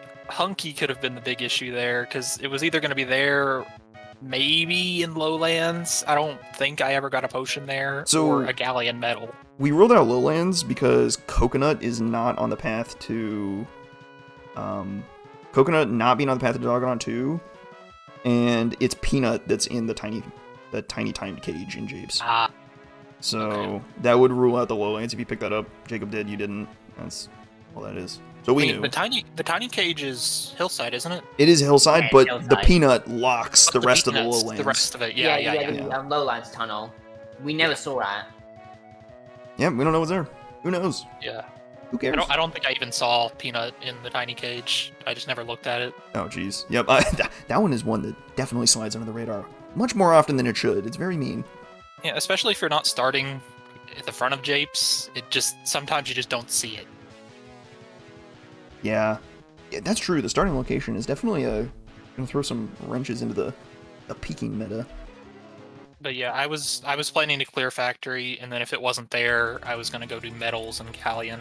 could have been the big issue there because it was either going to be there. Maybe in Lowlands. I don't think I ever got a potion there, or a Galleon medal. We ruled out Lowlands because Coconut is not on the path to... Coconut not being on the path to Dogonaut 2, and it's Peanut that's in the tiny timed cage in Japes. So that would rule out the Lowlands if you picked that up. Jacob did, you didn't. That's all that is. So we knew. The tiny cage is Hillside, isn't it? It is Hillside, Yeah, but Hillside. the Peanut locks the rest of the Peanuts, Lowlands. The rest of it, Yeah. yeah. Lowlands tunnel. We never saw that. Yeah, we don't know what's there. Who knows? Yeah. Who cares? I don't think I even saw Peanut in the tiny cage. I just never looked at it. Oh, jeez. Yep, that one is one that definitely slides under the radar much more often than it should. It's very mean. Yeah, especially if you're not starting at the front of Japes. Sometimes you just don't see it. Yeah, that's true. The starting location is definitely gonna throw some wrenches into the peaking meta. But yeah, I was planning to clear factory, and then if it wasn't there, I was gonna go do medals and Callion.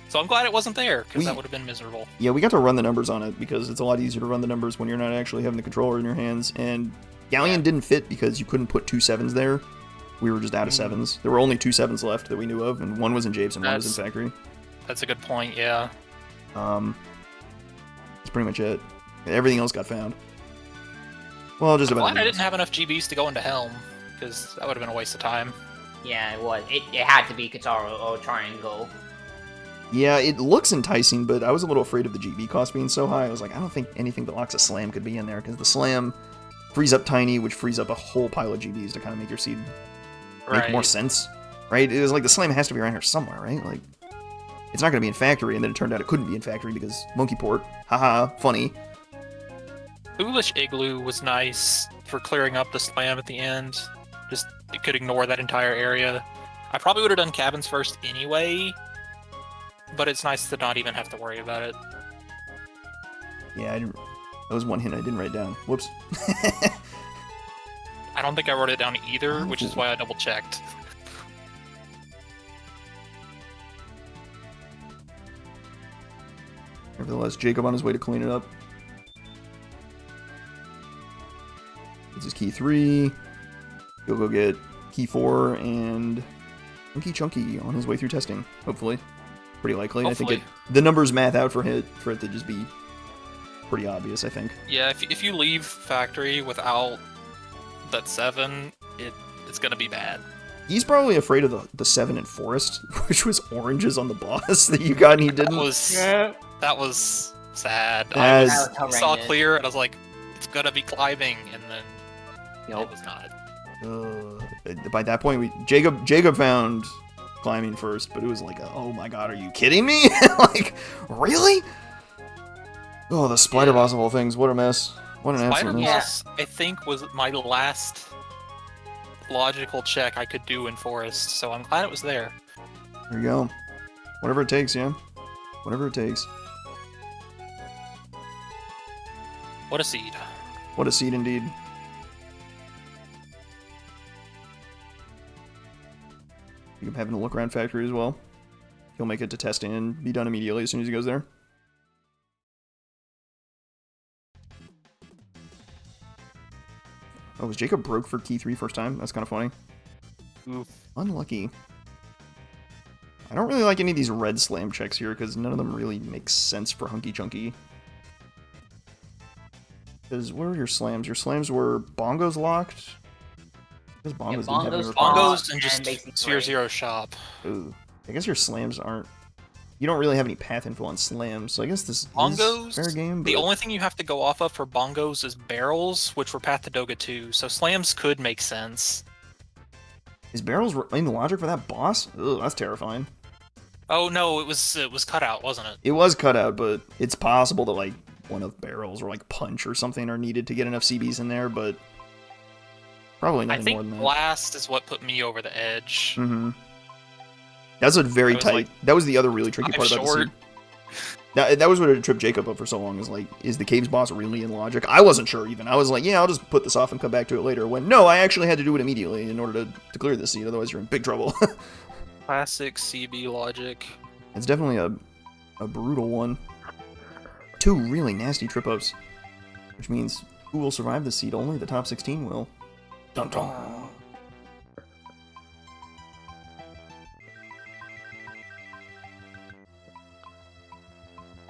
So I'm glad it wasn't there, because that would have been miserable. Yeah, we got to run the numbers on it, because it's a lot easier to run the numbers when you're not actually having the controller in your hands, and Galleon didn't fit because you couldn't put 2 7s there. We were just out of 7s. There were only 2 7s left that we knew of, and one was in Japes and one was in Factory. That's a good point, yeah. That's pretty much it. Everything else got found. Well, just about. I'm glad I didn't have enough GBs to go into Helm, because that would have been a waste of time. Yeah, it was. It had to be Katara or Triangle. Yeah, it looks enticing, but I was a little afraid of the GB cost being so high. I was like, I don't think anything that locks a slam could be in there, because the slam frees up Tiny, which frees up a whole pile of GBs to kind of make your seed make more sense, right? It was like the slam has to be around here somewhere, right? Like, it's not going to be in Factory, and then it turned out it couldn't be in Factory because Monkey Port, haha, funny. Foolish Igloo was nice for clearing up the slam at the end. Just, it could ignore that entire area. I probably would have done cabins first anyway, but it's nice to not even have to worry about it. Yeah, that was one hint I didn't write down. Whoops. I don't think I wrote it down either, which is why I double-checked. Nevertheless, Jacob on his way to clean it up. This is key 3. He'll go get key 4 and Chunky Chunky on his way through testing, hopefully. Pretty likely. Hopefully. I think the numbers math out for it to just be pretty obvious, I think. Yeah, if you leave factory without that 7, it's gonna be bad. He's probably afraid of the 7 in Forest, which was oranges on the boss that you got and he didn't. That was sad. I saw clear and I was like, it's gonna be climbing, and then it was not. By that point, Jacob found climbing first, but it was like, oh my god, are you kidding me? Like, really? Oh, the spider boss of all things, what a mess. What an absolute mess. Spider boss, I think, was my last logical check I could do in Forest, so I'm glad it was there. There you go. Whatever it takes, yeah. Whatever it takes. What a seed. What a seed indeed. I'm having a look around factory as well. He'll make it to testing and be done immediately as soon as he goes there. Oh, was Jacob broke for key 3 first time? That's kind of funny. Oof. Unlucky. I don't really like any of these red slam checks here because none of them really make sense for Hunky Chunky. Because what were your slams? Your slams were bongos locked? Because bongos didn't have any bongos and just Sphere Zero shop. Ooh. I guess your slams aren't... You don't really have any path info on slams, so I guess this bongos, is fair game. But... The only thing you have to go off of for bongos is barrels, which were path to Doga 2, so slams could make sense. Is barrels in the logic for that boss? Ugh, that's terrifying. Oh no, it was cut out, wasn't it? It was cut out, but it's possible that like one of barrels or like punch or something are needed to get enough CBs in there, but probably nothing more than that. I think blast is what put me over the edge. Mm-hmm. That's a very tight. Like, that was the other really tricky part about the seed. That was what had tripped Jacob up for so long. Is like, is the caves boss really in logic? I wasn't sure even. I was like, yeah, I'll just put this off and come back to it later. When no, I actually had to do it immediately in order to clear this seed. Otherwise, you're in big trouble. Classic CB logic. It's definitely a brutal one. 2 really nasty trip ups, which means who will survive this seed? Only the top 16 will. Dun dun.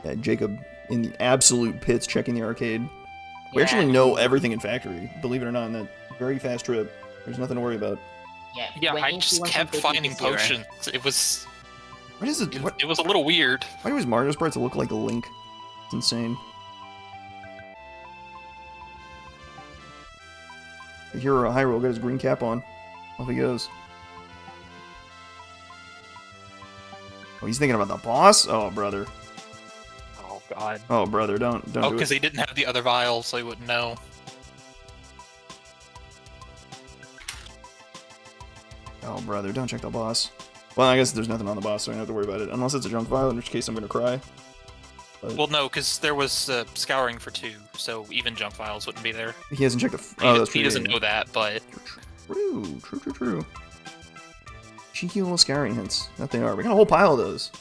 Yeah, Jacob in the absolute pits checking the arcade. We actually know everything in factory, believe it or not, in that very fast trip. There's nothing to worry about. Yeah, I just kept finding potions. It was... What is it? It was a little weird. Why do his Mario sprites look like Link? It's insane. The hero of Hyrule got his green cap on. Off he goes. Oh, he's thinking about the boss? Oh, brother. Oh, God. Oh, brother, don't do it. Oh, because he didn't have the other vials, so he wouldn't know. Oh, brother, don't check the boss. Well, I guess there's nothing on the boss, so I don't have to worry about it. Unless it's a junk vial, in which case I'm going to cry. But... Well, no, because there was scouring for 2, so even junk files wouldn't be there. He hasn't checked the... Oh, that's true. He doesn't know that, but... True. Cheeky little scouring hints. That they are. We got a whole pile of those.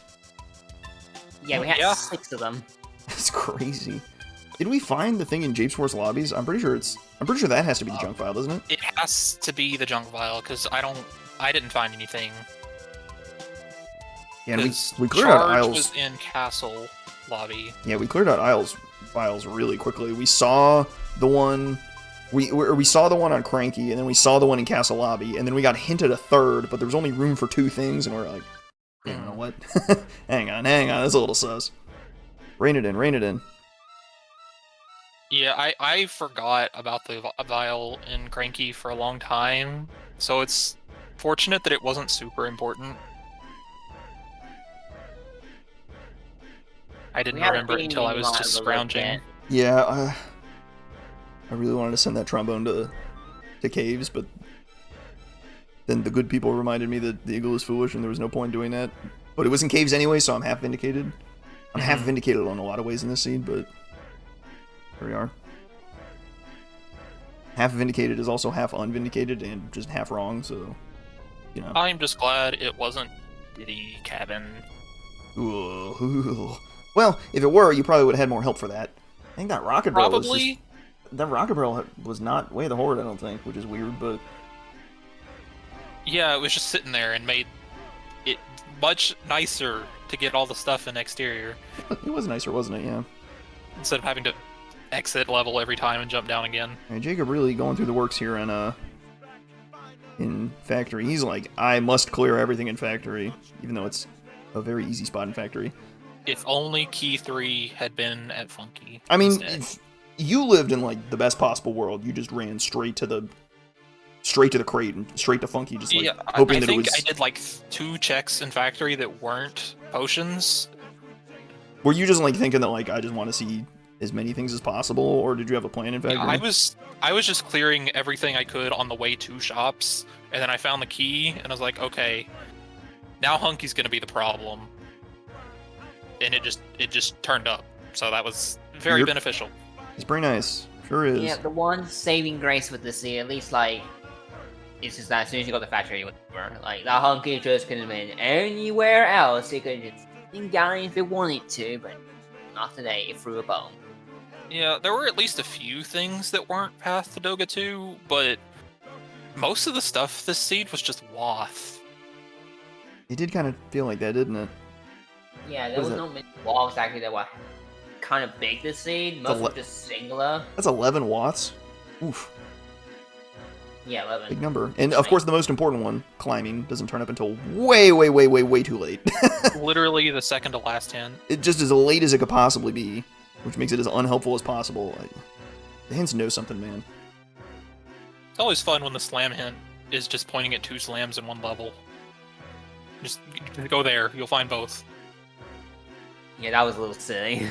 Yeah, we had 6 of them. That's crazy. Did we find the thing in Japes Force lobbies? I'm pretty sure that has to be the junk file, doesn't it? It has to be the junk file, because I didn't find anything. Yeah, and we cleared out Isles. Was in Castle lobby. Yeah, we cleared out Isles files really quickly. We saw the one... We saw the one on Cranky, and then we saw the one in Castle Lobby, and then we got hinted a third, but there was only room for 2 things, and we're like, you know what? hang on, that's a little sus. Rein it in. Yeah, I forgot about the vial in Cranky for a long time, so it's fortunate that it wasn't super important. I didn't remember it until I was just scrounging. Yeah, I really wanted to send that trombone to Caves, but then the good people reminded me that the eagle is foolish and there was no point in doing that. But it was in Caves anyway, so I'm half vindicated. I'm half vindicated on a lot of ways in this seed, but here we are. Half vindicated is also half unvindicated and just half wrong, so, you know. I'm just glad it wasn't Diddy Cabin. Ooh. Well, if it were, you probably would have had more help for that. I think that rocket barrel was just, that rocket barrel was not Way of the Horde, I don't think, which is weird, but yeah, it was just sitting there and made it much nicer to get all the stuff in exterior. It was nicer, wasn't it? Yeah. Instead of having to exit level every time and jump down again. And Jacob really going through the works here in Factory. He's like, I must clear everything in Factory, even though it's a very easy spot in Factory. If only Key 3 had been at Funky. I mean, if you lived in like the best possible world, you just ran straight to the crate and straight to Funky, just like hoping that it was. I did like 2 checks in Factory that weren't potions. Were you just like thinking that like I just want to see as many things as possible, or did you have a plan in Factory? Yeah, I was just clearing everything I could on the way to shops, and then I found the key, and I was like, okay, now Hunky's gonna be the problem. And it just turned up, so that was very beneficial. It's pretty nice, sure is. Yeah, the one saving grace with the sea, at least like, it's just that as soon as you got the Factory, like that Hunky just could have been anywhere else. It could just been down if it wanted to, but not today. It threw a bone. Yeah, there were at least a few things that weren't past the Doga 2, but most of the stuff this seed was just Wath. It did kind of feel like that, didn't it? Yeah, there was no many walls actually that were kind of big this seed. Most were just singular. That's 11 watts. Oof. Yeah, 11. Big number. And of course the most important one, climbing, doesn't turn up until way too late. Literally the second to last hint. It just as late as it could possibly be, which makes it as unhelpful as possible. The hints know something, man. It's always fun when the slam hint is just pointing at 2 slams in one level. Just go there, you'll find both. Yeah, that was a little silly.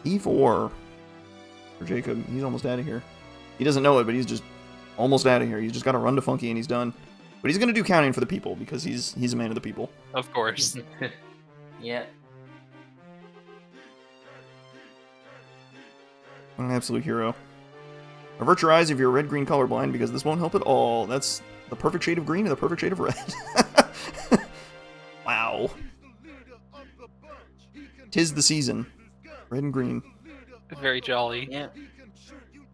E4 for Jacob. He's almost out of here. He doesn't know it, but he's just almost out of here. He's just got to run to Funky and he's done. But he's going to do counting for the people because he's a man of the people. Of course. Yeah. An absolute hero. Avert your eyes if you're red-green colorblind because this won't help at all. That's the perfect shade of green and the perfect shade of red. Wow. 'Tis the season. Red and green. Very jolly. Yeah.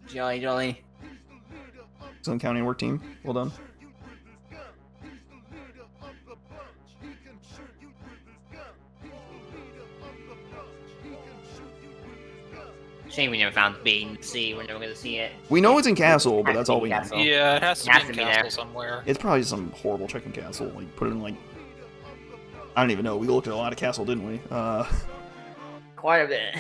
Jolly. Excellent counting work, team. Well done. Shame we never found B and C. We're never going to see it. We know it's in Castle, but that's all we know. Yeah, it has to be in Castle somewhere. It's probably some horrible check in Castle. Like, put it in, like... I don't even know. We looked at a lot of Castle, didn't we? Quite a bit.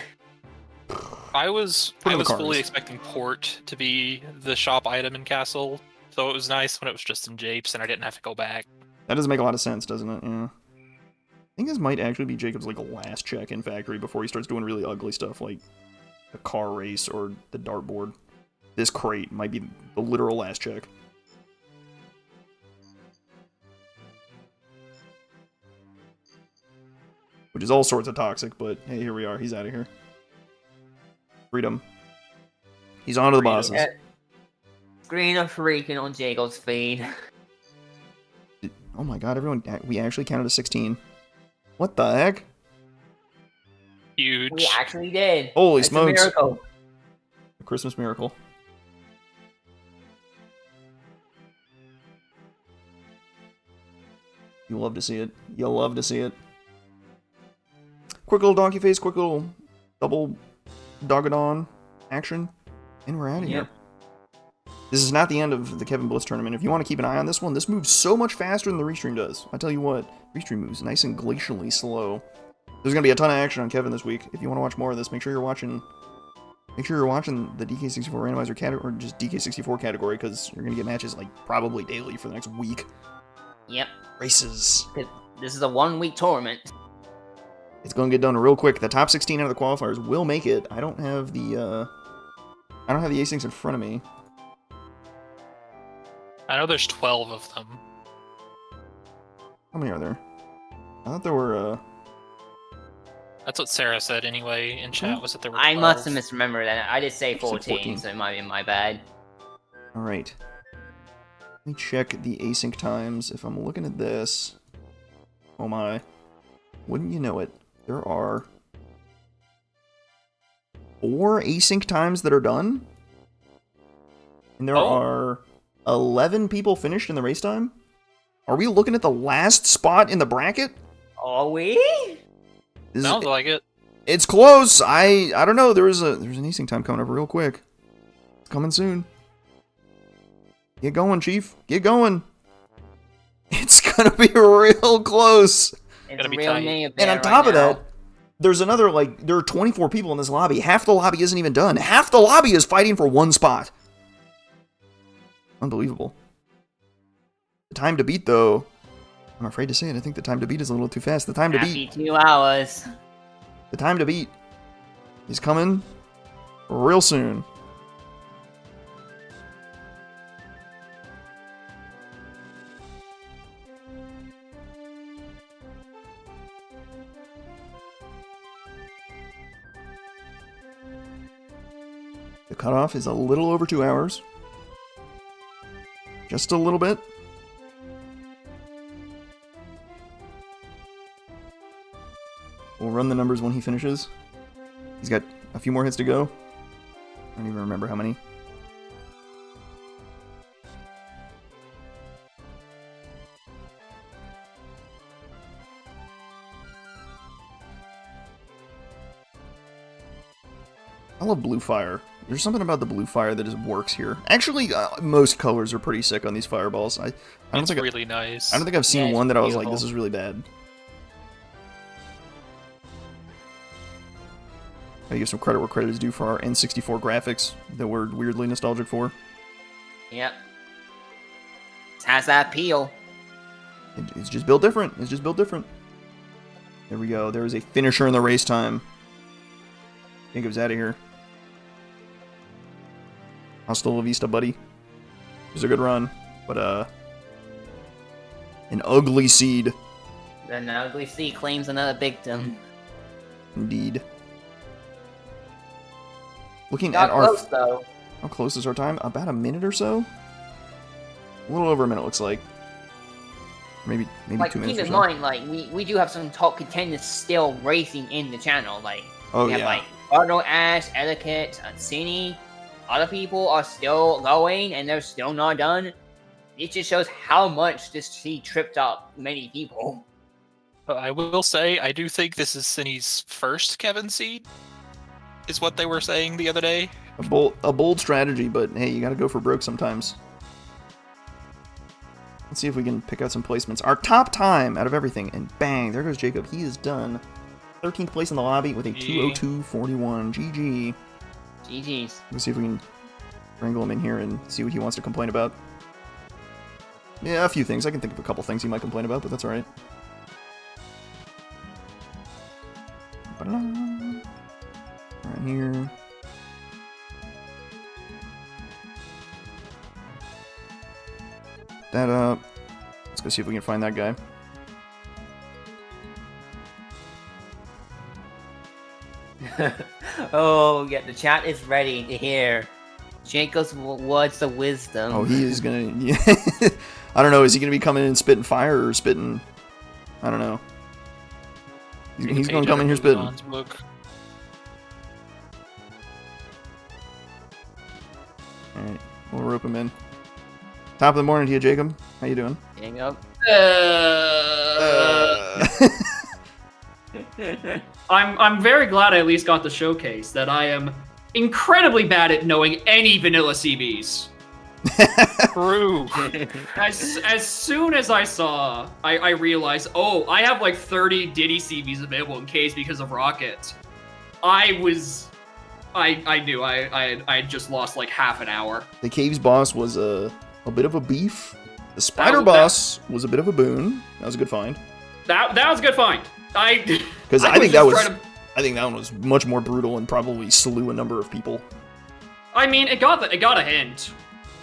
I was fully expecting Port to be the shop item in Castle, so it was nice when it was just in Japes and I didn't have to go back. That doesn't make a lot of sense, doesn't it? Yeah. I think this might actually be Jacob's, like, last check in Factory before he starts doing really ugly stuff, like the car race or the dartboard. This crate might be the literal last check. Which is all sorts of toxic, but hey, here we are. He's out of here. Freedom. He's on to the bosses. Screen of freaking on Jacob's feed. Oh my god, everyone, we actually counted to 16. What the heck? Huge. We actually did. Holy It's smokes. a miracle. A Christmas miracle. You'll love to see it. You'll love to see it. Quick little donkey face, quick little double Dogadon action, and we're out of here. This is not the end of the Kevin Bliss tournament. If you want to keep an eye on this one, this moves so much faster than the Restream does. I tell you what, Restream moves nice and glacially slow. There's going to be a ton of action on Kevin this week. If you want to watch more of this, make sure you're watching the DK64 Randomizer category, or just DK64 category, because you're going to get matches like probably daily for the next week. Yep. Races. This is a 1-week tournament. It's going to get done real quick. The top 16 out of the qualifiers will make it. I don't have the asyncs in front of me. I know there's 12 of them. How many are there? I thought there were, That's what Sarah said anyway in chat, was that there were 12. I must have misremembered that. I did say said 14, so it might be my bad. Alright. Let me check the async times. If I'm looking at this... Oh my. Wouldn't you know it? There are 4 async times that are done. And there are 11 people finished in the race time. Are we looking at the last spot in the bracket? Are we? Sounds like it. It's close. I don't know. There's an async time coming up real quick. It's coming soon. Get going, Chief. Get going. It's gonna be real close. It's a real name. And on top of that, there's another, like, there are 24 people in this lobby. Half the lobby isn't even done. Half the lobby is fighting for one spot. Unbelievable. The time to beat, though, I'm afraid to say it. I think the time to beat is a little too fast. The time to beat. 2 hours. The time to beat is coming real soon. The cutoff is a little over 2 hours. Just a little bit. We'll run the numbers when he finishes. He's got a few more hits to go. I don't even remember how many. I love blue fire. There's something about the blue fire that just works here. Actually, most colors are pretty sick on these fireballs. I don't think really nice. I don't think I've seen one that I was like, this is really bad. I give some credit where credit is due for our N64 graphics that we're weirdly nostalgic for. Yep. It has that appeal. It's just built different. It's just built different. There we go. There is a finisher in the race time. Jacob's out of here. Hasta la vista, buddy. It was a good run, but an ugly seed. An ugly seed claims another victim. Indeed. Looking Not at our... close, though. How close is our time? About a minute or so? A little over a minute, looks like. Maybe like, 2 minutes keep or in so. mind, like, we do have some top contenders still racing in the channel. Like, we have, yeah. like, Arnold, Ash, Etiquette, Cini. Other people are still going, and they're still not done. It just shows how much this seed tripped up many people. I will say, I do think this is Cini's first Kevin seed. Is what they were saying the other day. A bold strategy, but hey, you gotta go for broke sometimes. Let's see if we can pick out some placements. Our top time out of everything, and bang, there goes Jacob. He is done. 13th place in the lobby with a 2:02.41. GG. GG's. Let's see if we can wrangle him in here and see what he wants to complain about. Yeah, a few things. I can think of a couple things he might complain about, but that's alright. Right here. That up. Let's go see if we can find that guy. Oh, yeah, the chat is ready to hear Jacob's words of wisdom. Oh, he is gonna... Yeah. I don't know, is he gonna be coming in spitting fire or spitting... I don't know. He's gonna come in here spitting. Alright, we'll rope him in. Top of the morning to you, Jacob. How you doing? Jacob. I'm very glad I at least got the showcase that I am incredibly bad at knowing any vanilla CVs. True. As soon as I saw, I realized, oh, I have like 30 Diddy CVs available in case because of Rocket. I knew I had just lost like half an hour. The Caves boss was a bit of a beef. The Spider boss was a bit of a boon. That was a good find. That was a good find. Because I think that one was much more brutal and probably slew a number of people. I mean, it got a hint.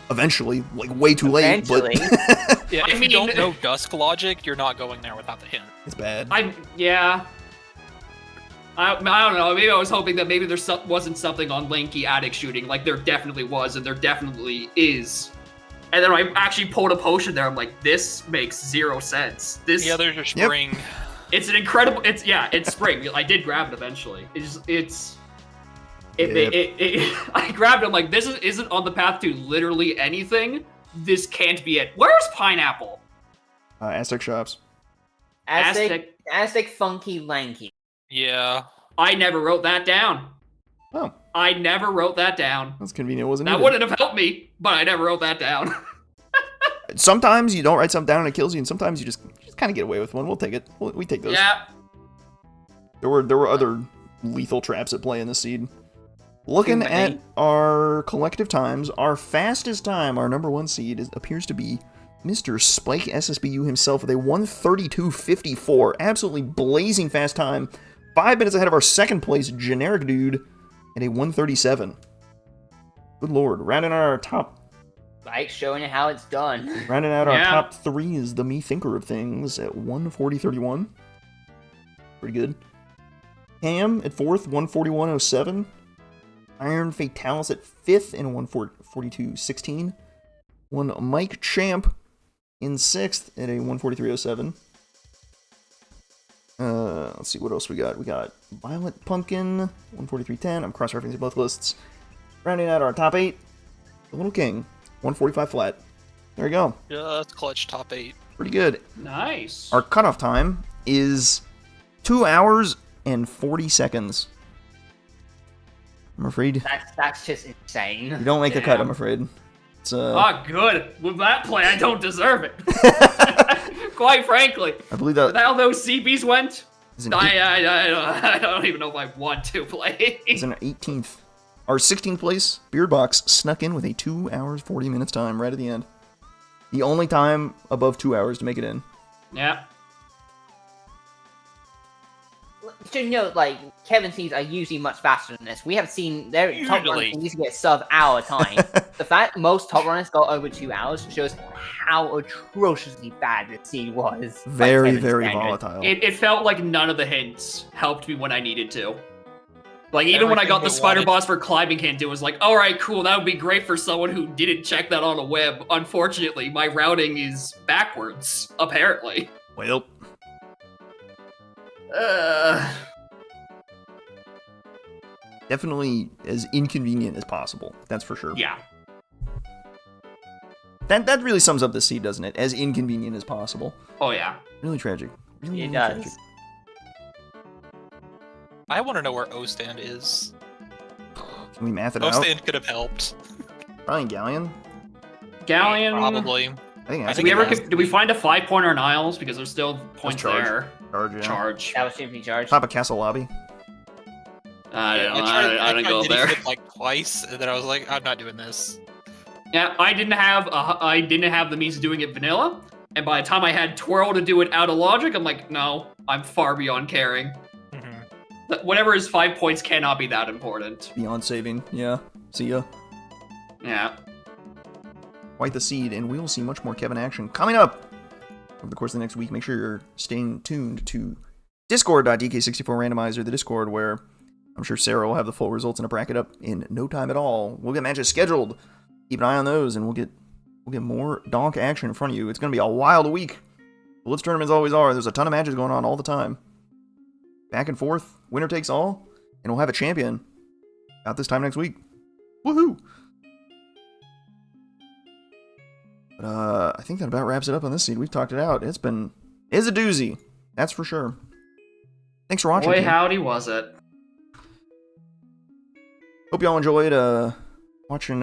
Eventually, like way too late. But yeah, if you don't know Dusk logic, you're not going there without the hint. It's bad. I don't know. Maybe I was hoping that maybe there wasn't something on Lanky attic shooting. Like there definitely was, and there definitely is. And then I actually pulled a potion there. I'm like, this makes 0 sense. This. Yeah, there's your spring. Yep. It's an incredible. It's spring. I did grab it eventually. I grabbed it. I'm like, this isn't on the path to literally anything. This can't be it. Where's Pineapple? Aztec shops. Aztec funky lanky. Yeah. I never wrote that down. Oh. I never wrote that down. That's convenient, wasn't it? That wouldn't have helped me, but I never wrote that down. Sometimes you don't write something down and it kills you, and sometimes you just kind of get away with one. We'll take it. We take those. Yeah. There were other lethal traps at play in this seed. Looking at our collective times, our fastest time, our number 1 seed, appears to be Mr. Spike SSBU himself with a 1:32.54. Absolutely blazing fast time. 5 minutes ahead of our second place generic dude at a 1:37. Good lord. Rounding out our top. Like showing you how it's done. Rounding out our top 3 is the Me Thinker of Things at 1:40.31. Pretty good. Cam at 4th, 1:41.07. Iron Fatalis at 5th in 1:42.16. One Mike Champ in 6th at a 1:43.07. Let's see what else we got. We got Violet Pumpkin, 1:43.10. I'm cross-referencing both lists. Rounding out our top 8, the LIttleKing, 1:45 flat. There you go. Just clutch top 8. Pretty good. Nice. Our cutoff time is 2 hours and 40 seconds. I'm afraid. That's just insane. You don't make the cut, I'm afraid. It's good. With that play, I don't deserve it. Quite frankly. I believe that. With how those CBs went, is I don't even know if I want to play. It's an 18th. Our 16th place, Beardbox, snuck in with a 2 hours, 40 minutes time right at the end. The only time above 2 hours to make it in. Yeah. To note, like, Kevin seeds are usually much faster than this. We have seen their top runners usually get sub-hour time. The fact most top runners got over 2 hours shows how atrociously bad this seed was. Very, very volatile. It felt like none of the hints helped me when I needed to. Like, even when I got the spider boss for climbing hint, it was like, alright, cool, that would be great for someone who didn't check that on a web. Unfortunately, my routing is backwards, apparently. Well. Definitely as inconvenient as possible. That's for sure. Yeah. That really sums up the seed, doesn't it? As inconvenient as possible. Oh yeah. Really tragic. Really, it really does. Tragic. I want to know where O-Stand is. Can we math it out? O-Stand could have helped. Probably Galleon. Probably. I think Did we find a 5-pointer in Isles? Because there's still points there. Charge. That was simply charge. Top of Castle Lobby. I don't go there. Like twice, and then I was like, I'm not doing this. Yeah, I didn't have the means of doing it vanilla, and by the time I had Twirl to do it out of logic, I'm like, no, I'm far beyond caring. Whatever is 5 points cannot be that important. Beyond saving, yeah. See ya. Yeah. Quite the seed, and we will see much more Kevin action coming up over the course of the next week. Make sure you're staying tuned to Discord.DK64 Randomizer, the Discord where I'm sure Sarah will have the full results in a bracket up in no time at all. We'll get matches scheduled. Keep an eye on those, and we'll get more donk action in front of you. It's going to be a wild week. Blitz tournaments always are. There's a ton of matches going on all the time. Back and forth, winner takes all, and we'll have a champion about this time next week. Woohoo! But I think that about wraps it up on this seed. We've talked it out. It's a doozy. That's for sure. Thanks for watching. Boy, howdy was it. Hope y'all enjoyed watching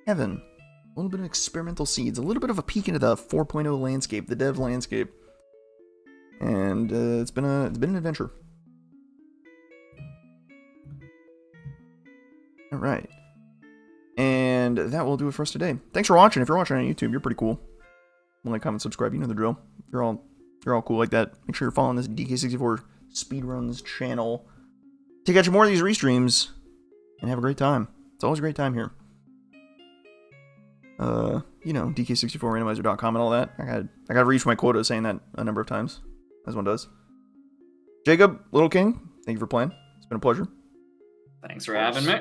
Kevin. A little bit of experimental seeds. A little bit of a peek into the 4.0 landscape, the dev landscape. And it's been an adventure. All right. And that will do it for us today. Thanks for watching. If you're watching on YouTube, you're pretty cool. Like, comment, subscribe. You know the drill. You're all They're all cool like that. Make sure you're following this DK64 Speedruns channel to catch more of these restreams and have a great time. It's always a great time here. You know, DK64Randomizer.com and all that. I gotta reach my quota saying that a number of times, as one does. Jacob, LIttleKing, thank you for playing. It's been a pleasure. Thanks for having me.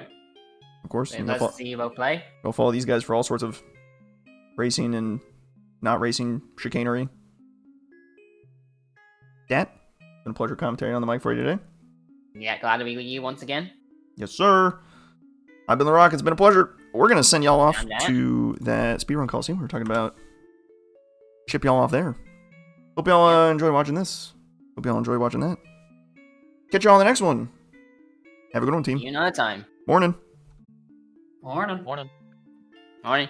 Of course. And nice to see you both play. Go follow these guys for all sorts of racing and not racing chicanery. Dat, been a pleasure commentating on the mic for you today. Yeah, glad to be with you once again. Yes, sir. I've been The Rock. It's been a pleasure. We're going to send y'all off to that Speedrun Coliseum we were talking about. Ship y'all off there. Hope y'all enjoy watching this. Hope y'all enjoy watching that. Catch y'all on the next one. Have a good one, team. See you another time. Morning. Morning. Morning. Morning.